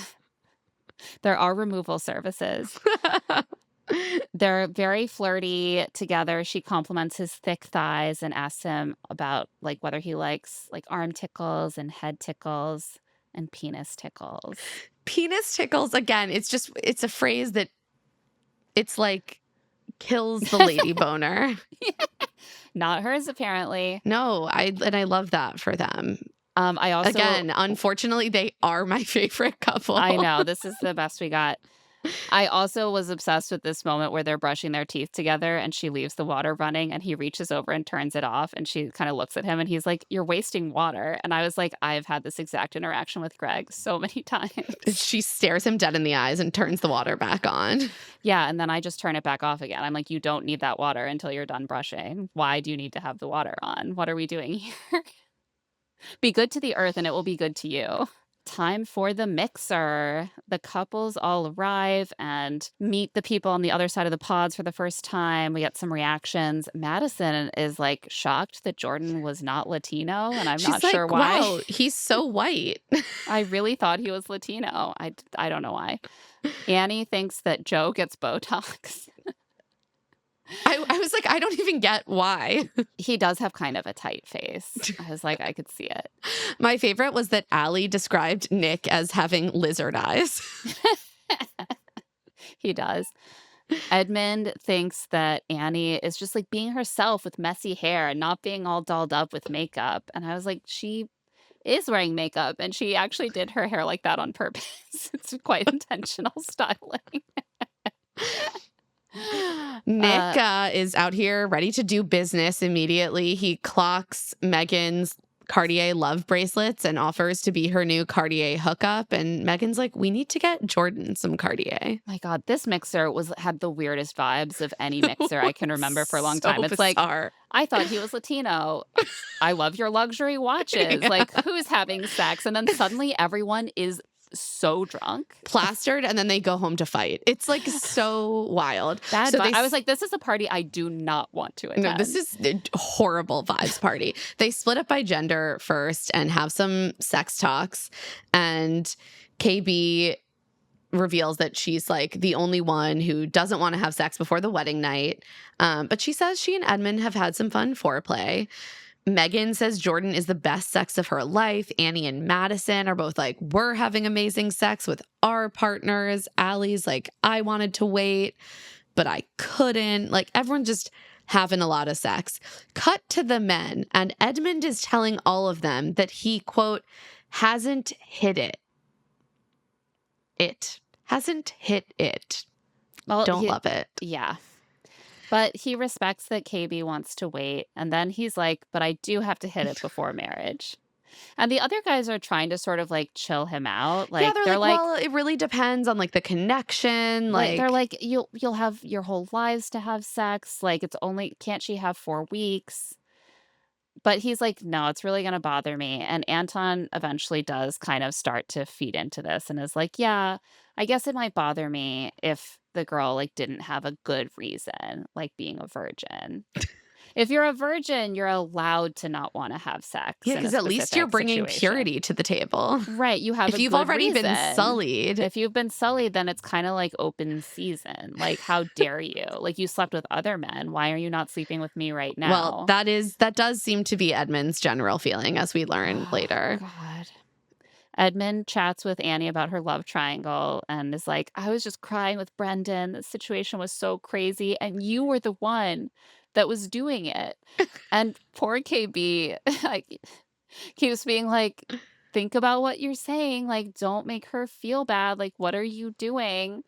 Speaker 1: there are removal services. They're very flirty together. She compliments his thick thighs and asks him about like whether he likes like arm tickles and head tickles and penis tickles.
Speaker 2: Penis tickles, again, it's a phrase that it's like kills the lady boner.
Speaker 1: Not hers, apparently.
Speaker 2: No, I love that for them.
Speaker 1: I also,
Speaker 2: Again, unfortunately, they are my favorite couple.
Speaker 1: I know this is the best we got. I also was obsessed with this moment where they're brushing their teeth together and she leaves the water running and he reaches over and turns it off and she kind of looks at him and he's like, "You're wasting water." And I was like, I've had this exact interaction with Greg so many times.
Speaker 2: She stares him dead in the eyes and turns the water back on.
Speaker 1: Yeah, and then I just turn it back off again. I'm like, "You don't need that water until you're done brushing. Why do you need to have the water on? What are we doing here?" Be good to the earth and it will be good to you. Time for the mixer. The couples all arrive and meet the people on the other side of the pods for the first time. We get some reactions. Madison is like shocked that Jordan was not Latino, and I'm
Speaker 2: She's
Speaker 1: not
Speaker 2: like,
Speaker 1: sure why.
Speaker 2: wow, he's so white.
Speaker 1: I really thought he was Latino. I don't know why. Annie thinks that Joe gets Botox.
Speaker 2: I was like, I don't even get why.
Speaker 1: He does have kind of a tight face. I was like, I could see it.
Speaker 2: My favorite was that Allie described Nick as having lizard eyes.
Speaker 1: He does. Edmond thinks that Annie is just like being herself with messy hair and not being all dolled up with makeup. And I was like, she is wearing makeup and she actually did her hair like that on purpose. It's quite intentional styling.
Speaker 2: Nick is out here ready to do business immediately. He clocks Megan's Cartier love bracelets and offers to be her new Cartier hookup. And Megan's like, we need to get Jordan some Cartier.
Speaker 1: My God, this mixer had the weirdest vibes of any mixer I can remember for a long time. It's
Speaker 2: bizarre.
Speaker 1: like, I thought he was Latino. I love your luxury watches.
Speaker 2: Yeah.
Speaker 1: Like, who's having sex? And then suddenly everyone is so drunk,
Speaker 2: plastered, and then they go home to fight. It's like so wild.
Speaker 1: Bad
Speaker 2: so
Speaker 1: I was like, this is a party I do not want to attend.
Speaker 2: No, this is a horrible vibes party. They split up by gender first and have some sex talks. And KB reveals that she's like the only one who doesn't want to have sex before the wedding night. But she says she and Edmond have had some fun foreplay. Megan says Jordan is the best sex of her life. Annie and Madison are both like, we're having amazing sex with our partners. Allie's like, I wanted to wait, but I couldn't. Like, everyone just having a lot of sex. Cut to the men, and Edmond is telling all of them that he, quote, hasn't hit it. It hasn't hit it.
Speaker 1: Well,
Speaker 2: Don't love it.
Speaker 1: Yeah. But he respects that KB wants to wait. And then he's like, but I do have to hit it before marriage. And the other guys are trying to sort of like chill him out. Like,
Speaker 2: yeah, they're like, well, it really depends on like the connection. Like
Speaker 1: they're like, you'll have your whole lives to have sex. Like, it's only, can't she have 4 weeks? But he's like, no, it's really going to bother me. And Anton eventually does kind of start to feed into this and is like, yeah, I guess it might bother me if the girl like didn't have a good reason, like being a virgin. If you're a virgin, you're allowed to not want to have sex.
Speaker 2: Yeah, because at least you're bringing purity to the table.
Speaker 1: Right. You have
Speaker 2: if you've already been sullied.
Speaker 1: If you've been sullied, then it's kind of like open season. Like, how dare you? Like, you slept with other men. Why are you not sleeping with me right now?
Speaker 2: Well, that does seem to be Edmond's general feeling, as we learn later.
Speaker 1: God. Edmond chats with Annie about her love triangle and is like, I was just crying with Brendan. The situation was so crazy. And you were the one that was doing it. And poor KB like, keeps being like, think about what you're saying. Like, don't make her feel bad. Like, what are you doing?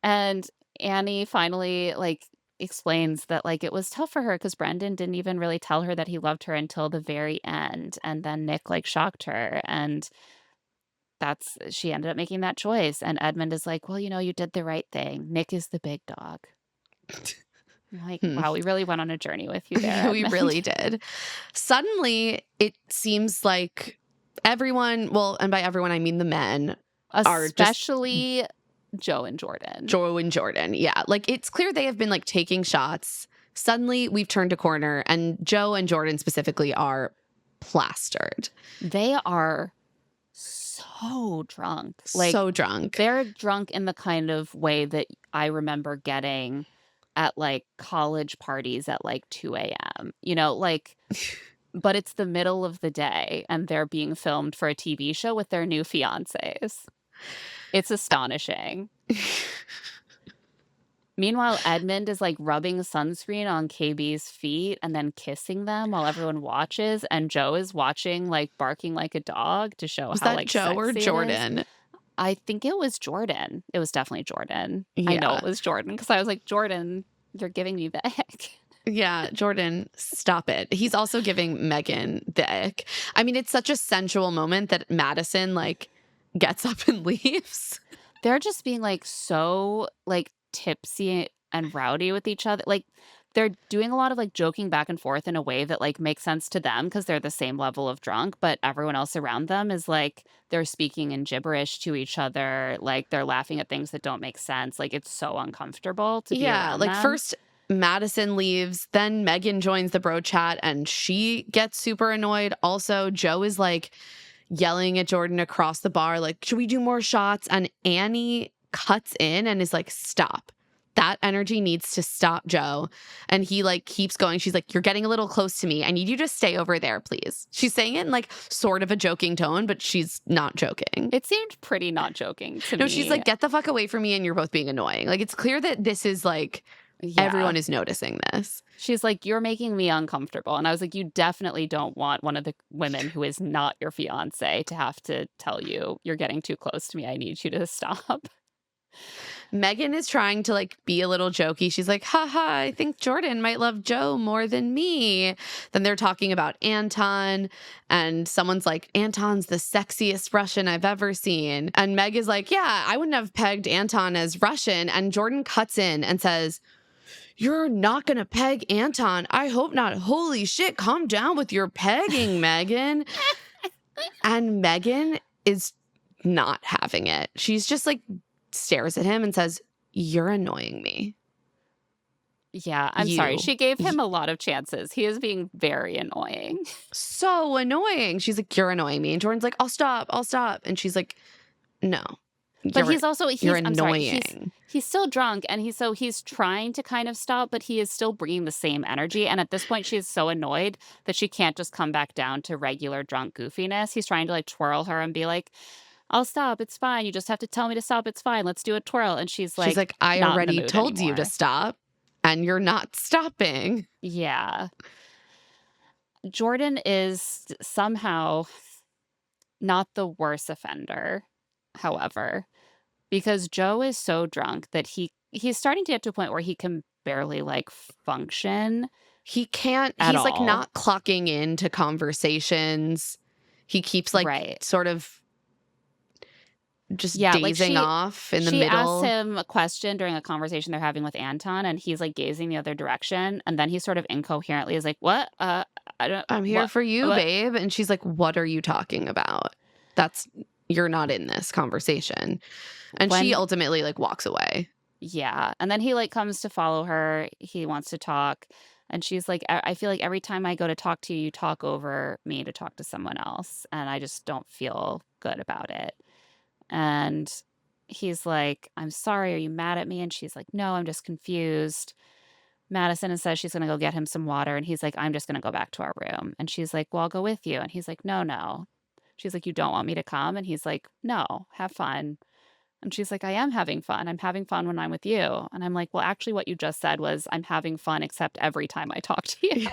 Speaker 1: And Annie finally like explains that, like, it was tough for her because Brendan didn't even really tell her that he loved her until the very end, and then Nick, like, shocked her, and she ended up making that choice, and Edmund is like, "Well, you did the right thing. Nick is the big dog." I'm like,
Speaker 2: Hmm.
Speaker 1: wow, we really went on a journey with you there,
Speaker 2: We
Speaker 1: Edmund.
Speaker 2: really did. Suddenly, it seems like everyone, well, and by everyone, I mean the men, are just
Speaker 1: Especially Joe and Jordan.
Speaker 2: Joe and Jordan. Yeah. Like, it's clear they have been like taking shots. Suddenly, we've turned a corner, and Joe and Jordan specifically are plastered.
Speaker 1: They are so drunk. Like,
Speaker 2: So drunk.
Speaker 1: they're drunk in the kind of way that I remember getting at, like, college parties at, like, 2 AM, like, but it's the middle of the day, and they're being filmed for a TV show with their new fiancés. It's astonishing. Meanwhile, Edmund is, like, rubbing sunscreen on KB's feet and then kissing them while everyone watches, and Joe is watching, like, barking like a dog to show
Speaker 2: Was
Speaker 1: how,
Speaker 2: that
Speaker 1: like,
Speaker 2: Joe or
Speaker 1: sexy it is.
Speaker 2: Jordan?
Speaker 1: I think it was Jordan. It was definitely Jordan. I know
Speaker 2: Yeah.
Speaker 1: it was Jordan because I was like, "Jordan, you're giving me the ick."
Speaker 2: Yeah, Jordan, stop it. He's also giving Megan the ick. I mean, it's such a sensual moment that Madison, like, gets up and leaves.
Speaker 1: They're just being, like, so, like, tipsy and rowdy with each other. Like, they're doing a lot of, like, joking back and forth in a way that, like, makes sense to them because 'cause they're the same level of drunk, but everyone else around them is, like, they're speaking in gibberish to each other, like, they're laughing at things that don't make sense. Like, it's so uncomfortable to be
Speaker 2: Yeah,
Speaker 1: around
Speaker 2: like,
Speaker 1: them.
Speaker 2: first Madison leaves, then Megan joins the bro chat, and she gets super annoyed. Also, Joe is, like, yelling at Jordan across the bar, like, "Should we do more shots?" And Annie cuts in and is like, "Stop. That energy needs to stop, Joe." And he, like, keeps going. She's like, "You're getting a little close to me. I need you to stay over there, please." She's saying it in, like, sort of a joking tone, but she's not joking.
Speaker 1: It seemed pretty not joking to me.
Speaker 2: No, she's like, "Get the fuck away from me, and you're both being annoying." Like, it's clear that this is, like,
Speaker 1: Yeah.
Speaker 2: everyone is noticing this.
Speaker 1: She's like, "You're making me uncomfortable." And I was like, "You definitely don't want one of the women who is not your fiance to have to tell you, 'You're getting too close to me. I need you to stop.'"
Speaker 2: Megan is trying to, like, be a little jokey. She's like, "Haha, I think Jordan might love Joe more than me." Then they're talking about Anton, and someone's like, "Anton's the sexiest Russian I've ever seen." And Meg is like, "Yeah, I wouldn't have pegged Anton as Russian." And Jordan cuts in and says, "You're not gonna peg Anton. I hope not. Holy shit, calm down with your pegging, Megan." And Megan is not having it. She's just, like, stares at him and says, "You're annoying me."
Speaker 1: Yeah, I'm sorry. She gave him a lot of chances. He is being very annoying.
Speaker 2: So annoying. She's like, "You're annoying me." And Jordan's like, I'll stop. And she's like, "No.
Speaker 1: But he's also
Speaker 2: you're
Speaker 1: I'm sorry,
Speaker 2: annoying."
Speaker 1: he's still drunk, and he's trying to kind of stop, but he is still bringing the same energy, and at this point, she is so annoyed that she can't just come back down to regular drunk goofiness. He's trying to, like, twirl her and be like, "I'll stop, it's fine, you just have to tell me to stop, it's fine, let's do a twirl," and she's like,
Speaker 2: "I
Speaker 1: not in the
Speaker 2: already
Speaker 1: mood
Speaker 2: told you to
Speaker 1: anymore.
Speaker 2: stop, and you're not stopping."
Speaker 1: Yeah. Jordan is somehow not the worst offender, however, because Joe is so drunk that he's starting to get to a point where he can barely, like, function
Speaker 2: He can't,
Speaker 1: at
Speaker 2: he's, like,
Speaker 1: all.
Speaker 2: not clocking into conversations. He keeps, like,
Speaker 1: Right.
Speaker 2: sort of just
Speaker 1: Yeah, like,
Speaker 2: dazing off in the
Speaker 1: she asks
Speaker 2: middle.
Speaker 1: him a question during a conversation they're having with Anton, and he's, like, gazing the other direction, and then he sort of incoherently is like, "What? I don't
Speaker 2: "I'm here for you,
Speaker 1: what?"
Speaker 2: babe." And she's like, "What are you talking about? You're not in this conversation." And she
Speaker 1: When
Speaker 2: ultimately, like, walks away.
Speaker 1: Yeah, and then he, like, comes to follow her, he wants to talk, and she's like, I feel like every time I go to talk to you, you talk over me to talk to someone else, and I just don't feel good about it." And he's like, "I'm sorry, are you mad at me?" And she's like, "No, I'm just confused." Madison says she's gonna go get him some water, and he's like, "I'm just gonna go back to our room." And she's like, "Well, I'll go with you." And he's like, "No, no." She's like, "You don't want me to come?" And he's like, "No, have fun." And she's like, "I am having fun. I'm having fun when I'm with you." And I'm like, "Well, actually, what you just said was, I'm having fun except every time I talk to you."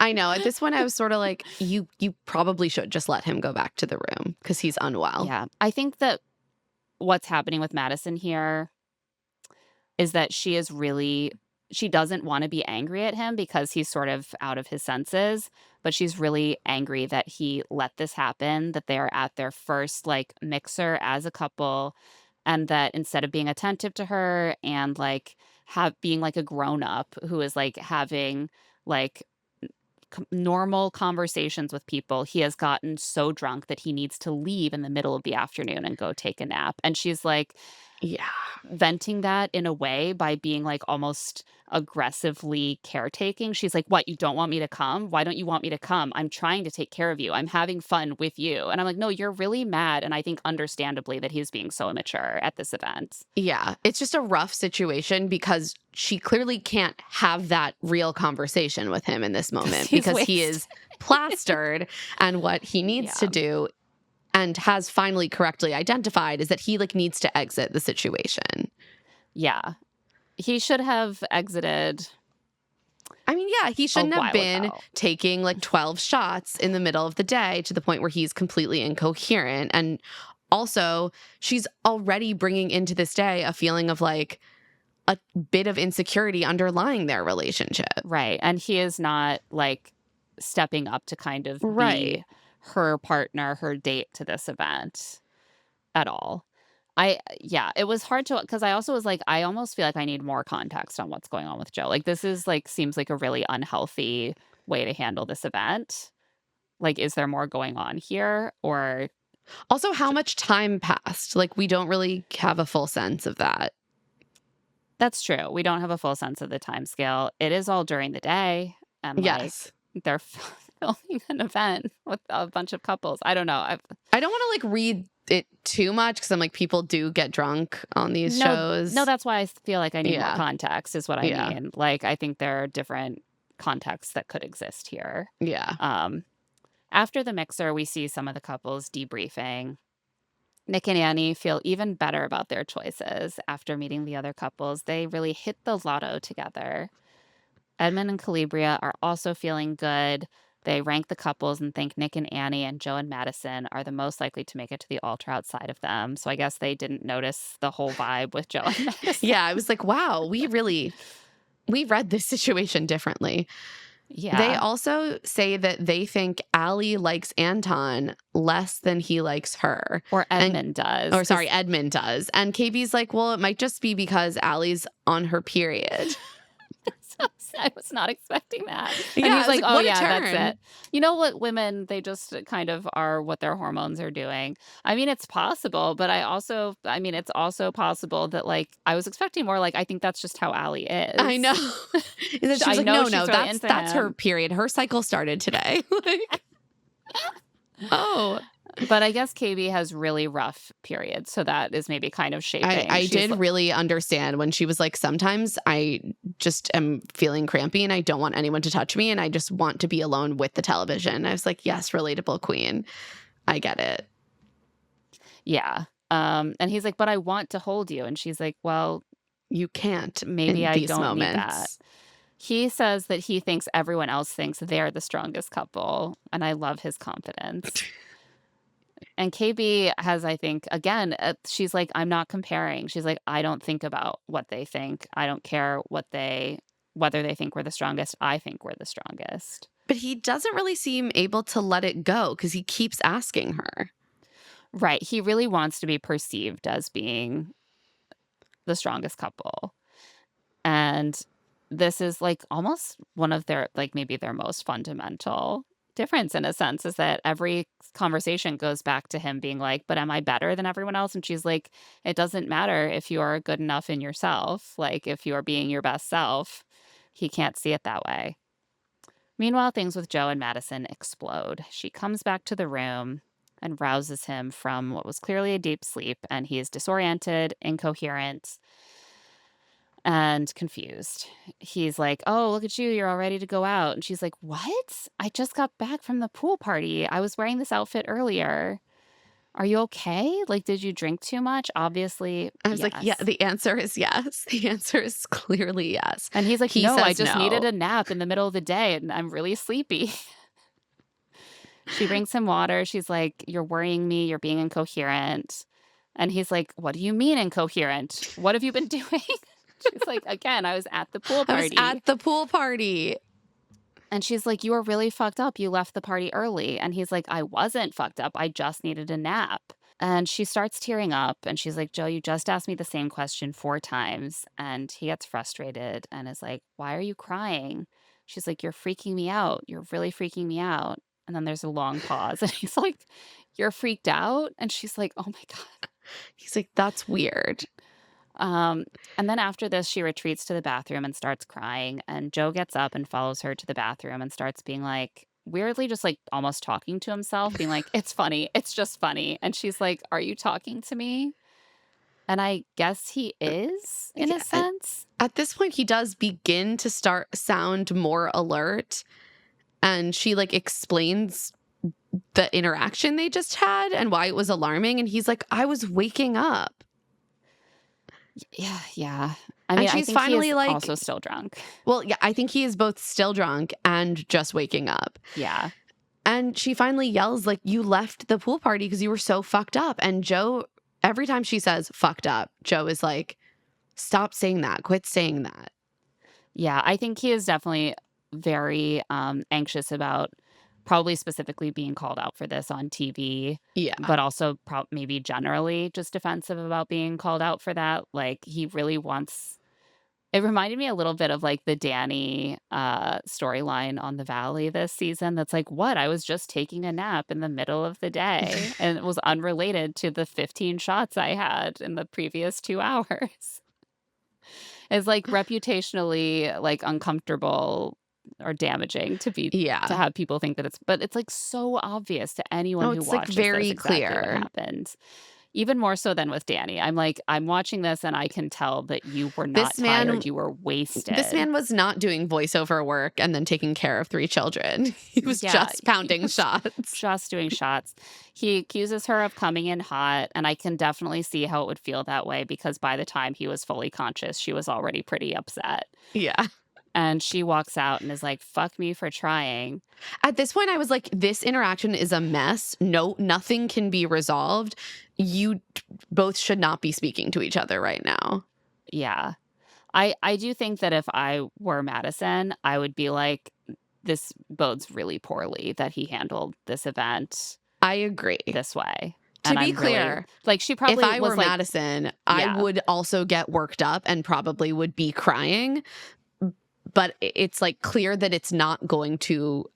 Speaker 2: I know. At this point, I was sort of like, you probably should just let him go back to the room because he's unwell.
Speaker 1: Yeah. I think that what's happening with Madison here is that she is really she doesn't wanna be angry at him because he's sort of out of his senses, but she's really angry that he let this happen, that they are at their first, like, mixer as a couple, and that instead of being attentive to her and, like, have being like a grown-up who is, like, having, like, normal conversations with people, he has gotten so drunk that he needs to leave in the middle of the afternoon and go take a nap. And she's like
Speaker 2: Yeah.
Speaker 1: venting that in a way by being like almost aggressively caretaking. She's like, "What, you don't want me to come? Why don't you want me to come? I'm trying to take care of you. I'm having fun with you." And I'm like, "No, you're really mad." And I think understandably that he's being so immature at this event.
Speaker 2: Yeah, it's just a rough situation because she clearly can't have that real conversation with him in this moment
Speaker 1: He's
Speaker 2: because he
Speaker 1: wasted.
Speaker 2: is plastered, and what he needs to
Speaker 1: Yeah.
Speaker 2: do and has finally correctly identified is that he like needs to exit the situation.
Speaker 1: Yeah. He should have exited
Speaker 2: I mean, yeah, he
Speaker 1: a
Speaker 2: shouldn't have
Speaker 1: while
Speaker 2: been
Speaker 1: ago.
Speaker 2: taking like 12 shots in the middle of the day to the point where he's completely incoherent. And also, she's already bringing into this day a feeling of like a bit of insecurity underlying their relationship.
Speaker 1: Right, and he is not, like, stepping up to kind of
Speaker 2: Right.
Speaker 1: be her partner, her date to this event at all. I yeah, it was hard to because I also was like, I almost feel like I need more context on what's going on with Joe. Like, this is, like seems like a really unhealthy way to handle this event. Like, is there more going on here? Or
Speaker 2: Also, how much time passed? Like, we don't really have a full sense of that.
Speaker 1: that's true, we don't have a full sense of the time scale. It is all during the day, and, like,
Speaker 2: Yes.
Speaker 1: they're filming an event with a bunch of couples. I don't know, I've
Speaker 2: I don't want to like read it too much because I'm like, people do get drunk on these
Speaker 1: No,
Speaker 2: shows.
Speaker 1: no, that's why I feel like I need more
Speaker 2: Yeah.
Speaker 1: context is what I
Speaker 2: Yeah.
Speaker 1: mean. Like, I think there are different contexts that could exist here.
Speaker 2: Yeah.
Speaker 1: Um, After the mixer, we see some of the couples debriefing. Nick and Annie feel even better about their choices after meeting the other couples. They really hit the lotto together. Edmond and Calibria are also feeling good. They rank the couples and think Nick and Annie and Joe and Madison are the most likely to make it to the altar outside of them. So I guess they didn't notice the whole vibe with Joe and Madison.
Speaker 2: Yeah. I was like, wow, we read this situation differently. They
Speaker 1: Yeah.
Speaker 2: also say that they think Allie likes Anton less than he likes her.
Speaker 1: Or
Speaker 2: And
Speaker 1: Edmund does.
Speaker 2: or
Speaker 1: 'Cause
Speaker 2: sorry, Edmund does. And KB's like, well, it might just be because Allie's on her period.
Speaker 1: I was not expecting that.
Speaker 2: Yeah,
Speaker 1: And
Speaker 2: I
Speaker 1: he's
Speaker 2: was
Speaker 1: like,
Speaker 2: like,
Speaker 1: "Oh,
Speaker 2: what a
Speaker 1: yeah, that's
Speaker 2: turn."
Speaker 1: it." You know what, women, they just kind of are what their hormones are doing. I mean, it's possible, but I mean, it's also possible that, like, I was expecting more like, I think that's just how Allie
Speaker 2: I know.
Speaker 1: is.
Speaker 2: And then she was
Speaker 1: I
Speaker 2: like,
Speaker 1: know
Speaker 2: no,
Speaker 1: she's
Speaker 2: no,
Speaker 1: really into
Speaker 2: that's her
Speaker 1: him.
Speaker 2: period. Her cycle started today. Like, oh.
Speaker 1: But I guess KB has really rough periods, so that is maybe kind of shaping.
Speaker 2: I
Speaker 1: She's
Speaker 2: did
Speaker 1: l
Speaker 2: really understand when she was like, sometimes I just am feeling crampy and I don't want anyone to touch me and I just want to be alone with the television. I was like, yes, relatable queen. I get it.
Speaker 1: Yeah. And he's like, "But I want to hold you." And she's like, "Well,
Speaker 2: You can't
Speaker 1: maybe
Speaker 2: in
Speaker 1: I
Speaker 2: these
Speaker 1: don't need that."
Speaker 2: moments.
Speaker 1: He says that he thinks everyone else thinks they're the strongest couple, and I love his confidence. And KB has, I think, again, she's like, "I'm not comparing." She's like, "I don't think about what they think. I don't care whether they think we're the strongest. I think we're the strongest."
Speaker 2: But he doesn't really seem able to let it go because he keeps asking her.
Speaker 1: Right. He really wants to be perceived as being the strongest couple. And this is like almost one of their, like maybe their most fundamental difference in a sense is that every conversation goes back to him being like, "But am I better than everyone else?" And she's like, "It doesn't matter if you are good enough in yourself. Like, if you are being your best self." He can't see it that way. Meanwhile, things with Joe and Madison explode. She comes back to the room and rouses him from what was clearly a deep sleep, and he is disoriented, incoherent, and confused. He's like, "Oh, look at you. You're all ready to go out." And she's like, "What? I just got back from the pool party. I was wearing this outfit earlier. Are you okay? Like, did you drink too much?" Obviously,
Speaker 2: I was like, yeah,
Speaker 1: yes.
Speaker 2: the answer is yes. The answer is clearly yes.
Speaker 1: And he's like,
Speaker 2: He
Speaker 1: "No, I
Speaker 2: says
Speaker 1: just needed
Speaker 2: no.
Speaker 1: a nap in the middle of the day and I'm really sleepy." She brings him water. She's like, "You're worrying me. You're being incoherent." And he's like, "What do you mean incoherent? What have you been doing?" She's like, "Again, I was at the pool
Speaker 2: I was
Speaker 1: party."
Speaker 2: at the pool party.
Speaker 1: And she's like, "You were really fucked up. You left the party early." And he's like, "I wasn't fucked up. I just needed a nap." And she starts tearing up and she's like, "Joe, you just asked me the same question 4 times." And he gets frustrated and is like, "Why are you crying?" She's like, "You're freaking me out. You're really freaking me out." And then there's a long pause and he's like, "You're freaked out?" And she's like, "Oh my God."
Speaker 2: He's like, "That's weird."
Speaker 1: Um, and then after this, she retreats to the bathroom and starts crying. And Joe gets up and follows her to the bathroom and starts being like, weirdly, just like almost talking to himself, being like, "It's funny. It's just funny." And she's like, "Are you talking to me?" And I guess he is in a
Speaker 2: Yeah,
Speaker 1: sense.
Speaker 2: at this point, he does begin to sound more alert, and she, like, explains the interaction they just had and why it was alarming, and he's like, "I was waking up."
Speaker 1: Yeah. Yeah. I
Speaker 2: And
Speaker 1: mean, I
Speaker 2: she's
Speaker 1: think he is
Speaker 2: finally like,
Speaker 1: also still drunk.
Speaker 2: well, yeah, I think he is both still drunk and just waking up.
Speaker 1: Yeah.
Speaker 2: And she finally yells, like, "You left the pool party because you were so fucked up." And Joe, every time she says fucked up, Joe is like, "Stop saying that. Quit saying that."
Speaker 1: Yeah. I think he is definitely very anxious about probably specifically being called out for this on TV,
Speaker 2: Yeah.
Speaker 1: but also maybe generally just defensive about being called out for that. Like he really wants. It reminded me a little bit of like the Danny storyline on the Valley this season. That's like, what? I was just taking a nap in the middle of the day, and it was unrelated to the 15 shots I had in the previous 2 hours. It's like reputationally like uncomfortable or damaging to
Speaker 2: Yeah.
Speaker 1: have people think that but it's like so obvious to anyone
Speaker 2: No,
Speaker 1: who
Speaker 2: it's like
Speaker 1: watches this
Speaker 2: very
Speaker 1: exactly what
Speaker 2: clear.
Speaker 1: happened. Even more so than with Danny. I'm like, I'm watching this and I can tell that you were not
Speaker 2: This man
Speaker 1: tired, you were
Speaker 2: this
Speaker 1: wasted.
Speaker 2: man was not doing voiceover work and then taking care of 3 children. He was
Speaker 1: Yeah,
Speaker 2: just
Speaker 1: he
Speaker 2: pounding
Speaker 1: was
Speaker 2: shots.
Speaker 1: just doing shots. He accuses her of coming in hot, and I can definitely see how it would feel that way because by the time he was fully conscious, she was already pretty upset.
Speaker 2: Yeah.
Speaker 1: And she walks out and is like, "Fuck me for trying."
Speaker 2: At this point, I was like, this interaction is a mess. No, nothing can be resolved. You both should not be speaking to each other right now.
Speaker 1: Yeah. I do think that if I were Madison, I would be like, this bodes really poorly that he handled this event
Speaker 2: I agree.
Speaker 1: this way.
Speaker 2: To
Speaker 1: And
Speaker 2: be
Speaker 1: I'm really
Speaker 2: clear,
Speaker 1: like, she
Speaker 2: if
Speaker 1: probably
Speaker 2: I were
Speaker 1: was like,
Speaker 2: Madison, I
Speaker 1: yeah,
Speaker 2: would also get worked up and probably would be crying. But it's like clear that it's not going to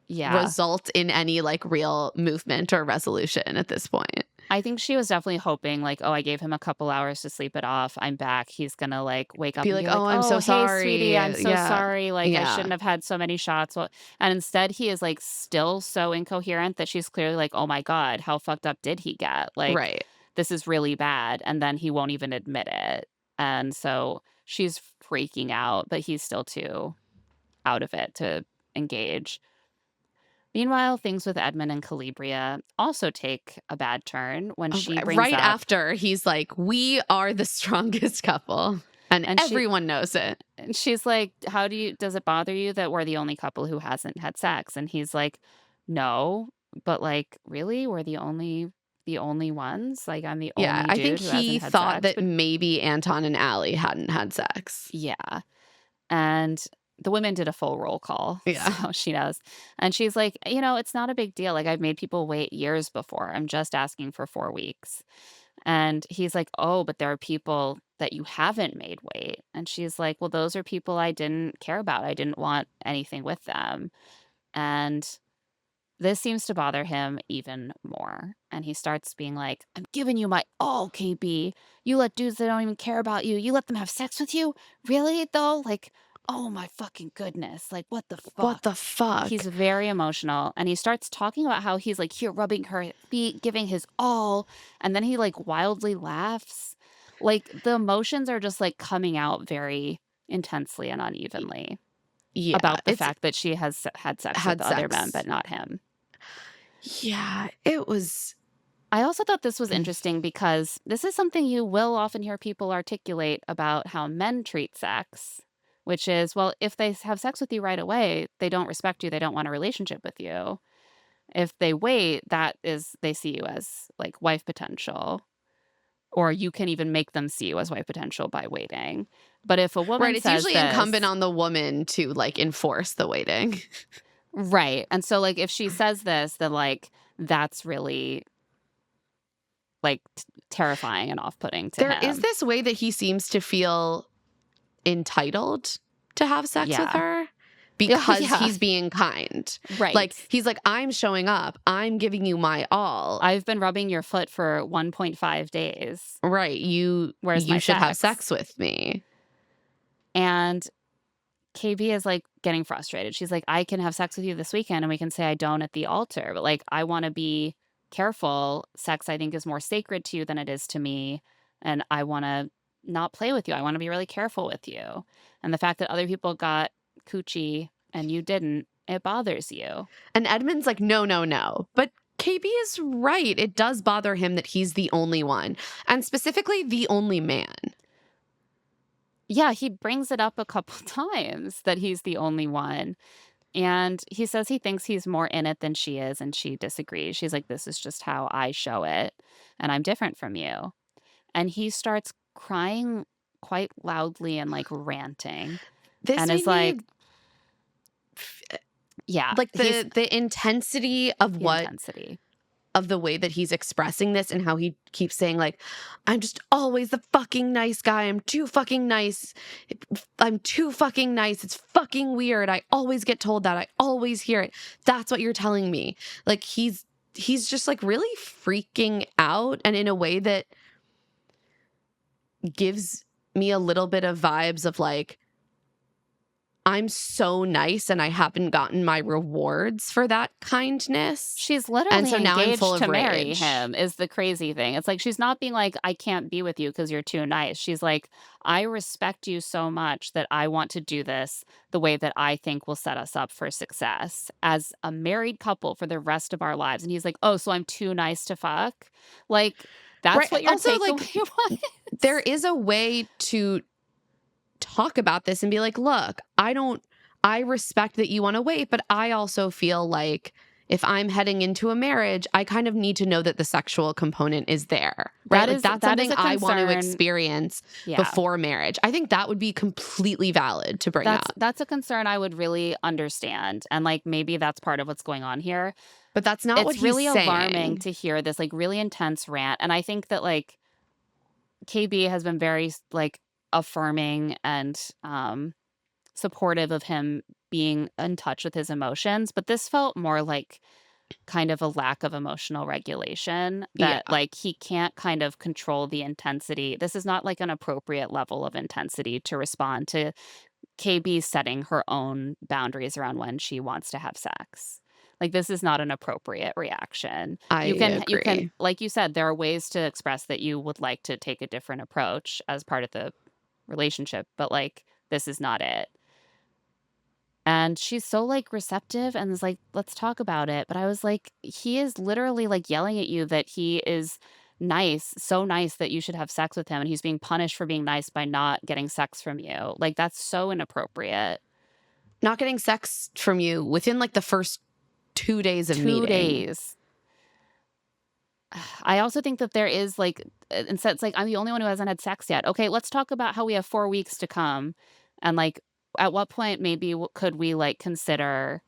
Speaker 1: yeah.
Speaker 2: result in any like real movement or resolution at this point.
Speaker 1: I think she was definitely hoping, like, "Oh, I gave him a couple hours to sleep it off. I'm back. He's gonna like wake up
Speaker 2: Be
Speaker 1: and
Speaker 2: like,
Speaker 1: be like,
Speaker 2: "Oh, I'm
Speaker 1: oh,
Speaker 2: so
Speaker 1: hey,
Speaker 2: sorry."
Speaker 1: sweetie, I'm so
Speaker 2: Yeah.
Speaker 1: sorry. Like, I
Speaker 2: Yeah.
Speaker 1: shouldn't have had so many shots." Well, and instead, he is like still so incoherent that she's clearly like, "Oh my God, how fucked up did he get? Like,
Speaker 2: Right.
Speaker 1: this is really bad." And then he won't even admit it. And so she's freaking out, but he's still too out of it to engage. Meanwhile, things with Edmund and Calibria also take a bad turn when she brings
Speaker 2: Right
Speaker 1: up,
Speaker 2: after he's like, "We are the strongest couple." And
Speaker 1: and
Speaker 2: everyone knows it.
Speaker 1: she's like, does it bother you that we're the only couple who hasn't had sex? And he's like, "No, but like, really? We're the only ones? Like, I'm the
Speaker 2: Yeah,
Speaker 1: only
Speaker 2: I think
Speaker 1: dude who
Speaker 2: he
Speaker 1: hasn't had
Speaker 2: thought
Speaker 1: sex?"
Speaker 2: that
Speaker 1: But
Speaker 2: maybe Anton and Allie hadn't had sex.
Speaker 1: yeah. And the women did a full roll call,
Speaker 2: Yeah.
Speaker 1: so she knows. And she's like, "It's not a big deal. Like, I've made people wait years before. I'm just asking for 4 weeks." And he's like, "Oh, but there are people that you haven't made wait." And she's like, "Well, those are people I didn't care about. I didn't want anything with them." And this seems to bother him even more. And he starts being like, "I'm giving you my all, KB. You let dudes that don't even care about you, you let them have sex with you? Really, though? Like, oh my fucking goodness. Like, what the
Speaker 2: What the
Speaker 1: fuck?" He's
Speaker 2: fuck?
Speaker 1: very emotional and he starts talking about how he's like here rubbing her feet, giving his all. And then he like wildly laughs. Like, the emotions are just like coming out very intensely and unevenly
Speaker 2: Yeah,
Speaker 1: about the
Speaker 2: it's
Speaker 1: fact that she has had sex with
Speaker 2: had
Speaker 1: other men,
Speaker 2: sex.
Speaker 1: but not him.
Speaker 2: Yeah, it was
Speaker 1: I also thought this was interesting because this is something you will often hear people articulate about how men treat sex, which is, well, if they have sex with you right away, they don't respect you, they don't want a relationship with you. If they wait, that is, they see you as like wife potential. or you can even make them see you as wife potential by waiting. But if a
Speaker 2: Right,
Speaker 1: woman
Speaker 2: it's
Speaker 1: says
Speaker 2: usually incumbent
Speaker 1: this,
Speaker 2: on the woman to, like, enforce the waiting.
Speaker 1: right, and so, like, if she says this, then, like, that's really, like, terrifying and off-putting to
Speaker 2: There is
Speaker 1: him.
Speaker 2: this way that he seems to feel entitled to have sex with
Speaker 1: Yeah.
Speaker 2: her
Speaker 1: Oh,
Speaker 2: because
Speaker 1: yeah.
Speaker 2: he's being kind.
Speaker 1: Right.
Speaker 2: Like, he's like, "I'm showing up. I'm giving you my all.
Speaker 1: I've been rubbing your foot for 1.5 days.
Speaker 2: Right,
Speaker 1: Where's
Speaker 2: you
Speaker 1: my
Speaker 2: should have
Speaker 1: sex?
Speaker 2: sex with me."
Speaker 1: And KB is, like, getting frustrated. She's like, "I can have sex with you this weekend, and we can say I don't at the altar, but, like, I wanna be careful. Sex, I think, is more sacred to you than it is to me, and I wanna not play with you. I wanna be really careful with you. And the fact that other people got coochie and you didn't, it bothers you."
Speaker 2: And Edmund's like, "No, no, no." But KB is right. It does bother him that he's the only one, and specifically the only man.
Speaker 1: Yeah, he brings it up a couple times that he's the only one. And he says he thinks he's more in it than she is, and she disagrees. She's like, "This is just how I show it, and I'm different from you." And he starts crying quite loudly and, like, ranting,
Speaker 2: This
Speaker 1: and
Speaker 2: made
Speaker 1: is
Speaker 2: me
Speaker 1: like, yeah,
Speaker 2: like
Speaker 1: he's
Speaker 2: the intensity of
Speaker 1: the
Speaker 2: what
Speaker 1: intensity.
Speaker 2: of the way that he's expressing this and how he keeps saying like, "I'm just always the fucking nice guy. I'm too fucking nice. I'm too fucking nice. It's fucking weird. I always get told that. I always hear it. That's what you're telling me." Like he's just like really freaking out, and in a way that gives me a little bit of vibes of like, I'm so nice and I haven't gotten my rewards for that kindness.
Speaker 1: She's
Speaker 2: And
Speaker 1: literally
Speaker 2: so now I'm full
Speaker 1: engaged
Speaker 2: of
Speaker 1: to marry
Speaker 2: rage.
Speaker 1: him is the crazy thing. It's like she's not being like, "I can't be with you because 'cause you're too nice." She's like, "I respect you so much that I want to do this the way that I think will set us up for success as a married couple for the rest of our lives." And he's like, "Oh, so I'm too nice to fuck?" Like, that's
Speaker 2: Right.
Speaker 1: what your
Speaker 2: Also, like,
Speaker 1: takeaway was?
Speaker 2: there is a way to talk about this and be like, "Look, I respect that you want to wait, but I also feel like if I'm heading into a marriage, I kind of need to know that the sexual component is there." Right? Like that's
Speaker 1: That is
Speaker 2: something
Speaker 1: a
Speaker 2: I want to
Speaker 1: concern.
Speaker 2: experience
Speaker 1: Yeah.
Speaker 2: before marriage. I think that would be completely valid to bring up.
Speaker 1: That's a concern I would really understand, and, like, maybe that's part of what's going on here.
Speaker 2: But that's not what
Speaker 1: It's
Speaker 2: he's
Speaker 1: really alarming
Speaker 2: saying.
Speaker 1: to hear this, like, really intense rant, and I think that, like, KB has been very, like, affirming and, supportive of him being in touch with his emotions, but this felt more like kind of a lack of emotional regulation
Speaker 2: Yeah.
Speaker 1: that, like, he can't kind of control the intensity. This is not, like, an appropriate level of intensity to respond to KB setting her own boundaries around when she wants to have sex. Like, this is not an appropriate reaction.
Speaker 2: I
Speaker 1: You can
Speaker 2: agree.
Speaker 1: like you said, there are ways to express that you would like to take a different approach as part of the relationship, but, like, this is not it. And she's so, like, receptive and is like, "Let's talk about it." But I was like, he is literally, like, yelling at you that he is nice, so nice that you should have sex with him, and he's being punished for being nice by not getting sex from you. Like, that's so inappropriate.
Speaker 2: Not getting sex from you within like the first 2 days of
Speaker 1: 2
Speaker 2: meeting.
Speaker 1: days. I also think that there is, like, and so it's like, I'm the only one who hasn't had sex yet. Okay, let's talk about how we have 4 weeks to come, and, like, at what point maybe could we, like, consider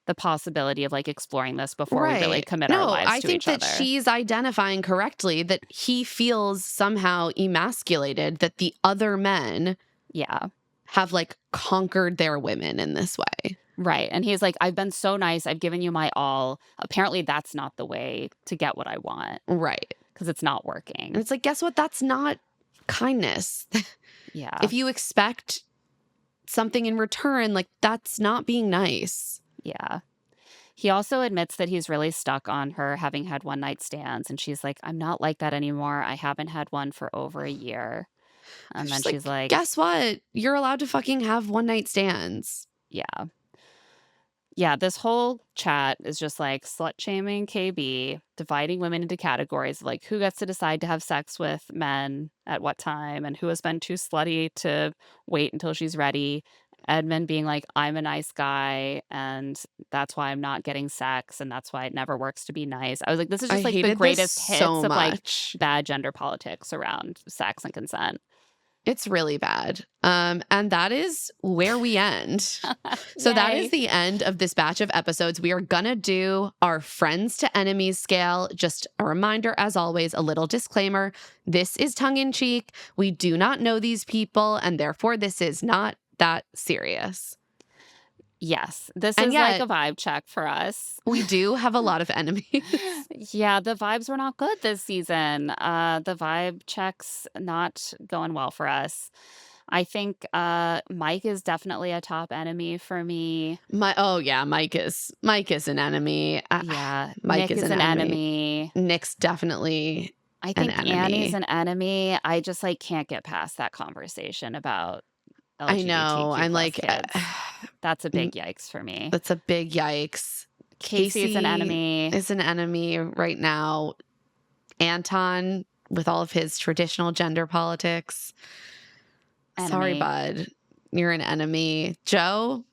Speaker 1: the possibility of, like, exploring this before we really
Speaker 2: Right.
Speaker 1: commit our
Speaker 2: No,
Speaker 1: lives
Speaker 2: I
Speaker 1: to
Speaker 2: think
Speaker 1: each
Speaker 2: that
Speaker 1: other?
Speaker 2: she's identifying correctly that he feels somehow emasculated, that the other men
Speaker 1: Yeah,
Speaker 2: have like conquered their women in this way.
Speaker 1: right, and he's like, "I've been so nice, I've given you my all." Apparently, that's not the way to get what I want
Speaker 2: Right.
Speaker 1: because it's not
Speaker 2: And
Speaker 1: working.
Speaker 2: it's like, guess what? That's not kindness.
Speaker 1: Yeah,
Speaker 2: If you expect something in return, like that's not being nice.
Speaker 1: yeah. He also admits that he's really stuck on her having had one-night stands, and she's like, "I'm not like that anymore. I haven't had one for over a year."
Speaker 2: I'm
Speaker 1: And then
Speaker 2: just
Speaker 1: she's
Speaker 2: like,
Speaker 1: like,
Speaker 2: guess what? You're allowed to fucking have one night stands.
Speaker 1: "Yeah." Yeah, this whole chat is just, like, slut-shaming KB, dividing women into categories, like, who gets to decide to have sex with men at what time, and who has been too slutty to wait until she's ready, Edmond being like, I'm a nice guy, and that's why I'm not getting sex, and that's why it never works to be nice. I was like, this is
Speaker 2: I
Speaker 1: just like the
Speaker 2: hated this
Speaker 1: greatest hits
Speaker 2: so
Speaker 1: of like
Speaker 2: much.
Speaker 1: bad gender politics around sex and consent.
Speaker 2: It's really bad. And that is where we end. So that is
Speaker 1: Yay.
Speaker 2: the end of this batch of episodes. We are gonna do our friends to enemies scale. Just a reminder, as always, a little disclaimer. This is tongue in cheek. We do not know these people, and therefore this is not that serious.
Speaker 1: Yes, this
Speaker 2: And
Speaker 1: is like
Speaker 2: yet,
Speaker 1: a vibe check for us.
Speaker 2: we do have a lot of enemies.
Speaker 1: Yeah, the vibes were not good this season. The vibe checks not going well for us. I think Mike is definitely a top enemy for me.
Speaker 2: Mike is an enemy.
Speaker 1: Yeah,
Speaker 2: Mike
Speaker 1: Nick
Speaker 2: is
Speaker 1: is
Speaker 2: an
Speaker 1: an
Speaker 2: enemy.
Speaker 1: enemy.
Speaker 2: Nick's definitely
Speaker 1: I
Speaker 2: an
Speaker 1: think Annie's
Speaker 2: enemy.
Speaker 1: an enemy. I just like can't get past that conversation about
Speaker 2: I know.
Speaker 1: LGBTQ
Speaker 2: I'm
Speaker 1: plus
Speaker 2: like,
Speaker 1: kids. That's a big yikes for me.
Speaker 2: that's a big yikes.
Speaker 1: Casey is an enemy.
Speaker 2: Is an enemy right now. Anton, with all of his traditional gender politics. Sorry,
Speaker 1: Enemy.
Speaker 2: bud. You're an enemy. Joe,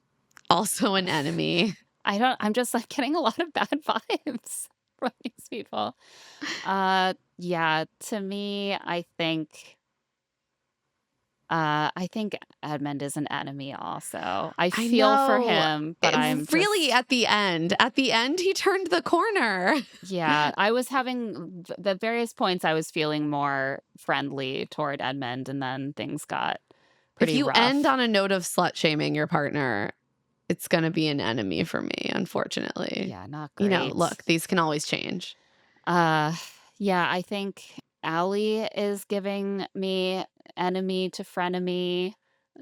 Speaker 2: also an enemy.
Speaker 1: I'm just like getting a lot of bad vibes from these people. Yeah, to me, I think Edmond is an enemy also. I feel for him, but I'm
Speaker 2: really
Speaker 1: just,
Speaker 2: at the end, he turned the corner.
Speaker 1: yeah, I was having the various points I was feeling more friendly toward Edmond, and then things got pretty
Speaker 2: If you
Speaker 1: rough.
Speaker 2: end on a note of slut shaming your partner, it's going to be an enemy for me, unfortunately.
Speaker 1: Yeah, not great.
Speaker 2: Look, these can always change.
Speaker 1: Yeah, I think Allie is giving me enemy to frenemy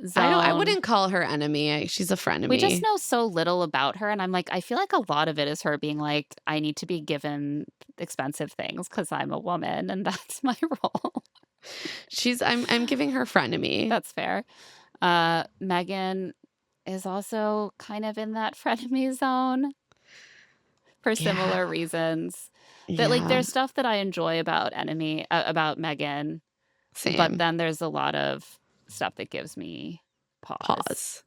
Speaker 1: zone.
Speaker 2: I wouldn't call her enemy. She's a frenemy.
Speaker 1: We just know so little about her, and I'm like, I feel like a lot of it is her being like, I need to be given expensive things because I'm a woman, and that's my role.
Speaker 2: I'm giving her frenemy.
Speaker 1: That's fair. Megan is also kind of in that frenemy zone for similar reasons. That like there's stuff that I enjoy about about Megan.
Speaker 2: Same.
Speaker 1: But then there's a lot of stuff that gives me pause.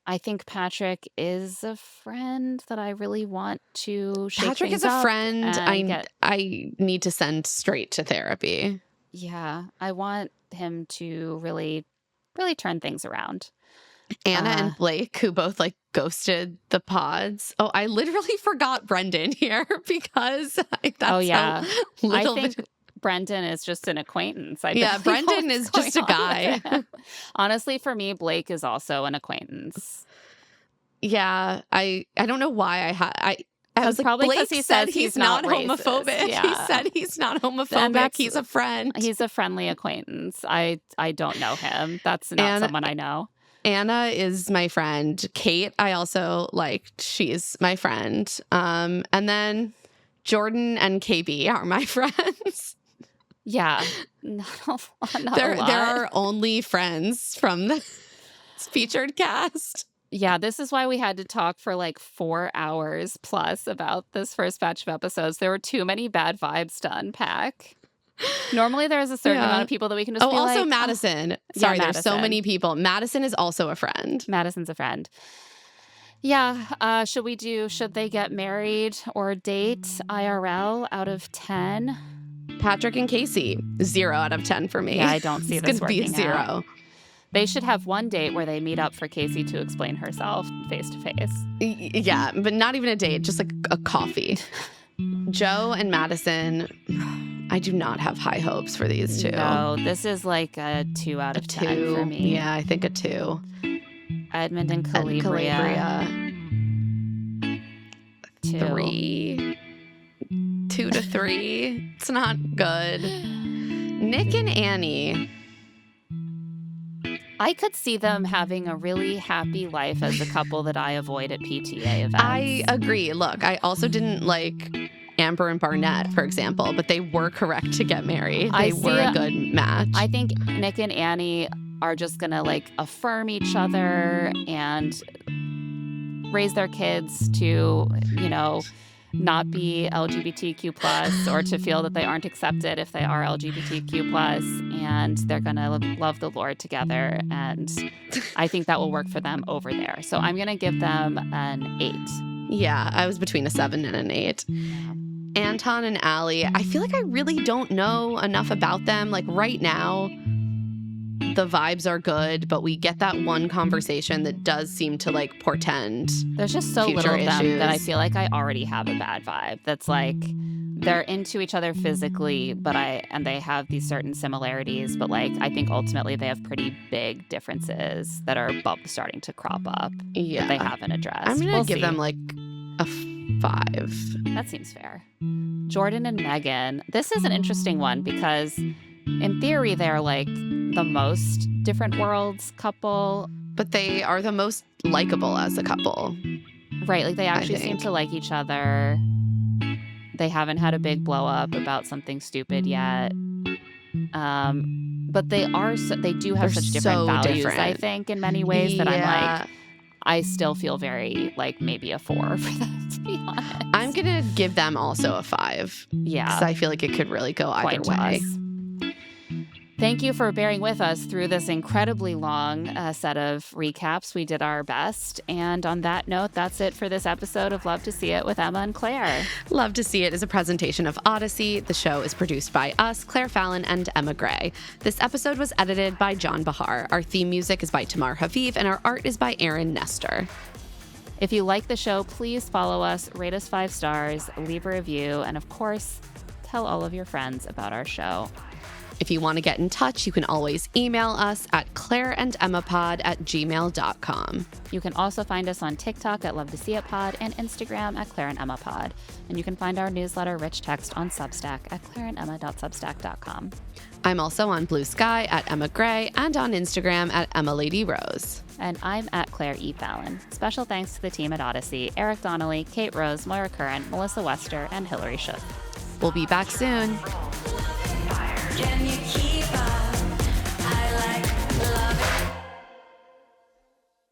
Speaker 1: I think Patrick is a friend that I really want to shake
Speaker 2: Patrick
Speaker 1: things
Speaker 2: is a
Speaker 1: up
Speaker 2: friend
Speaker 1: and
Speaker 2: I need to send straight to therapy.
Speaker 1: Yeah, I want him to really, really turn things around.
Speaker 2: Anna and Blake, who both like ghosted the pods. Oh, I literally forgot Brendan here because that's
Speaker 1: I
Speaker 2: little
Speaker 1: think
Speaker 2: bit.
Speaker 1: Brendan is just an acquaintance.
Speaker 2: Brendan is just a guy.
Speaker 1: Honestly, for me, Blake is also an acquaintance.
Speaker 2: Yeah, I don't know why I was like,
Speaker 1: probably
Speaker 2: Blake
Speaker 1: he said he's not
Speaker 2: homophobic.
Speaker 1: Yeah.
Speaker 2: He said he's not homophobic. He's a friend.
Speaker 1: He's a friendly acquaintance. I don't know him. That's not someone I know.
Speaker 2: Anna is my friend. Kate, I also liked. She's my friend. And then Jordan and KB are my friends.
Speaker 1: Yeah. Not a lot.
Speaker 2: They're our only friends from the featured cast.
Speaker 1: Yeah, this is why we had to talk for like 4 hours plus about this first batch of episodes. There were too many bad vibes to unpack. Normally there's a certain amount of people that we can just be
Speaker 2: also
Speaker 1: like,
Speaker 2: Madison. Sorry,
Speaker 1: Madison.
Speaker 2: There's so many people. Madison is also a friend.
Speaker 1: Madison's a friend. Yeah. Should they get married or date IRL out of 10?
Speaker 2: Patrick and Casey, 0 out of 10 for me.
Speaker 1: Yeah, I don't see this
Speaker 2: working. It's gonna be a 0.
Speaker 1: Out. They should have one date where they meet up for Casey to explain herself face to face.
Speaker 2: Yeah, but not even a date, just like a coffee. Joe and Madison, I do not have high hopes for these two.
Speaker 1: No, this is like a 2 out of 10 for me.
Speaker 2: Yeah, I think a 2.
Speaker 1: Edmond and Calibria. 2.
Speaker 2: 3. 2 to 3. It's not good. Nick and Annie.
Speaker 1: I could see them having a really happy life as a couple that I avoid at PTA events.
Speaker 2: I agree. Look, I also didn't like Amber and Barnett, for example, but they were correct to get married. They were a good match.
Speaker 1: I think Nick and Annie are just going to like affirm each other and raise their kids to, not be LGBTQ plus or to feel that they aren't accepted if they are LGBTQ plus. and they're going to love the Lord together. And I think that will work for them over there. So I'm going to give them an 8.
Speaker 2: Yeah, I was between a 7 and an 8. Anton and Allie, I feel like I really don't know enough about them. Like right now, the vibes are good, but we get that one conversation that does seem to like portend.
Speaker 1: There's just so
Speaker 2: future
Speaker 1: little of them
Speaker 2: issues.
Speaker 1: that I feel like I already have a bad vibe. That's like they're into each other physically, and they have these certain similarities, but like I think ultimately they have pretty big differences that are starting to crop up that they haven't addressed.
Speaker 2: I'm gonna give them like a 5.
Speaker 1: That seems fair. Jordan and Megan. This is an interesting one because in theory they're like the most different worlds couple,
Speaker 2: but they are the most likable as a couple.
Speaker 1: Right, like they actually seem to like each other. They haven't had a big blow up about something stupid yet. But they do have such different values, I think, in many ways that I'm like, I still feel very like maybe a 4 for them, to be honest.
Speaker 2: I'm going to give them also a 5.
Speaker 1: Yeah.
Speaker 2: Because I feel like it could really go either way.
Speaker 1: Thank you for bearing with us through this incredibly long set of recaps. We did our best. And on that note, that's it for this episode of Love to See It with Emma and Claire.
Speaker 2: Love to See It is a presentation of Odyssey. The show is produced by us, Claire Fallon, and Emma Gray. This episode was edited by John Bahar. Our theme music is by Tamar Haviv, and our art is by Aaron Nestor.
Speaker 1: If you like the show, please follow us, rate us 5 stars, leave a review, and of course, tell all of your friends about our show.
Speaker 2: If you want to get in touch, you can always email us at claireandemmapod@gmail.com.
Speaker 1: You can also find us on TikTok at Love to See It Pod and Instagram at Claire and Emma Pod. And you can find our newsletter Rich Text on Substack at claireandemma.substack.com.
Speaker 2: I'm also on Blue Sky at Emma Gray and on Instagram at Emma Lady Rose.
Speaker 1: And I'm at Claire E. Fallon. Special thanks to the team at Odyssey, Eric Donnelly, Kate Rose, Moira Curran, Melissa Wester, and Hillary Shook.
Speaker 2: We'll be back soon.
Speaker 3: Can you keep